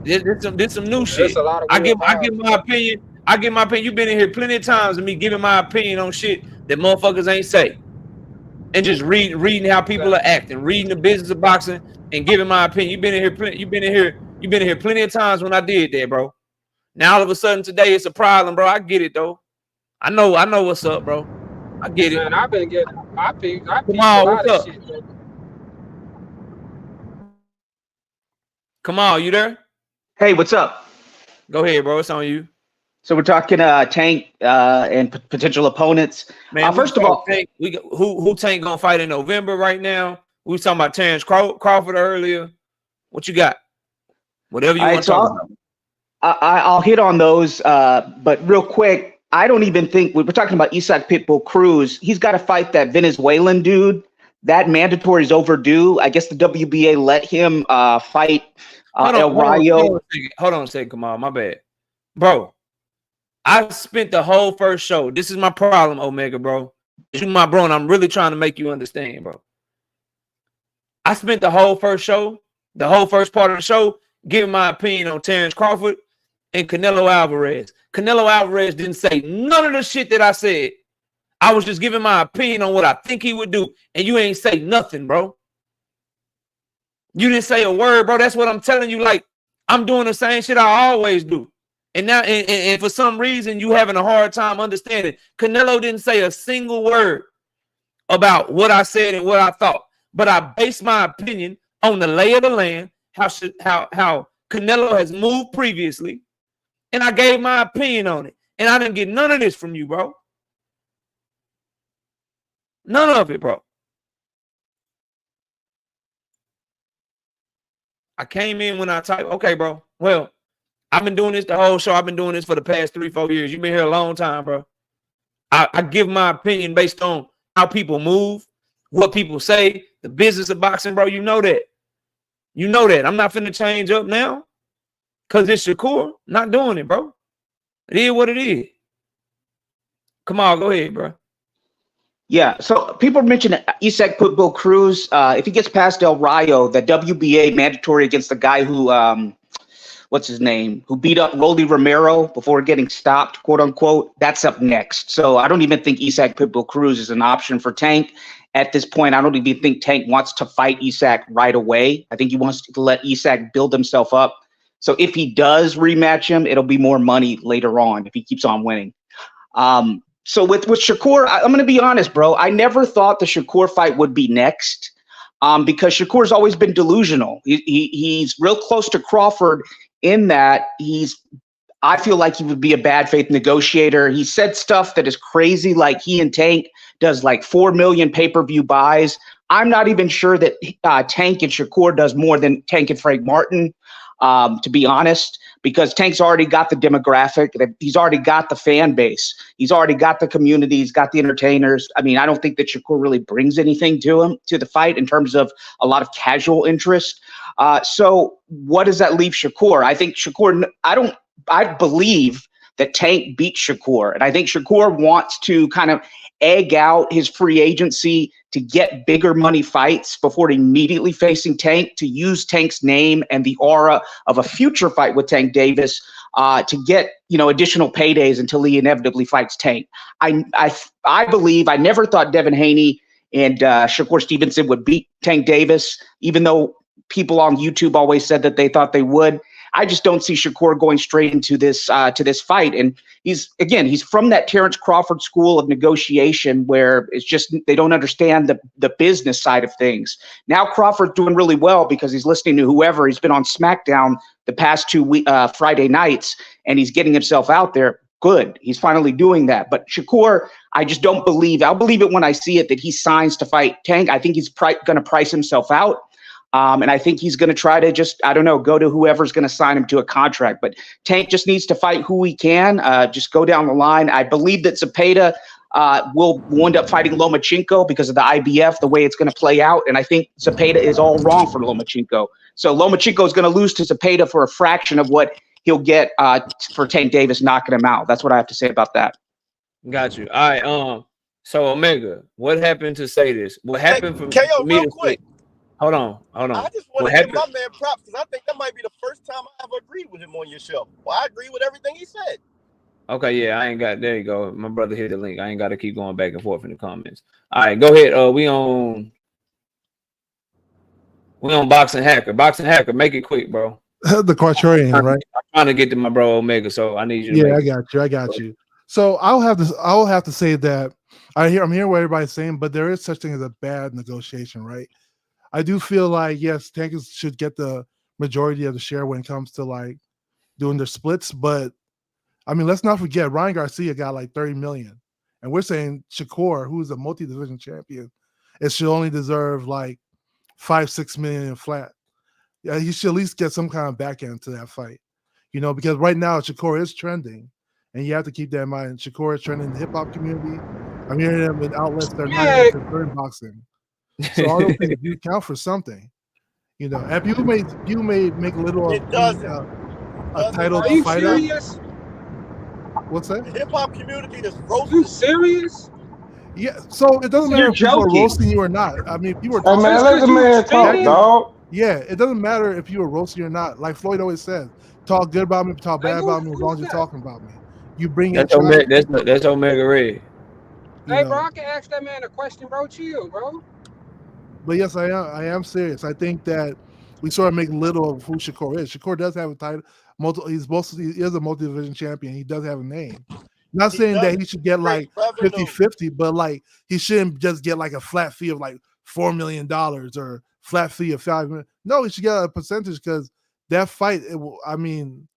There's some new shit. It's a lot of I give my opinion. I give my opinion. You've been in here plenty of times of me giving my opinion on shit that motherfuckers ain't say. And just reading how people are acting, reading the business of boxing, and giving my opinion. You've been in here plenty of times when I did that, bro. Now all of a sudden today it's a problem, bro. I get it though. I know what's up, bro. I get it. Man, I've been getting I peeped a Kamal, lot what's of shit. Man. Kamal, you there? Hey, what's up? Go ahead, bro. It's on you. So we're talking Tank and potential opponents. Man, First of all, Tank, who Tank gonna fight in November right now? We was talking about Terence Crawford earlier. What you got? Whatever you want to talk about. I'll hit on those, but real quick, I don't even think we're talking about Isaac Pitbull Cruz. He's got to fight that Venezuelan dude. That mandatory is overdue. I guess the WBA let him fight El Rayo. Hold on a second, Kamal. My bad, bro. I spent the whole first show. This is my problem, Omega, bro. You my bro, and I'm really trying to make you understand, bro. I spent the whole first show, the whole first part of the show, giving my opinion on Terence Crawford and Canelo Alvarez. Canelo Alvarez didn't say none of the shit that I said. I was just giving my opinion on what I think he would do, and you ain't say nothing, bro. You didn't say a word, bro. That's what I'm telling you. Like, I'm doing the same shit I always do. And now, and for some reason, you having a hard time understanding. Canelo didn't say a single word about what I said and what I thought. But I based my opinion on the lay of the land, how Canelo has moved previously, and I gave my opinion on it. And I didn't get none of this from you, bro. None of it, bro. I came in when I typed, okay, bro. Well, I've been doing this the whole show. I've been doing this for the past 3-4 years. You've been here a long time, bro. I give my opinion based on how people move, what people say, the business of boxing, bro. You know that. You know that. I'm not finna change up now because it's Shakur. Not doing it, bro. It is what it is. Come on, go ahead, bro. Yeah, so people mention Isaac Pitbull Cruz. If he gets past El Rayo, the WBA mandatory against the guy who, what's his name, who beat up Rolly Romero before getting stopped, quote unquote, that's up next. So I don't even think Isaac Pitbull Cruz is an option for Tank. At this point, I don't even think Tank wants to fight Isaac right away. I think he wants to let Isaac build himself up. So if he does rematch him, it'll be more money later on if he keeps on winning. So with Shakur, I'm going to be honest, bro. I never thought the Shakur fight would be next because Shakur's always been delusional. He's real close to Crawford in that I feel like he would be a bad faith negotiator. He said stuff that is crazy, like he and Tank does like 4 million pay-per-view buys. I'm not even sure that Tank and Shakur does more than Tank and Frank Martin, to be honest, because Tank's already got the demographic. He's already got the fan base. He's already got the community. He's got the entertainers. I mean, I don't think that Shakur really brings anything to the fight in terms of a lot of casual interest. So what does that leave Shakur? I think Shakur, I believe that Tank beat Shakur. And I think Shakur wants to kind of egg out his free agency to get bigger money fights before immediately facing Tank, to use Tank's name and the aura of a future fight with Tank Davis to get, additional paydays until he inevitably fights Tank. I believe, I never thought Devin Haney and Shakur Stevenson would beat Tank Davis, even though people on YouTube always said that they thought they would. I just don't see Shakur going straight into this fight. And he's from that Terence Crawford school of negotiation where it's just they don't understand the business side of things. Now Crawford's doing really well because he's listening to whoever. He's been on SmackDown the past 2 Friday nights, and he's getting himself out there. Good. He's finally doing that. But Shakur, I just don't believe. I'll believe it when I see it that he signs to fight Tank. I think he's going to price himself out. And I think he's going to try to just, I don't know, go to whoever's going to sign him to a contract. But Tank just needs to fight who he can, just go down the line. I believe that Zepeda will end up fighting Lomachenko because of the IBF, the way it's going to play out. And I think Zepeda is all wrong for Lomachenko. So Lomachenko is going to lose to Zepeda for a fraction of what he'll get for Tank Davis knocking him out. That's what I have to say about that. Got you. All right. So Omega, what happened to say this? What happened for KO, me real to quick. Hold on. I just want to give my man props because I think that might be the first time I ever agreed with him on your show. Well, I agree with everything he said. Okay, yeah, I ain't got. There you go. My brother hit the link. I ain't got to keep going back and forth in the comments. All right, go ahead. We on Boxing Hacker. Boxing Hacker, make it quick, bro. The Quatrain, right? I'm trying to get to my bro Omega, so I need you. Yeah, I got you. So I'll have to say that I'm hearing what everybody's saying, but there is such thing as a bad negotiation, right? I do feel like yes, Tankers should get the majority of the share when it comes to like doing their splits, but I mean, let's not forget Ryan Garcia got like 30 million, and we're saying Shakur, who's a multi-division champion, it should only deserve like 5-6 million flat. Yeah, he should at least get some kind of back end to that fight, because right now Shakur is trending, and you have to keep that in mind. Shakur is trending in the hip hop community. I'm hearing them in outlets that are not even in boxing. So all those things do count for something, If you make little it of doesn't. A title Are you fighter. serious? What's that? The hip hop community is Are roasting. you serious? Yeah. So it doesn't matter if people are roasting you or not. I mean, people are Hey, man, let the man talk, dog. Yeah, it doesn't matter if you are roasting or not. Like Floyd always says, talk good about me, talk bad about me, as long as you're talking about me. You bring that's Omega Red. Hey, bro, I can ask that man a question, bro. Chill, bro. But yes, I am serious. I think that we sort of make little of who Shakur is. Shakur does have a title. He is a multi-division champion. He does have a name. Not saying that he should get like 50-50, but like he shouldn't just get like a flat fee of like $4 million or flat fee of $5 million. No, he should get a percentage because that fight. I can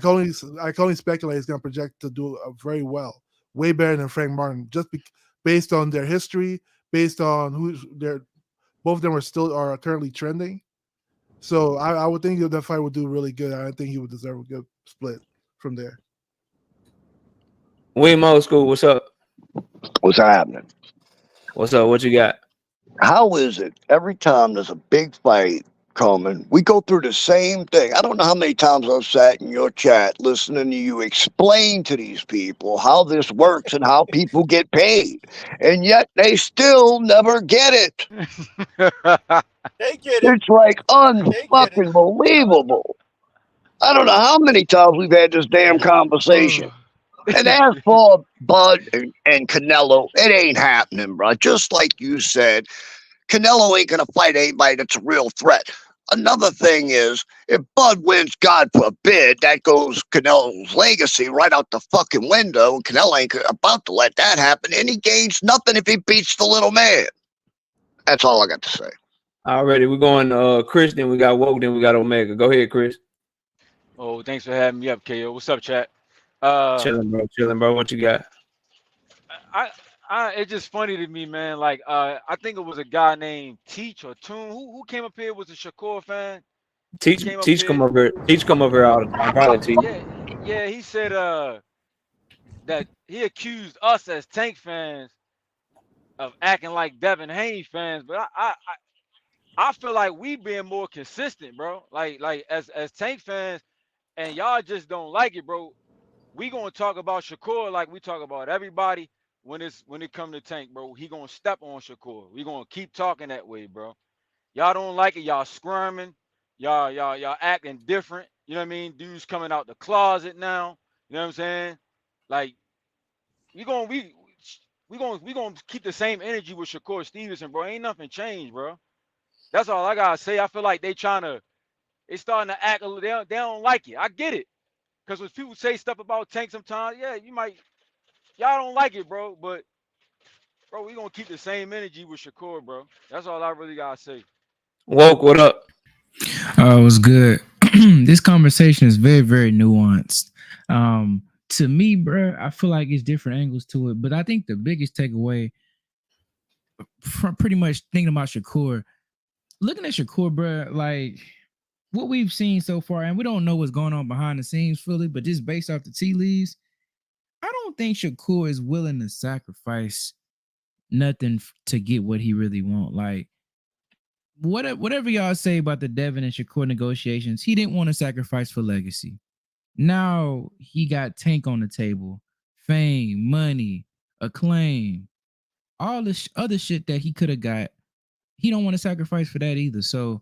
only speculate it's going to project to do very well, way better than Frank Martin, just based on their history, based on who both of them are currently trending. So I would think that fight would do really good. I think he would deserve a good split from there. William Old School, what's up? What's happening? What's up? What you got? How is it every time there's a big fight coming, we go through the same thing? I don't know how many times I've sat in your chat listening to you explain to these people how this works and how people get paid, and yet they still never get it. They get it. It's like unfucking believable. I don't know how many times we've had this damn conversation. And as for Bud and Canelo, it ain't happening, bro. Just like you said, Canelo ain't going to fight anybody that's a real threat. Another thing is, if Bud wins, God forbid, that goes Canelo's legacy right out the fucking window. And Canelo ain't about to let that happen. And he gains nothing if he beats the little man. That's all I got to say. Already, we're going Chris, then we got Woke, then we got Omega. Go ahead, Chris. Oh, thanks for having me up, KO. What's up, chat? Chilling, bro. What you got? It's just funny to me, man. Like, I think it was a guy named Teach or Toon. Who came up here was a Shakur fan. Teach come over here all the time. Probably Teach. Yeah. He said that he accused us as Tank fans of acting like Devin Haney fans, but I feel like we being more consistent, bro. Like as Tank fans, and y'all just don't like it, bro. We gonna talk about Shakur like we talk about everybody when it come to Tank, bro. He gonna step on Shakur. We gonna keep talking that way, bro. Y'all don't like it, y'all squirming, y'all acting different. You know what I mean? Dudes coming out the closet now. You know what I'm saying? Like we gonna keep the same energy with Shakur Stevenson, bro. Ain't nothing changed, bro. That's all I gotta say. I feel like they trying to They starting to act a little. They don't like it. I get it. Because when people say stuff about Tank sometimes, yeah, y'all don't like it, bro. But bro, we gonna keep the same energy with Shakur, bro. That's all I really gotta say. Woke, what up? It was good. This conversation is very, very nuanced. To me, bro, I feel like it's different angles to it, but I think the biggest takeaway from pretty much thinking about Shakur, looking at Shakur, bro, like what we've seen so far, and we don't know what's going on behind the scenes fully, but just based off the tea leaves, I don't think Shakur is willing to sacrifice nothing to get what he really want. Like, whatever y'all say about the Devin and Shakur negotiations, he didn't want to sacrifice for legacy. Now he got Tank on the table, fame, money, acclaim, all this other shit that he could have got. He don't want to sacrifice for that either. So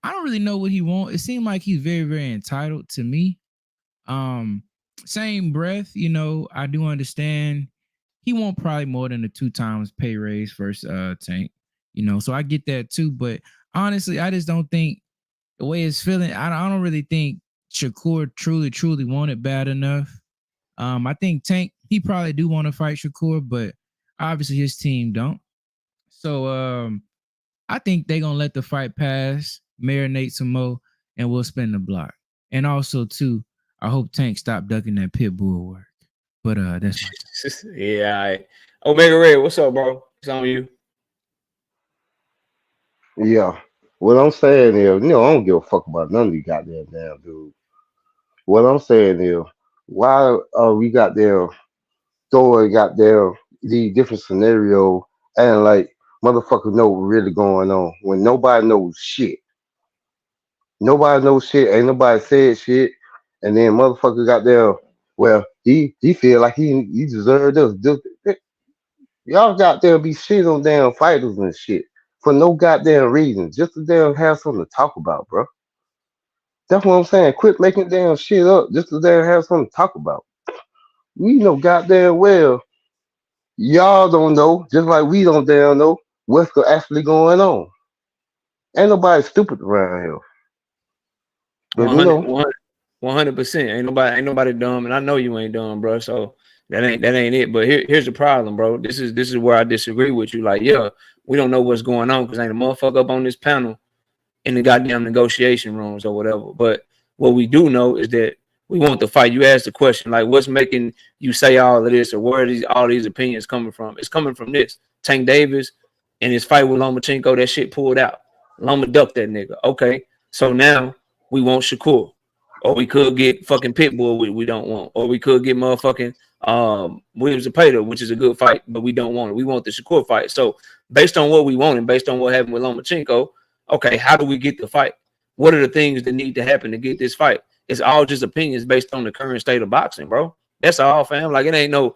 I don't really know what he wants. It seemed like he's very, very entitled to me. Same breath, I do understand he won't probably more than a 2 times pay raise versus Tank. So I get that too. But honestly, I just don't think the way it's feeling, I don't really think Shakur truly want it bad enough. I think Tank, he probably do want to fight Shakur, but obviously his team don't. So I think they're gonna let the fight pass, marinate some more, and we'll spin the block. And also too, I hope Tank stop ducking that pit bull work. But that's my Yeah, all right. Omega Red, what's up, bro? It's on you. Yeah. What I'm saying is, I don't give a fuck about none of these goddamn damn dude. What I'm saying is, why we got there throwing goddamn these different scenarios and like motherfuckers know what really going on when nobody knows shit. Nobody knows shit. Ain't nobody said shit. And then motherfucker got there. Well, he feel like he deserved this. Y'all got there be shit on damn fighters and shit for no goddamn reason, just to damn have something to talk about, bro. That's what I'm saying. Quit making damn shit up just to damn have something to talk about. We know goddamn well y'all don't know, just like we don't damn know what's actually going on. Ain't nobody stupid around here, but 100%. Ain't nobody dumb, and I know you ain't dumb, bro. So that ain't it. But here's the problem, bro. This is where I disagree with you. Like, yeah, we don't know what's going on because ain't a motherfucker up on this panel in the goddamn negotiation rooms or whatever. But what we do know is that we want the fight. You asked the question, like, what's making you say all of this, or where are all these opinions coming from? It's coming from this. Tank Davis and his fight with Lomachenko, that shit pulled out. Loma ducked that nigga. Okay, so now we want Shakur. Or we could get fucking Pitbull, we don't want. Or we could get motherfucking Williams Zepeda, which is a good fight, but we don't want it. We want the Shakur fight. So based on what we want and based on what happened with Lomachenko, okay, how do we get the fight? What are the things that need to happen to get this fight? It's all just opinions based on the current state of boxing, bro. That's all, fam. Like it ain't no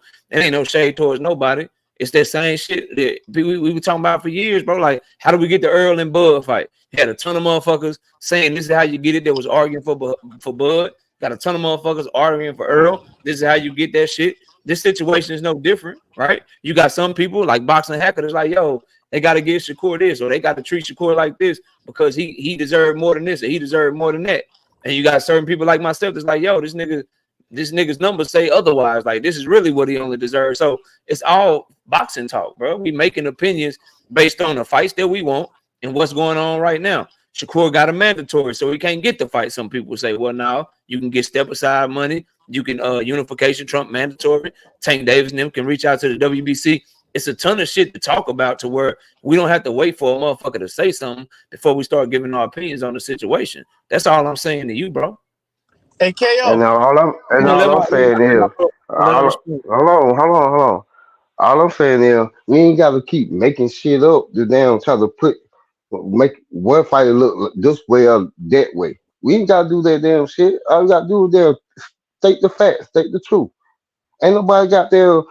shade towards nobody. It's that same shit that we were talking about for years, bro. Like, how do we get the Earl and Bud fight? Had a ton of motherfuckers saying this is how you get it. That was arguing for Bud. Got a ton of motherfuckers arguing for Earl. This is how you get that shit. This situation is no different, right? You got some people like boxing hacker that's like, yo, they got to give Shakur this, or they got to treat Shakur like this because he deserved more than this, or he deserved more than that. And you got certain people like myself that's like, yo, this nigga's numbers say otherwise. Like, this is really what he only deserves. So it's all boxing talk, bro. We making opinions based on the fights that we want and what's going on right now. Shakur got a mandatory, so he can't get the fight. Some people say, well, now you can get step aside money. You can unification Trump mandatory. Tank Davis and them can reach out to the WBC. It's a ton of shit to talk about to where we don't have to wait for a motherfucker to say something before we start giving our opinions on the situation. That's all I'm saying to you, bro. Hey, KO. And all I'm saying is, hold on. All I'm saying is, we ain't got to keep making shit up to damn try to make one fighter look this way or that way. We ain't got to do that damn shit. All we got to do is there state the facts, state the truth. Ain't nobody got there.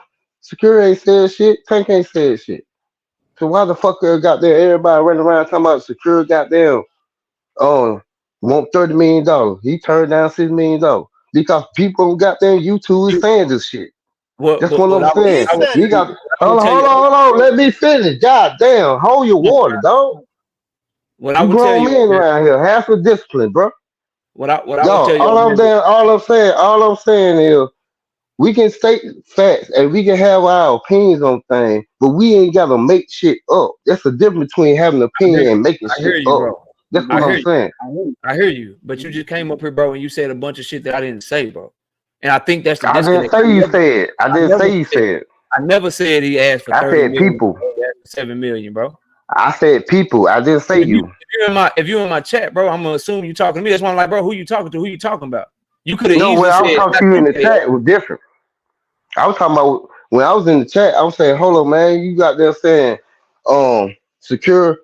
Security ain't said shit. Tank ain't said shit. So why the fuck got there? Everybody running around talking about security goddamn. Want $30 million. He turned down $6 million because people got there. YouTube is saying this shit. That's what I'm saying. We got. Hold on. Let me finish. God damn. Hold your water, dog. What I You would tell grown you, men around here. Have some discipline, bro. what I would Dog, tell you, man, all I'm saying is we can state facts and we can have our opinions on things, but we ain't gotta make shit up. That's the difference between having an opinion and making I hear shit you, up. bro. That's I what hear I'm you. saying. I hear you. But you just came up here, bro, and you said a bunch of shit that I didn't say, bro. And I think that's the I didn't disconnect. say you said. I I didn't never say you said, said. I never said he asked for I 30 said million. people. He asked for 7 million, bro. I said people. I didn't say If you. you're in my chat, bro, I'm gonna assume you talking to me. That's why I'm like, bro, who you talking to? Who you talking about? You could have No, when easily I was said talking not to you in you, the KO. chat, it was different. I was talking about when I was in the chat. I was saying, "Hold on, man. You got there saying, secure,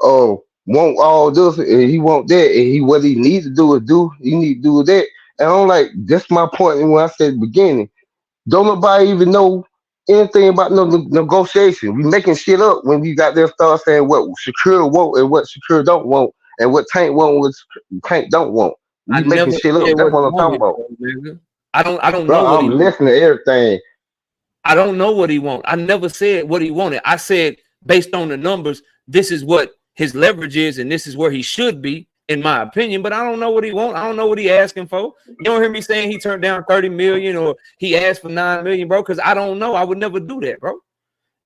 want all this, and he want that, and he what he needs to do is do. He need to do that." And I'm like, "That's my point." And when I said beginning, don't nobody even know anything about no negotiation. We making shit up when we got there start saying what Shakur want and what Shakur don't want, and what Tank want, what Tank don't want. I We making never shit said up. That's what what he I'm talking wanted, about. bro, nigga. I don't Bro, know what I'm he wants. listening to everything. I don't know what he wants. I never said what he wanted. I said based on the numbers, this is what his leverage is, and this is where he should be, in my opinion. But I don't know what he wants. I don't know what he asking for. You don't hear me saying he turned down 30 million or he asked for 9 million, bro. Because I don't know. I would never do that, bro.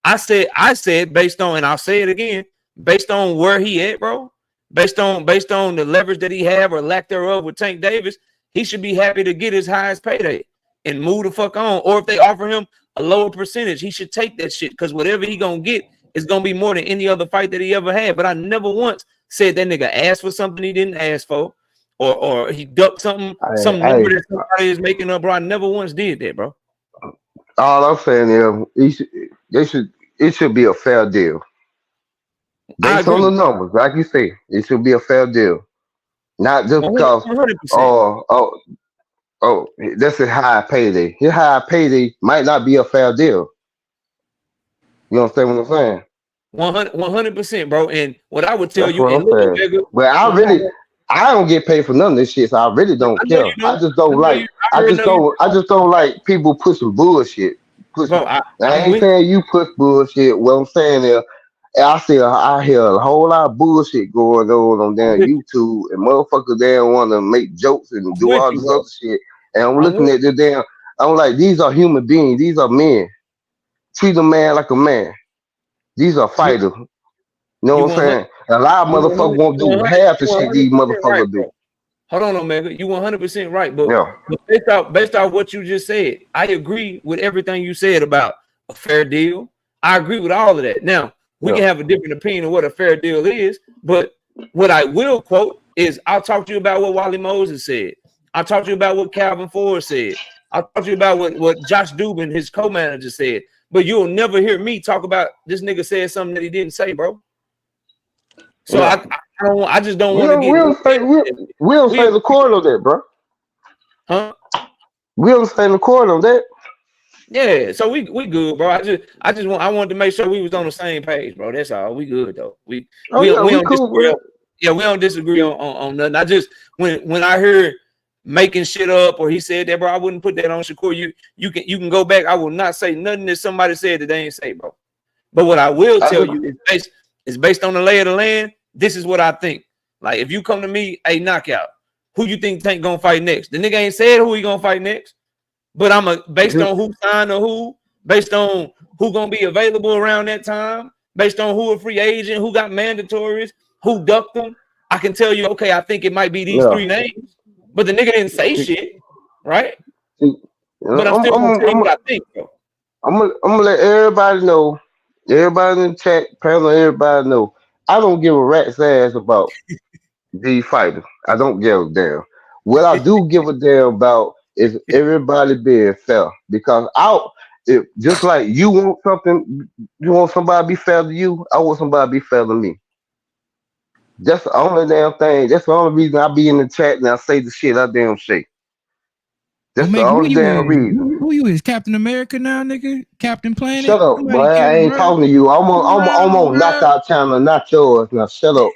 I said based on, and I'll say it again, based on where he at, bro. Based on the leverage that he have or lack thereof with Tank Davis, he should be happy to get his highest payday and move the fuck on. Or if they offer him a lower percentage, he should take that shit because whatever he gonna get is gonna be more than any other fight that he ever had. But I never once said that nigga asked for something he didn't ask for, or he ducked something, some number Hey, that somebody is making up, bro. I never once did that, bro. all I'm saying is it should be a fair deal I based on the agree. numbers. Like you say, it should be a fair deal, not just because 100%. oh oh oh that's a high payday. His high payday might not be a fair deal. You understand what I'm saying? 100%, bro. And what I would tell That's you, what and I'm look at saying. nigga, But I don't get paid for none of this shit, so I really don't I know care. you don't. I know you. I I already just know you don't I don't, just don't like people pushing bullshit. Pushing. bro. I I'm ain't with saying you push bullshit. What I'm saying is I hear a whole lot of bullshit going on I'm damn with you. YouTube and motherfuckers damn want to make jokes and I'm do with all you, this bro. other shit. And I'm I'm looking with at the damn I'm like, these are human beings, these are men. Treat a man like a man. These are you. fighters. You know You what I'm 100. saying? A lot of You motherfuckers 100. won't You do 100. half the You shit these 100% right, motherfuckers do. bro. Hold on, Omega. You 100% right, but Yeah. based off what you just said, I agree with everything you said about a fair deal. I agree with all of that. Now we Yeah. can have a different opinion of what a fair deal is, but what I will quote is I'll talk to you about what Wally Moses said. I'll talk to you about what Calvin Ford said. I'll talk to you about what Josh Dubin, his co-manager, said. But you'll never hear me talk about this nigga said something that he didn't say, bro. So Yeah. I don't. I just don't We want to don't get. we don't say we don't We say the court on that, bro. huh? We don't say the court on that. Yeah. So we good, bro. I wanted to make sure we was on the same page, bro. That's all. We good though. Oh yeah, We we don't cool, disagree. bro. On, yeah, we don't disagree on nothing. I just when I heard making shit up or he said that, bro, I wouldn't put that on Shakur. You can go back. I will not say nothing that somebody said that they ain't say, bro. But what I will I tell just you is based on the lay of the land. This is what I think. Like if you come to me, a knockout, who you think Tank gonna fight next? The nigga ain't said who he gonna fight next, but based on who signed or who, based on who gonna be available around that time, based on who a free agent, who got mandatories, who ducked them. I can tell you, okay, I think it might be these yeah. three names, but the nigga didn't say shit, right? See, But I'm still gonna tell you what I think, bro. I'm gonna let everybody know, everybody in the chat panel, everybody know. I don't give a rat's ass about these fighters. I don't give a damn. What I do give a damn about is everybody being fair. Because if just like you want something, you want somebody to be fair to you, I want somebody to be fair to me. That's the only damn thing. That's the only reason I be in the chat and I say the shit I damn say. That's the Omega, who only you damn is? reason. Who you is? Captain America now, nigga? Captain Shut Planet? up, boy. Nobody I cares, ain't bro. talking to you. I'm Around, on bro. knockout channel, not yours. Now shut up.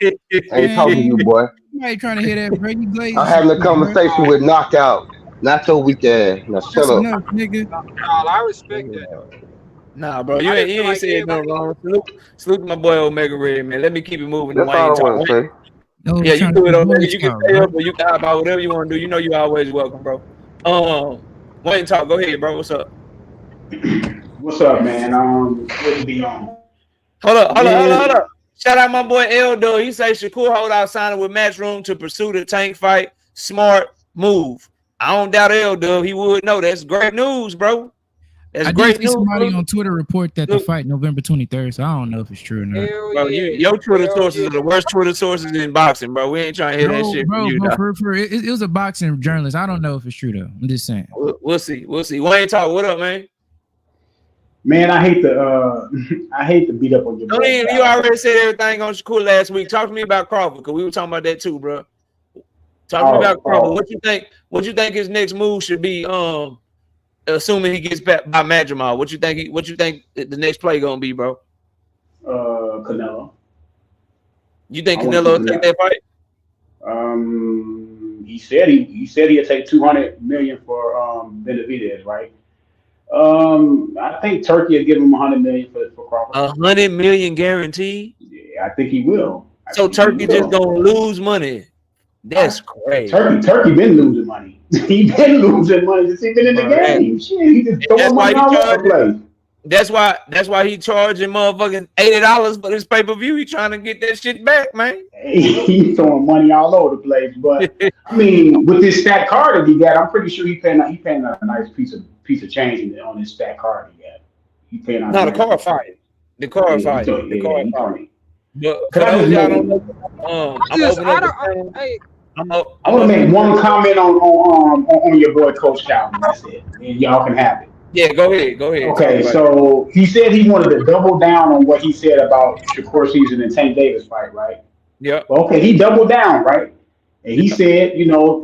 I ain't talking to you, Man, boy. nobody trying to hear that, bro. You I'm glazing some having a shit, bro. conversation with knockout, not your weak ass. Now shut That's up. enough, nigga. I respect that though. Nah, bro, you I ain't, just you feel ain't like said nothing everybody. wrong. Salute to my boy Omega Red, man. Let me keep it moving. The That's all Wayne I talk. want to say. No, Yeah, you trying to do it, do Omega. boys You can talk, stay bro. up or you can hop out, whatever you want to do. You know you always welcome, bro. Wayne talk. Go ahead, bro. What's up? What's up, man? Good to be on. Hold Man, up. Shout out my boy Eldo. He say Shakur hold out signing with Matchroom to pursue the Tank fight. Smart move. I don't doubt Eldo. He would know. That's great news, bro. That's I did great see news, somebody bro. on Twitter report that the Look, fight November 23rd, so I don't know if it's true or not. Hell bro, yeah. your Twitter Hell sources yeah. are the worst Twitter sources in boxing, bro. We ain't trying to hear that No, shit from bro, you, dog. it was a boxing journalist. I don't know if it's true though. I'm just saying. We'll see. Wayne talk. What up, man? man, I hate to I hate to beat up on your Don't boy even, you Cal. already said everything on Shakur last week. Talk to me about Crawford, because we were talking about that too, bro. Talk to me about Crawford. Oh, What you think? What you think his next move should be? Assuming he gets back by Jermall, what you think? What you think the next play gonna be, bro? Canelo. You think I want to see Canelo will take Canelo. that fight? He said he'd take 200 million for Benavidez, right? I think Turkey will give him 100 million for Crawford. 100 million guaranteed. Yeah, I think he will. I So think he Turkey just will. gonna lose money. That's crazy, Turkey been losing money. He been losing money since he been in the bro. game. Shit, he just That's throwing why money he all over the charging. place. That's why he charging motherfucking $80 for this pay per view. He trying to get that shit back, man. He's throwing money all over the place. But I mean, with this stat card that he got, I'm pretty sure he paying a nice piece of change on his stat card he got. He paying out a Not a nice car piece of fight. change. The car Yeah, fight. The car he fight. throwing. But Cause for I those just y'all don't make know, I I'm just opening I up the don't channel. hey I I'm want to opening make up one the comment on your boy Coach Calvin. That's it, and y'all can have it. Yeah, go ahead. Go ahead. Talk Okay, about it. so he said he wanted to double down on what he said about Shakur Stevenson and Tank Davis fight, right? Yep. Well, okay, he doubled down, right? And he Yep. said,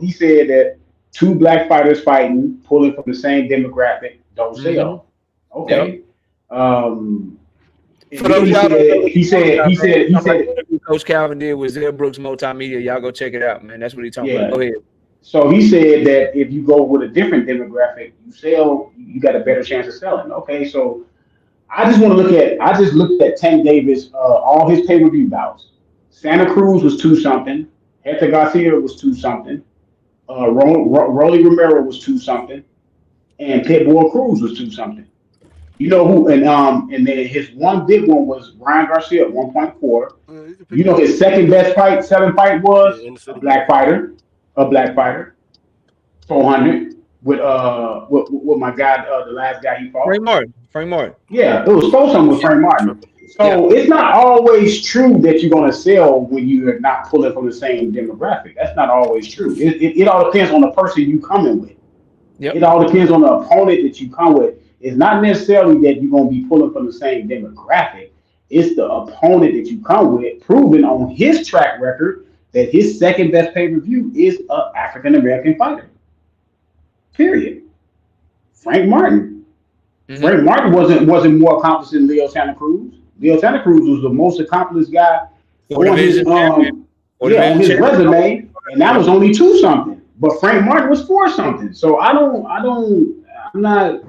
he said that two black fighters fighting, pulling from the same demographic, don't Mm-hmm. sell. Yep. Okay. And For then those y'all don't know what he talking about said, the interview Coach Calvin did with Zell Brooks Multimedia. Y'all go check it out, man. That's what he talking about. yeah. Go ahead. So he said that if you go with a different demographic, you got a better chance of selling. Okay, so I just looked at Tank Davis, all his pay-per-view bouts. Santa Cruz was 2 something. Hector Garcia was 2 something. Rolly Romero was 2 something. And Pitbull Cruz was 2 something. You know who? And then his one big one was Ryan Garcia at 1.4. You can pick You it know up. his second best selling fight Yeah, was in the a city. black fighter, 400 with my guy, the last guy he fought. Frank Martin. Yeah, it was supposed to with Frank Martin. Yeah. So it's not always true that you're going to sell when you're not pulling from the same demographic. That's not always true. It all depends on the person you coming with. Yep. It all depends on the opponent that you come with. It's not necessarily that you're going to be pulling from the same demographic. It's the opponent that you come with, proven on his track record that his second best pay-per-view is an African American fighter. Period. Frank Martin. Mm-hmm. Frank Martin wasn't more accomplished than Leo Santa Cruz. Leo Santa Cruz was the most accomplished guy on his resume, and that was only 2 something. But Frank Martin was 4 something. So I'm not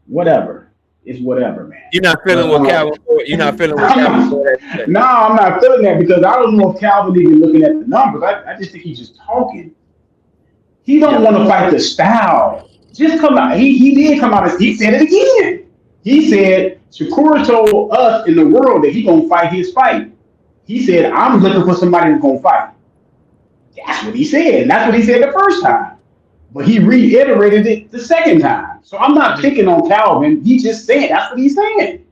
whatever. It's whatever, man. You're not feeling what Calvin. You're not feeling what Calvin. No, I'm not feeling that because I don't know if Calvin even looking at the numbers. I just think he's just talking. He don't want to fight the style. Just come out. He did come out. He said it again. He said Shakur told us in the world that he gonna fight his fight. He said I'm looking for somebody who's gonna fight. That's what he said. And that's what he said the first time. But he reiterated it the second time. So I'm not picking on Calvin. He just said that's what he's saying.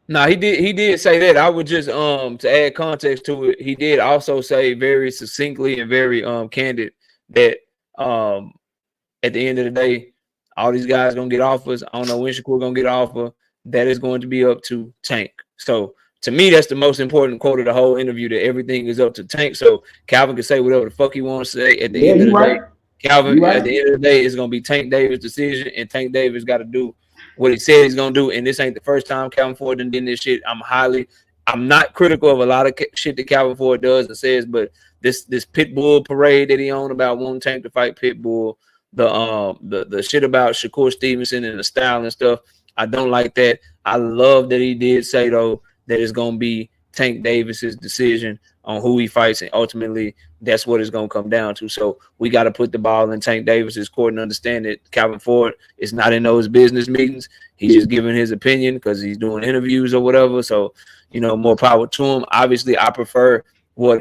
No, he did say that. I would just to add context to it, he did also say very succinctly and very candid that at the end of the day, all these guys gonna get offers. I don't know when Shakur gonna get an offer. That is going to be up to Tank. So to me, that's the most important quote of the whole interview, that everything is up to Tank. So Calvin can say whatever the fuck he wants to say. At the end of the day, Calvin, at the end of the day, it's gonna be Tank Davis' decision, and Tank Davis got to do what he said he's gonna do. And this ain't the first time Calvin Ford done this shit. I'm not critical of a lot of shit that Calvin Ford does and says, but this Pitbull parade that he on about wanting Tank to fight Pitbull, the shit about Shakur Stevenson and the style and stuff, I don't like that. I love that he did say though that it's gonna be Tank Davis's decision on who he fights, and ultimately that's what it's gonna come down to. So we got to put the ball in Tank Davis's court and understand that Calvin Ford is not in those business meetings. He's just giving his opinion because he's doing interviews or whatever. So more power to him. Obviously, I prefer what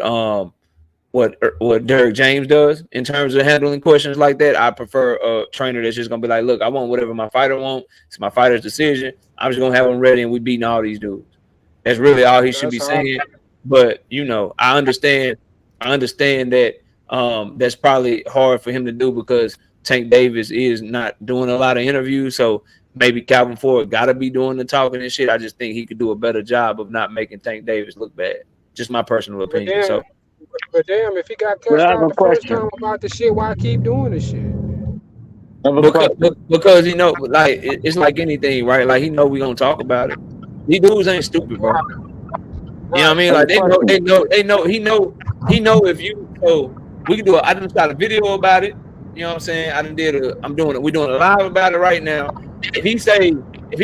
Derek James does in terms of handling questions like that. I prefer a trainer that's just gonna be like, look, I want whatever my fighter wants. It's my fighter's decision. I'm just gonna have him ready, and we beating all these dudes. That's really all he should be saying. But I understand that that's probably hard for him to do because Tank Davis is not doing a lot of interviews. So maybe Calvin Ford got to be doing the talking and shit. I just think he could do a better job of not making Tank Davis look bad. Just my personal opinion. But damn, if he got cussed out the first time about the shit, why keep doing the shit? Because like it's like anything, right? Like he know we gonna talk about it. These dudes ain't stupid, bro. You know what I mean? Like they know. He know if you. So we can do. I just shot a video about it. You know what I'm saying? We're doing a live about it right now. If he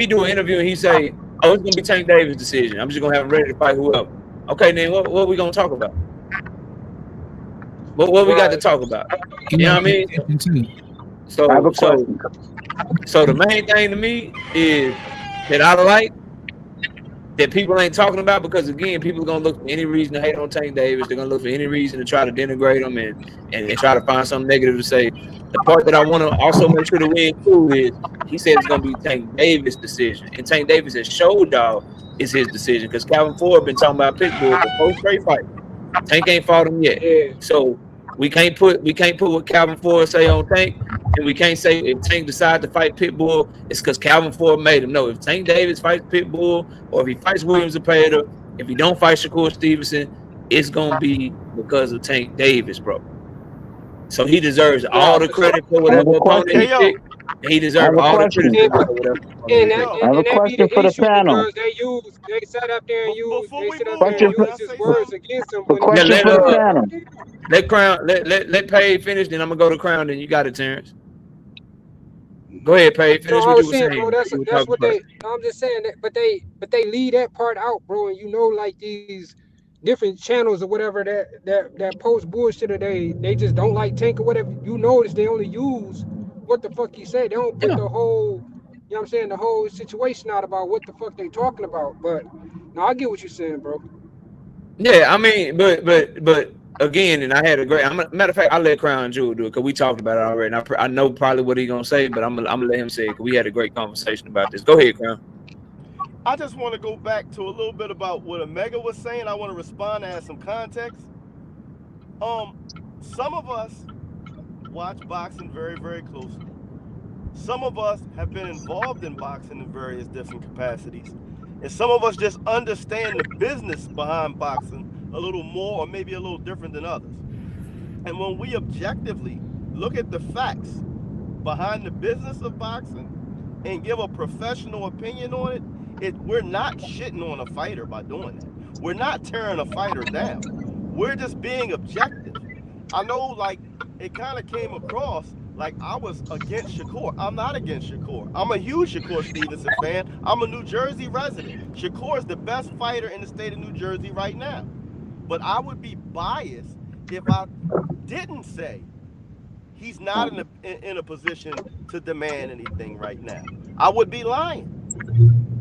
do an interview and he say, "Oh, it's gonna be Tank Davis' decision. I'm just gonna have him ready to fight whoever." Okay, then what are we gonna talk about? What we got to talk about? You know what I mean? So the main thing to me is that I like that people ain't talking about, because again, people are gonna look for any reason to hate on Tank Davis. They're gonna look for any reason to try to denigrate him and try to find something negative to say. The part that I want to also make sure that we include is he said it's gonna be Tank Davis' decision, and Tank Davis has showed y'all it's his decision because Calvin Ford been talking about Pitbull for 4 straight fights. Tank ain't fought him yet, so we can't put what Calvin Ford say on Tank, and we can't say if Tank decide to fight Pitbull, it's because Calvin Ford made him. No, if Tank Davis fights Pitbull, or if he fights Williams Zepeda, if he don't fight Shakur Stevenson, it's gonna be because of Tank Davis, bro. So he deserves all the credit for whatever opponent he picked. He deserves all the credit for whatever. And that be the issue because they sat up there and used his words against him. Let Paige finish, then I'm gonna go to Crown. Then you got it, Terence. Go ahead, Paige. Finish what you were saying. Bro, that's what they. I'm just saying that, but they leave that part out, bro. And like these different channels or whatever that post bullshit, or they just don't like Tank or whatever. You notice they only use what the fuck he said. They don't put the whole, what I'm saying, the whole situation out about what the fuck they talking about. But no, I get what you're saying, bro. Yeah, I mean, but again, and I had a great. Matter of fact, I let Crown Jewel do it because we talked about it already. And I know probably what he's gonna say, but I'm gonna let him say it because we had a great conversation about this. Go ahead, Crown. I just want to go back to a little bit about what Omega was saying. I want to respond and add some context. Some of us watch boxing very, very closely. Some of us have been involved in boxing in various different capacities. And some of us just understand the business behind boxing a little more or maybe a little different than others. And when we objectively look at the facts behind the business of boxing and give a professional opinion on it, we're not shitting on a fighter by doing that. We're not tearing a fighter down. We're just being objective. I know, like, it kind of came across like I was against Shakur. I'm not against Shakur. I'm a huge Shakur Stevenson fan. I'm a New Jersey resident. Shakur is the best fighter in the state of New Jersey right now. But I would be biased if I didn't say he's not in a position to demand anything right now. I would be lying.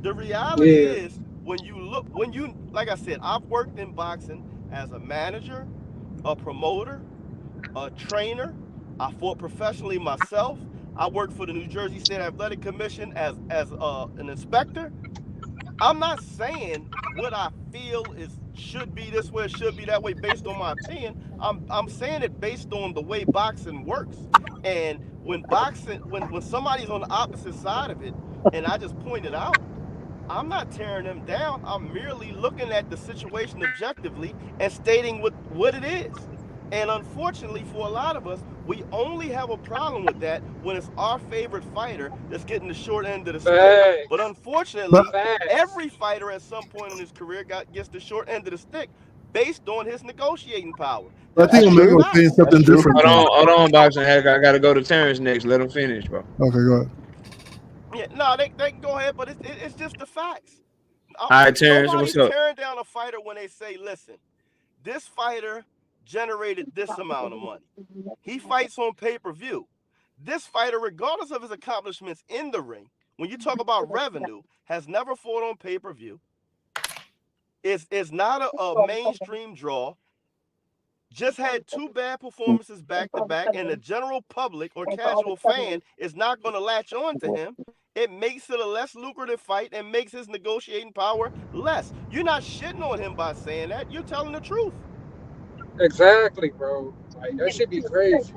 The reality is, like I said, I've worked in boxing as a manager, a promoter, a trainer. I fought professionally myself. I worked for the New Jersey State Athletic Commission as an inspector. I'm not saying what I feel should be this way, should be that way based on my opinion. I'm saying it based on the way boxing works. And when somebody's on the opposite side of it, and I just pointed out, I'm not tearing them down. I'm merely looking at the situation objectively and stating what it is. And unfortunately for a lot of us, we only have a problem with that when it's our favorite fighter that's getting the short end of the stick. But unfortunately, every fighter at some point in his career gets the short end of the stick based on his negotiating power. I think Omega was saying something different. Hold on, Boxing Hack. I got to go to Terrence next. Let him finish, bro. Okay, go ahead. Yeah, no, they can go ahead, but it's just the facts. All right, Terrence, what's Nobody's up? tearing down a fighter when they say, listen, this fighter generated this amount of money. He fights on pay-per-view. This fighter, regardless of his accomplishments in the ring, when you talk about revenue, has never fought on pay-per-view. Is not a mainstream draw. Just had 2 bad performances back-to-back, and the general public or casual fan is not going to latch on to him. It makes it a less lucrative fight and makes his negotiating power less. You're not shitting on him by saying that. You're telling the truth. Exactly, bro. Like, that should be crazy.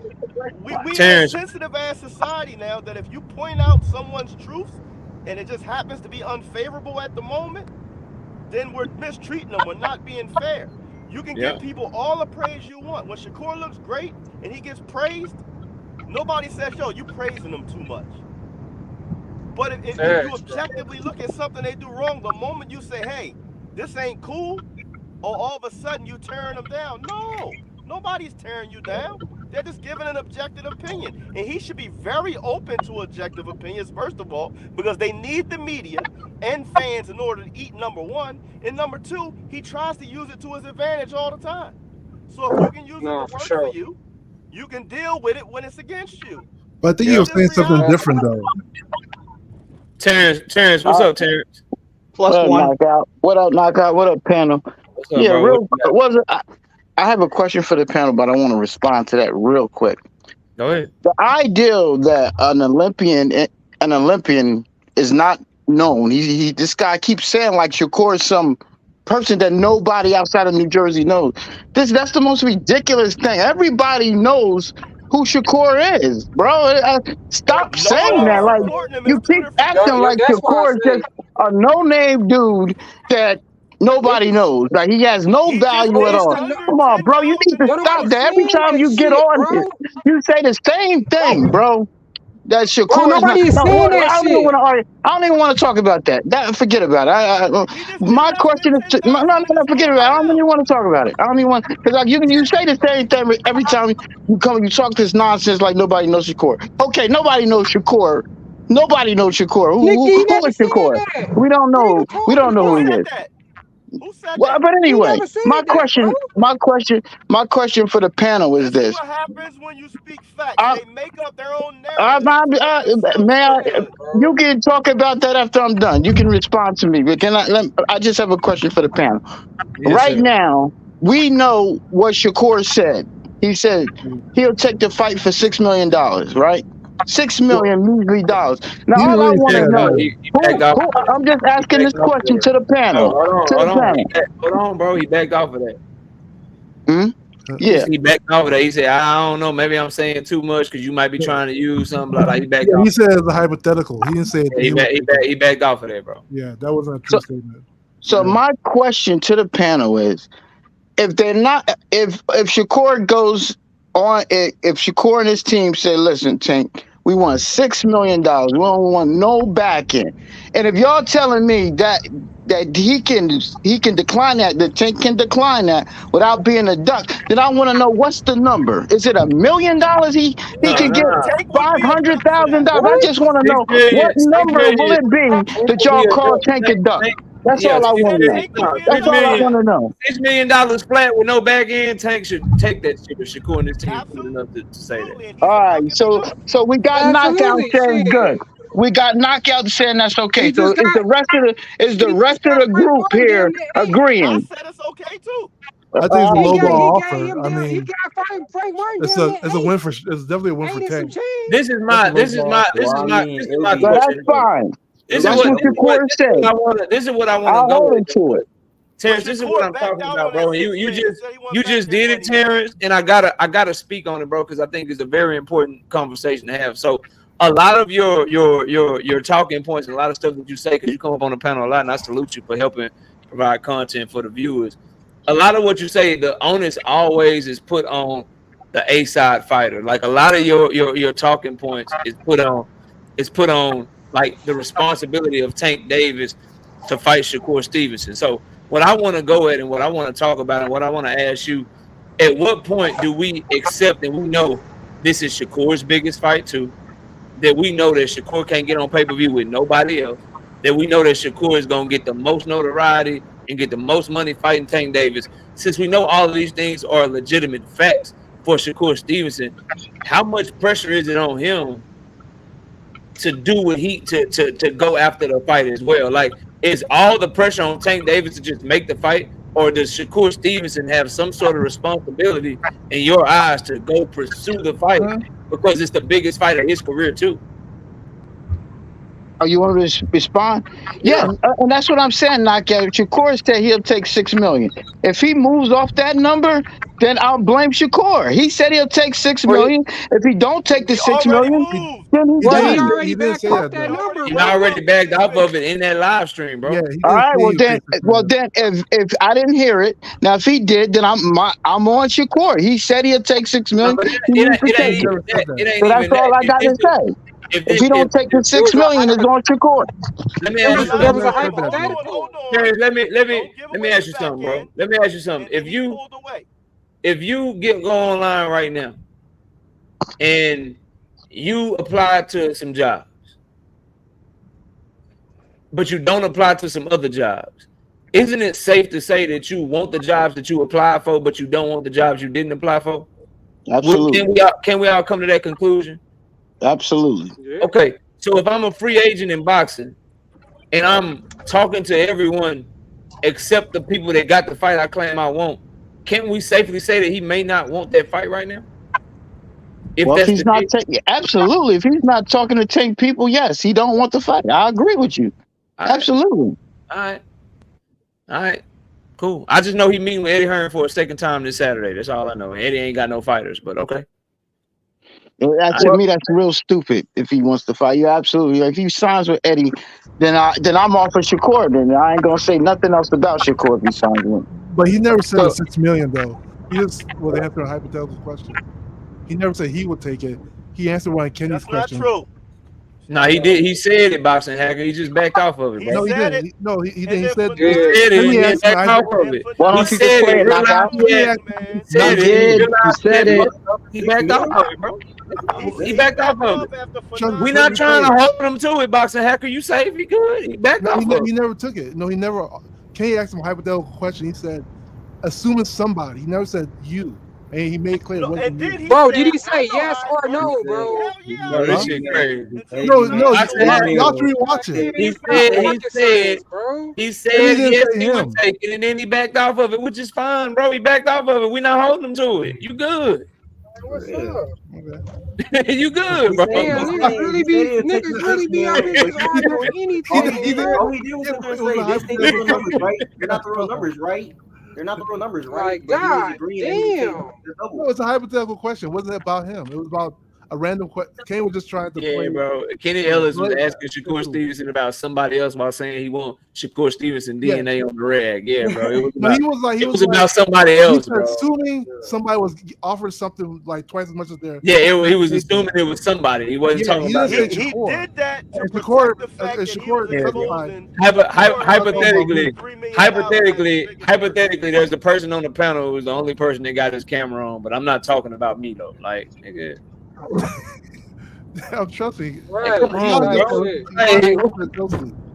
We in a sensitive-ass society now that if you point out someone's truth and it just happens to be unfavorable at the moment, then we're mistreating them. We're not being fair. You can give people all the praise you want. When Shakur looks great and he gets praised, nobody says, yo, you praising him too much. But if you objectively look at something they do wrong, the moment you say, hey, this ain't cool, or all of a sudden you tearing them down. No, nobody's tearing you down. They're just giving an objective opinion. And he should be very open to objective opinions, first of all, because they need the media and fans in order to eat, number one. And number two, he tries to use it to his advantage all the time. So if you can use it to work for you, you can deal with it when it's against you. But I think he was saying something different, though. Terrence, what's up, Terrence? Plus one. Knockout. What up, Knockout? What up, panel? What's up, bro? I have a question for the panel, but I want to respond to that real quick. Go ahead. The ideal that an Olympian is not known. This guy keeps saying like Shakur is some person that nobody outside of New Jersey knows. That's the most ridiculous thing. Everybody knows who Shakur is, bro. Stop saying that. Like, you keep acting like Shakur is just a no-name dude that nobody knows. Like, he has no value at all. Come on, bro. You need to stop that. Every time you get on here, you say the same thing, bro. That Shakur is not. I don't even want to talk about that. Forget about it. My question is, forget about it. I don't even want to talk about it. I don't even want, because you say the same thing every time you talk this nonsense like nobody knows Shakur. Okay, nobody knows Shakur. Nobody knows Shakur. Who is Shakur? We don't know. We don't know who he is. Who said well, that? but anyway, my question for the panel is this. What happens when you speak facts? They make up their own narrative. Man, you can talk about that after I'm done. You can respond to me, but I just have a question for the panel. Yes, now, we know what Shakur said. He said he'll take the fight for $6 million, right? $6 million measly dollars. Now, all I want to know, I'm just asking this question to the panel. Hold on, bro. He backed off of that. Yeah. He backed off of that. He said, I don't know. Maybe I'm saying too much because you might be trying to use something. Like he backed off. He said it's a hypothetical. He didn't say it. He backed off of that, bro. Yeah, that wasn't a true statement. So my question to the panel is, if Shakur goes on, if Shakur and his team say, listen, Tank, we want $6 million. We don't want no backing. And if y'all telling me that he can decline that Tank can decline that without being a duck, then I want to know what's the number. Is it $1 million? He can get $500,000. I just want to know what number will it be that y'all call Tank a duck. That's all I want to know. That's all I want to know. $6 million flat with no back end. Tank should take that shit. Shakur and his team good enough to say that. All right, so we got knockout saying good. We got knockout saying that's okay. So is the rest of the group here agreeing? I said it's okay too. I think it's a low ball offer. I mean, it's a win for. It's definitely a win for Tank. This is my question. That's fine. This is what I want to go into. Terrence, this is what I'm talking about, bro. You just did it, Terrence, and I gotta speak on it, bro, because I think it's a very important conversation to have. So a lot of your talking points and a lot of stuff that you say, because you come up on the panel a lot, and I salute you for helping provide content for the viewers. A lot of what you say, the onus always is put on the A-side fighter. Like a lot of your talking points is put on like the responsibility of Tank Davis to fight Shakur Stevenson. So what I want to go at and what I want to talk about and what I want to ask you, at what point do we accept and we know this is Shakur's biggest fight too? that we know that Shakur can't get on pay-per-view with nobody else, that we know that Shakur is going to get the most notoriety and get the most money fighting Tank Davis, since we know all of these things are legitimate facts for Shakur Stevenson, how much pressure is it on him to do what he to go after the fight as well? Like, is all the pressure on Tank Davis to just make the fight, or does Shakur Stevenson have some sort of responsibility in your eyes to go pursue the fight because it's the biggest fight of his career too? Oh, you want me to respond? Yeah, and that's what I'm saying, Knockout. Shakur said he'll take $6 million. If he moves off that number, then I'll blame Shakur. He said he'll take $6 million. If he don't take the $6 million, then he's Well, he done. already backed off that number. He already backed off of it in that live stream, bro. Yeah, all right. Well, then, if I didn't hear it, now if he did, then I'm on Shakur. He said he'll take $6 million. It ain't So that's even all that. I got to say. If he don't take the $6 million, it's on Shakur. Let me ask you something. That was a hypothetical. Let me ask you something, bro. Let me ask you something. If you go online right now and you apply to some jobs, but you don't apply to some other jobs, isn't it safe to say that you want the jobs that you applied for, but you don't want the jobs you didn't apply for? Absolutely. Can we all come to that conclusion? Absolutely. Okay, so if I'm a free agent in boxing and I'm talking to everyone except the people that got the fight I claim I want, can't we safely say that he may not want that fight right now? If he's not absolutely. If he's not talking to 10 people, yes, he don't want the fight. I agree with you. Absolutely. All right. Cool. I just know he meeting with Eddie Hearn for a second time this Saturday. That's all I know. Eddie ain't got no fighters, but okay. To me, that's real stupid. If he wants to fight, you absolutely. If he signs with Eddie, then I'm off for Shakur. Then I ain't gonna say nothing else about Shakur if he signs with him. But he never said $6 million though. He just they answered a hypothetical question. He never said he would take it. He answered one of Kenny's questions. That's not true. No, he did. He said it, Boxing Hacker. He just backed off of it, bro. No, he didn't. No, he didn't. He said it. He backed off of it. Why don't you just play it, Knockout? He said it. He backed off of it, bro. He backed off of it. We're not trying to hold him to it, Boxing Hacker. You say if he good, he backed off of it. He never took it. No, he never. Kenny asked him a hypothetical question. He said, assuming somebody. He never said you. And he made clear. Bro, did he say yes or no, bro? Bro, this shit crazy. No, y'all should watch it. He said yes, he would take it, and then he backed off of it, which is fine, bro. He backed off of it. We're not holding him to it. You good? What's up? You good, bro? Damn, niggas really be out here just arguing anything. All he did was say this thing is real numbers, right? They're not the real numbers, right? They're not the real numbers, right? Like, God damn. No, it's a hypothetical question. It wasn't about him. It was about a random question. Kenny was just trying to play. Bro. Kenny Ellis was asking Shakur Stevenson about somebody else while saying he want Shakur Stevenson DNA on the rag. Yeah, bro. It was about somebody else, bro. Assuming somebody was offered something like twice as much as their. Yeah, he was assuming it was somebody. He wasn't talking about it. He did that to protect the fact that he was exposing. Hypothetically, there's a person on the panel who's the only person that got his camera on, but I'm not talking about me though. Like, nigga. I'm trusting. Right. Come on, bro.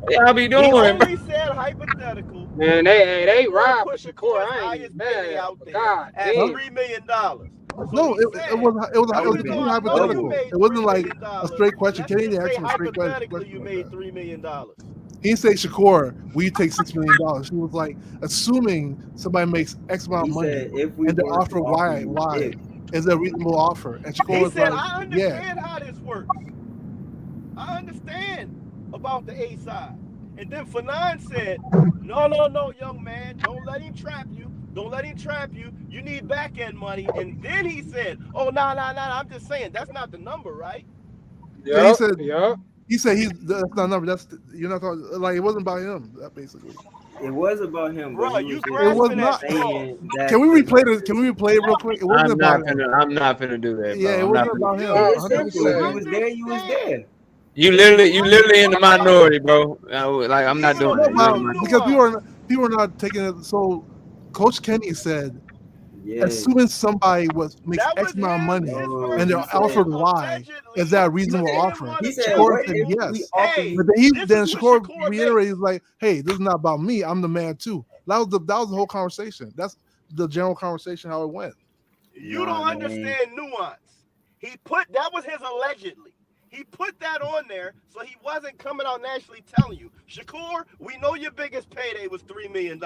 Y'all be doing, he bro. only said hypothetical. Man, they robbed Shakur. I ain't mad. God at $3 million. No, it was hypothetical. It wasn't like a straight question. Kenny didn't ask him a straight question. You made $3 million. He didn't say, Shakur, will you take $6 million? He was like, assuming somebody makes X amount of money and they offer why. Is a reasonable offer? And Shakur was said, like, I understand how this works. I understand about the A side. And then Fanon said, no, young man, don't let him trap you. Don't let him trap you. You need back end money. And then he said, oh, no, I'm just saying that's not the number, right? Yeah. He said that's not a number. You're not talking like it wasn't about him. That basically. It was about him, bro. It was not. Can we replay this? Can we replay it real quick? It wasn't about him. I'm not finna do that. Bro. Yeah, it wasn't about him. You was there. You was there. You literally in the minority, bro. Like I'm not doing that. Because people are not taking it. So, Coach Kenny said Yeah. assuming somebody makes That X was amount of money his Oh, version and they're he of said, offered saying Y, allegedly. is that a He reasonable didn't offer? want he to said, tell Shakur what said if people, we yes. offer hey, But you? then this is what Shakur Shakur reiterated, makes. like, hey, this is not about me. I'm the man too. That was the whole conversation. That's the general conversation how it went. You Nah, don't man. understand nuance. That was his allegedly. He put that on there so he wasn't coming out nationally telling you, Shakur, we know your biggest payday was $3 million.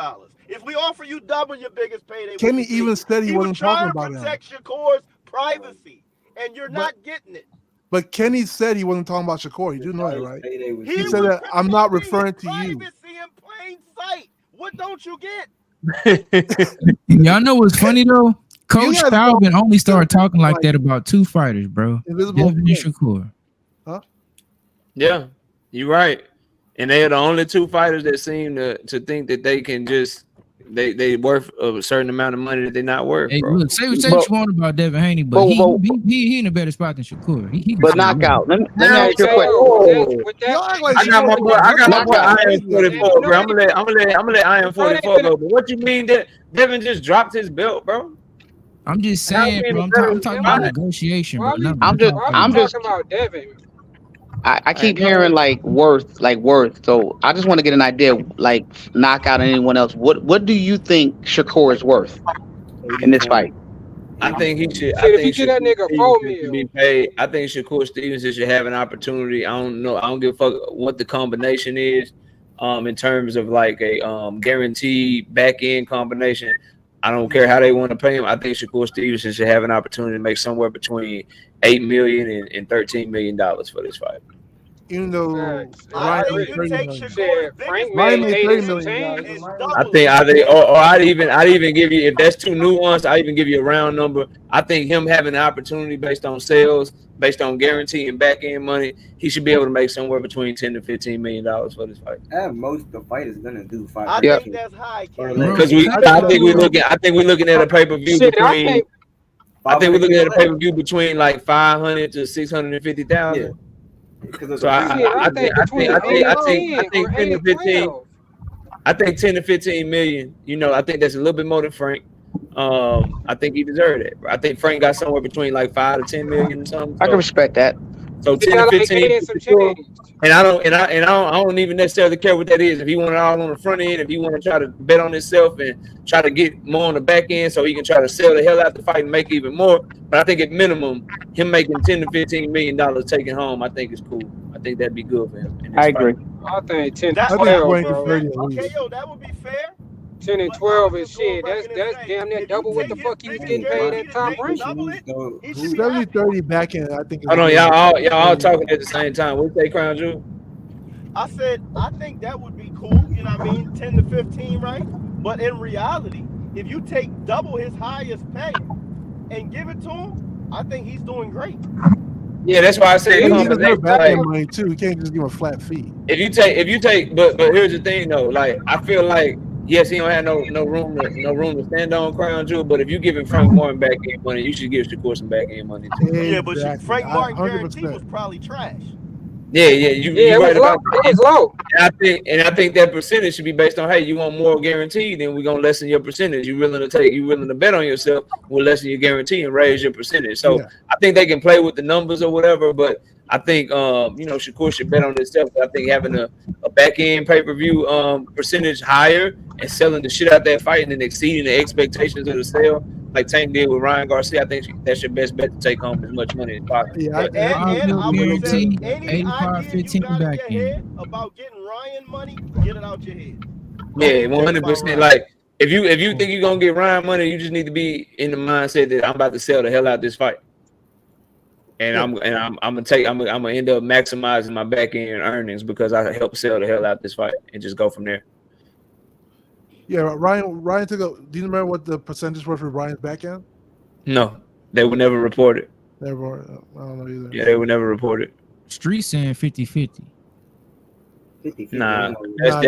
If we offer you double your biggest payday, Kenny would you even take it? said he He was wasn't talking trying to about him. protect Shakur's privacy, and you're But not getting it. but Kenny said he wasn't talking about Shakur. You do know that, Highest right? payday was He He said was that I'm not protecting his referring to you. privacy in plain sight. What don't you get? Y'all know what's funny though? You Coach guys know Calvin only started the talking like like that about two fighters, bro. invisible Devin and thing. Shakur. Huh? Yeah, you're right. And they are the only two fighters that seem to think that they can just they worth a certain amount of money that they're not worth, Hey, bro. look, say what But you want about Devin Haney, but but he in a better spot than Shakur. He can but say yeah. knockout. Let me Now, ask you a Hey, question. yo, oh, with that Y'all act being like I got said, my Shakur boy. I what got my boy Knockout. Iron man, 44, you know bro. they I'm gonna let Iron you know they 44 finna. go. But what you mean that Devin just dropped his belt, bro? I'm just How saying, he in bro. a I'm better talking Man, about spot? negotiation, bro. why we Not I'm just why talking we I'm about. just talking about Devin? I I keep ain't hearing know. like worth. So I just want to get an idea, like knockout and anyone else. What do you think Shakur is worth in this 84. fight? I think he should. I Shit, if you think get that Shakur nigga 4 Stevenson should be mil, paid. I think Shakur Stevenson should have an opportunity. I don't know. I don't give a fuck what the combination is, in terms of like a guaranteed back end combination. I don't care how they want to pay him. I think Shakur Stevenson should have an opportunity to make somewhere between $8 million and $13 million for this fight. Even though facts. I I Ryan think made agree. you 30 take million. Shakur's Shit, biggest Frank Ryan made made payday 30 80 to some million, him guys. change. and I double think it. I'd even give you, if that's too nuanced, I even give you a round number. I think him having an opportunity based on sales, based on guarantee and back end money, he should be able to make somewhere between $10 to $15 million for this fight. At most, the fight is gonna do I 500K Yep. think that's high, or Kenny. Bro, less. Because I cut I think the think that's deal. we're looking at a pay per view Shit, I between. think I think we're 500K looking or at a pay less. per view between like 500 to Yeah, 650,000. because of So the shit, I premium. think between 8 and 10 I or think 10 8 to and 15. 12. I think 10 to 15 million. You know, I think that's a little bit more than Frank. I think he deserved it. I think Frank got somewhere between like 5 to 10 million or something. I can respect that. So He 10 to got like 15 8 and for some sure. change. And I don't even necessarily care what that is. If he want it all on the front end, if he want to try to bet on himself and try to get more on the back end so he can try to sell the hell out the fight and make even more. But I think at minimum, him making 10 to 15 million dollars taking home, I think is cool. I think that'd be good for him in this I fight. agree. I think 10 to that I think that 12, would 20 be to bro. fair. 30 at Okay, least. yo, that would be fair. 10 and But I would 12 is just go on shit. record and That's say, damn near if you double what take the his fuck he was biggest getting Hey, paid why at guaranteed to Top date and Rank. double who's it, the he should who? be 70 happy. 30 back end, I think is Hold on, good. y'all all talking at the same time. What you say, Crown Jewel? I said, I think that would be cool, you know what I mean? 10 to 15, right? But in reality, if you take double his highest pay and give it to him, I think he's doing great. Yeah, that's why I said Yeah, And he he deserves combination. back Like, end money too. You can't just give him a flat fee. if you take, but here's the thing though. Like, I feel like yes, he don't have no room to stand on, Crown Jewel. But if you giving Frank Martin back end money, you should give Shakur some back end money too, bro. Yeah, but Exactly. Frank Martin guarantee 100%. was probably trash. Yeah, Yeah, you it was right low. about that. It was low. And I think that percentage should be based on, hey, you want more guaranteed, then we're gonna lessen your percentage. You willing to bet on yourself, we'll lessen your guarantee and raise your percentage. So Yeah. I think they can play with the numbers or whatever, but I think Shakur should bet on himself. I think having a back end pay-per-view percentage higher and selling the shit out that fight and then exceeding the expectations of the sale, like Tank did with Ryan Garcia, I think that's your best bet to take home as much money as possible. Yeah. But And 5 mil I would say guarantee, any 85, idea you 15 got in back your end. head about getting Ryan money, get it out your head. yeah, Don't even think about 100%. Ryan. Like if you think you're gonna get Ryan money, you just need to be in the mindset that I'm about to sell the hell out this fight. And I'm gonna end up maximizing my back end earnings because I helped sell the hell out this fight and just go from there. yeah, Ryan took a. Do you remember what the percentage was for Ryan's back end? No, they would never report it. Never. I don't know either. Yeah, they would never report it. Street saying 50-50. 50-50. Nah, Nah, that's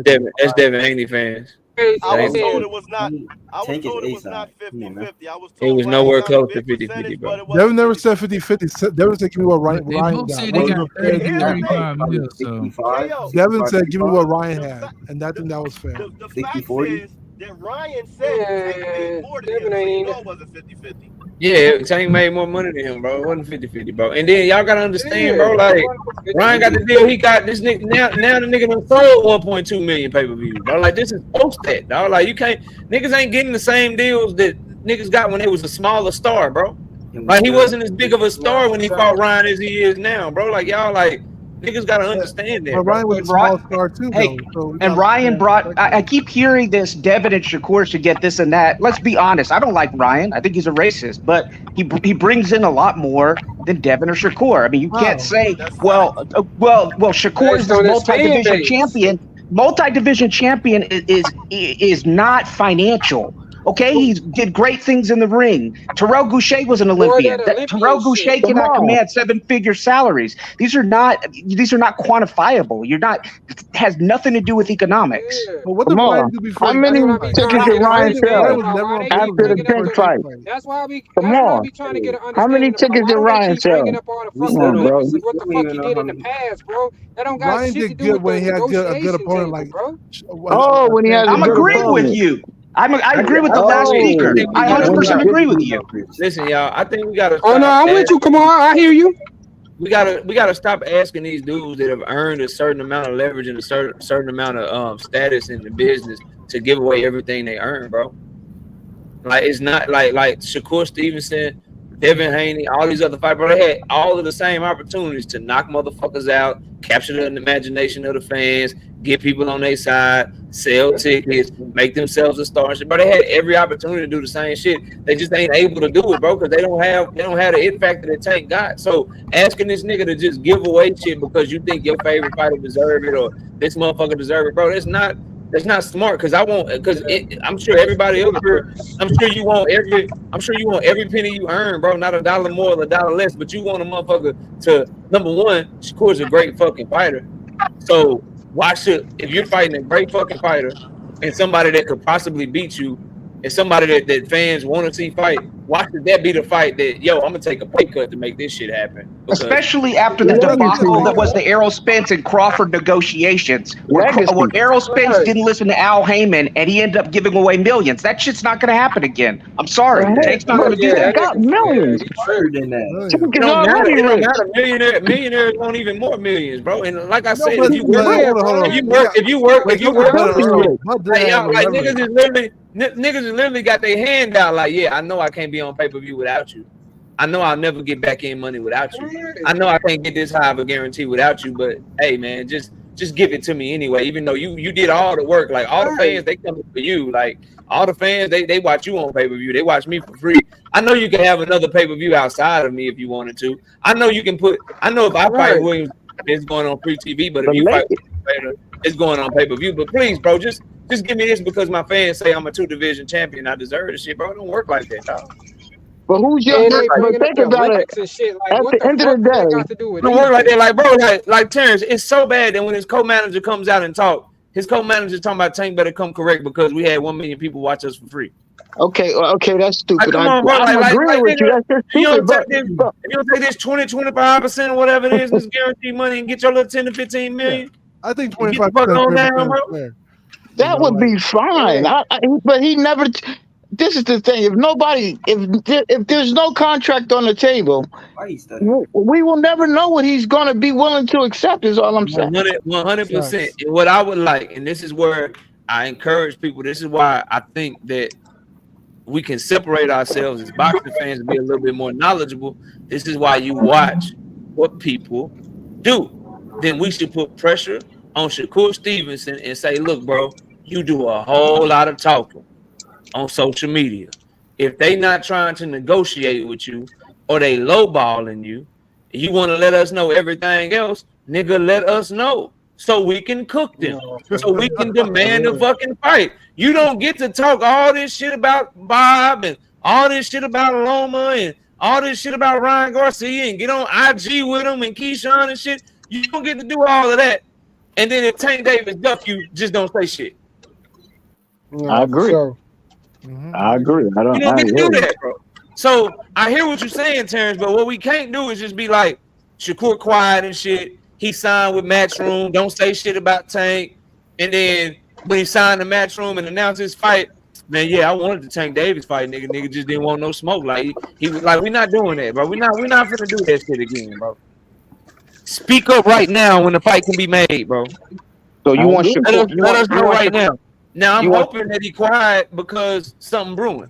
Devin. That's Devin Haney fans. Crazy I was as told hell. it was not. I was Tank is told it was A-side. not Come on, man. 50-50. I was It told was Ryan nowhere got a close to big 50-50, percentage, bro. but it Devin wasn't never 50-50. said 50-50. Devin said, "Give me what But they Ryan both got." said What they he got prepared to 30 do. Here's the thing. 35 mil. So 65. KO. Devin said, "Give me what 65. Ryan The had," fa- and I think that was fair. The 60, fact 40. is, Then Ryan said Tank made more than him, Devin so you ain't. know it wasn't 50-50. Yeah, Tank made more money than him, bro. It wasn't 50-50, bro. And then y'all gotta understand, bro, Yeah, like it Ryan got the was deal. He got this nigga now the nigga done sold 1.2 million pay-per-views, bro. Like this is post that, dog. Like you can't niggas ain't getting the same deals that niggas got when they was a smaller star, bro. Like he wasn't as big of a star when he fought Ryan as he is now, bro. Like y'all like niggas gotta understand that, But bro. Ryan was a And Ryan, small star too, hey, though. So we and gotta Ryan put that in brought. I perspective. keep hearing this. Devin and Shakur should get this and that. Let's be honest. I don't like Ryan. I think he's a racist, but he brings in a lot more than Devin or Shakur. I mean, you can't Wow. say, That's well, facts. Shakur is based this on his fan multi-division base. champion. Multi-division champion is not financial. Okay, he did great things in the ring. Terrell Goucher was an Wore that Olympian. Olympian Terrell Goucher shit. Come cannot on. command seven-figure salaries. These are not quantifiable. You're not has nothing to do with economics. Yeah. But what Come did Ryan on. do before How he That's many what I came be fight? trying tickets to did get an Ryan Ryan sell understanding was of. never Why on they pay keep per after the view bringing up before Tank he the. came fight? fight. That's why we. Come That's why I on. be trying to get an How many understanding of. tickets Why did do they Ryan keep sell? bringing up all the We fucking still Come on, don't. bro. Olympics We and what still the don't fuck even he know did how in the many. past, bro? That don't got Ryan shit to did do good with when the he had a good negotiations opponent angle, like bro. Oh, when he has a I'm good agreeing with opponent. you. I I, agree with the I last think Oh, speaker. We I gotta when he 100% stop. gets agree with the you. numbers. Listen, y'all. I think we gotta Oh no, stop I'm with you. Come on, I hear you. we gotta stop asking these dudes that have earned a certain amount of leverage and a certain amount of status in the business to give away everything they earn, bro. Like it's not like Shakur Stevenson, Devin Haney, all these other fighters, bro. They had all of the same opportunities to knock motherfuckers out, capture the imagination of the fans, get people on their side, sell tickets, make themselves a star. But they had every opportunity to do the same shit. They just ain't able to do it, bro, because they don't have the it factor that Tank got. So asking this nigga to just give away shit because you think your favorite fighter deserve it or this motherfucker deserve it, bro. That's not smart. I'm sure everybody up here. I'm sure you want every penny you earn, bro. Not a dollar more or a dollar less, but you want a motherfucker to number one. Shakur's a great fucking fighter. So why should if you're fighting a great fucking fighter and somebody that could possibly beat you and somebody that fans want to see fight, why should that be the fight that I'm gonna take a pay cut to make this shit happen? Because Especially after the Because he did debacle legacy. that all was that. the Errol Spence and Crawford negotiations, where Legacy. Errol Spence Right. didn't listen to Al Heyman and he ended up giving away millions. That shit's not going to happen again. I'm sorry, Hey, Tank's not but going to do Yeah, Tank that. that got nigga. Yeah, millions. he Harder tripped. than that. Tank it is don't matter. already It don't rich. matter. Millionaires want even more millions, bro. And like I No, said, but if you work, Yeah, hold bro. on. We got if you Bud work, did Filthy rich. have y'all, no like leverage. niggas is literally got their hand out. Like, yeah, I know I can't be on pay per view without you. I know I'll never get back in money without you. I know I can't get this high of a guarantee without you. But hey, man, just give it to me anyway. Even though you did all the work, like all the fans, they come for you. Like all the fans, they watch you on pay per view. They watch me for free. I know you can have another pay per view outside of me if you wanted to. I know you can put. I know if I fight Right. Williams, it's going on free TV. But if But you make fight Vader, it's going on pay per view. But please, bro, just give me this because my fans say I'm a 2 division champion. I deserve this shit, bro. It don't work like that, dog. But who's your And they but bringing up think the about it. Olympics and shit. Like, At what the the end of fuck the do that day, got to do with It don't work like anything? that, like bro, like Terence. It's so bad that when his co-manager comes out and talk, his co-manager talking about Tank better come correct because we had 1 million people watch us for free. okay, that's Like, stupid. come on, bro. I'm agreeing with you. Nigga, That's just if you stupid. don't take But, this, but if you don't take this 20-25% or whatever it is, and this guaranteed money and get your little 10 to 15 Yeah, million I think and get the fuck 25% on is down, bro. fair. that would Like be fine. Yeah. But he never. This is the thing. If there's no contract on the table, Why you studying? we will never know what he's going to be willing to accept. Is all I'm saying. 100%. facts. And what I would like, and this is where I encourage people, this is why I think that we can separate ourselves as boxing fans and be a little bit more knowledgeable. This is why you watch what people do. Then we should put pressure on Shakur Stevenson and say, look, bro, you do a whole lot of talking on social media. If they not trying to negotiate with you or they lowballing you, you want to let us know everything else, nigga, let us know so we can cook them. So we can demand a fucking fight. You don't get to talk all this shit about Bob and all this shit about Loma and all this shit about Ryan Garcia and get on IG with him and Keyshawn and shit. You don't get to do all of that. And then if Tank Davis duck you, just don't say shit. I No, for agree. sure. I agree. You don't get to do that, bro. So I hear what you're saying, Terence, but what we can't do is just be like Shakur quiet and shit. He signed with Matchroom. Don't say shit about Tank. And then when he signed the Matchroom and announced his fight, man, yeah, I wanted to Tank Davis fight, nigga. Nigga just didn't want no smoke. Like he was like, we're not doing that, bro. We're not gonna do that shit again, bro. Speak up right now when the fight can be made, bro. So you want Shakur? Let us know right now. Now I'm you want- hoping that he quiet because something brewing.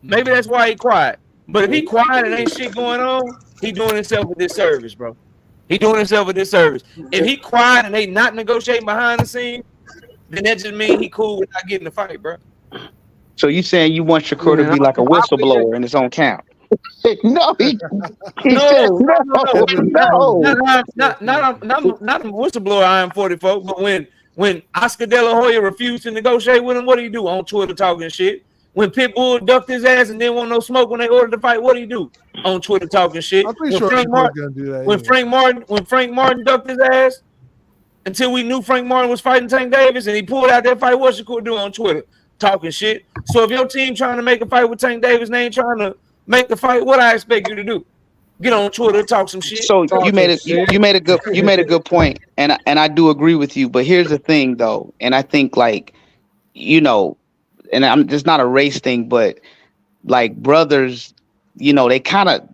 Maybe that's why he quiet. But if he quiet and ain't shit going on, he doing himself a disservice, bro. He doing himself a disservice. If he quiet and they not negotiating behind the scenes, then that just means he cool with not getting the fight, bro. So you saying you want Shakur to be like a whistleblower in his own camp? No, he said no. Not a whistleblower. I am 44, but when Oscar De La Hoya refused to negotiate with him, what do you do on Twitter talking shit? When Pitbull ducked his ass and didn't want no smoke when they ordered the fight, what do you do on Twitter talking shit? I'm pretty sure Frank Martin gonna do that. When Frank Martin ducked his ass until we knew Frank Martin was fighting Tank Davis and he pulled out that fight, what Shakur do on Twitter? Talking shit. So if your team trying to make a fight with Tank Davis and they ain't trying to make the fight, what I expect you to do? Get on Twitter, talk some shit. So you made a good point, and I do agree with you. But here's the thing, though, and I think like, you know, and it's not a race thing, but like brothers, you know, they kind of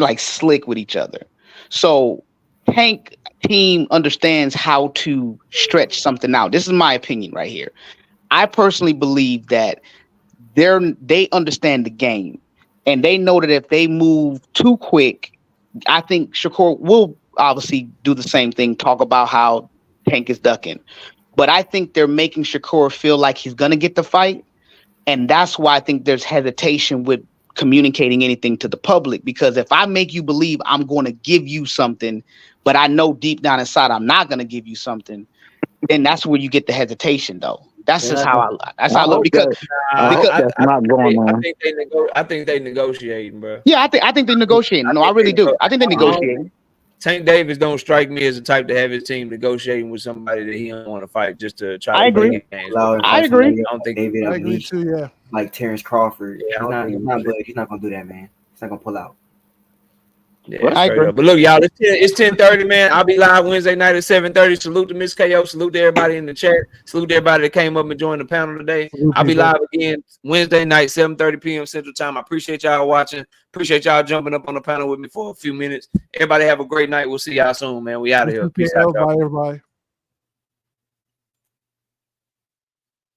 like slick with each other. So Tank team understands how to stretch something out. This is my opinion right here. I personally believe that they understand the game. And they know that if they move too quick, I think Shakur will obviously do the same thing, talk about how Tank is ducking. But I think they're making Shakur feel like he's going to get the fight. And that's why I think there's hesitation with communicating anything to the public. Because if I make you believe I'm going to give you something, but I know deep down inside I'm not going to give you something, then that's where you get the hesitation, though. That's just how I look because that's not going on. I think they negotiating, bro. Yeah, I think they negotiating. No, I really do. I think they negotiating. Tank Davis don't strike me as the type to have his team negotiating with somebody that he don't want to fight just to try to agree. Games. I agree. I don't think David, I agree too. Yeah, like Terence Crawford. Yeah, he's not gonna do that, man. He's not gonna pull out. Yeah, I agree. But look, y'all, it's 10:30, man. I'll be live Wednesday night at 7:30. Salute to Miss KO. Salute to everybody in the chat. Salute to everybody that came up and joined the panel today. I'll be live again Wednesday night, 7:30 p.m. Central Time. I appreciate y'all watching. Appreciate y'all jumping up on the panel with me for a few minutes. Everybody have a great night. We'll see y'all soon, man. We out of here. Peace out, y'all. Bye, everybody.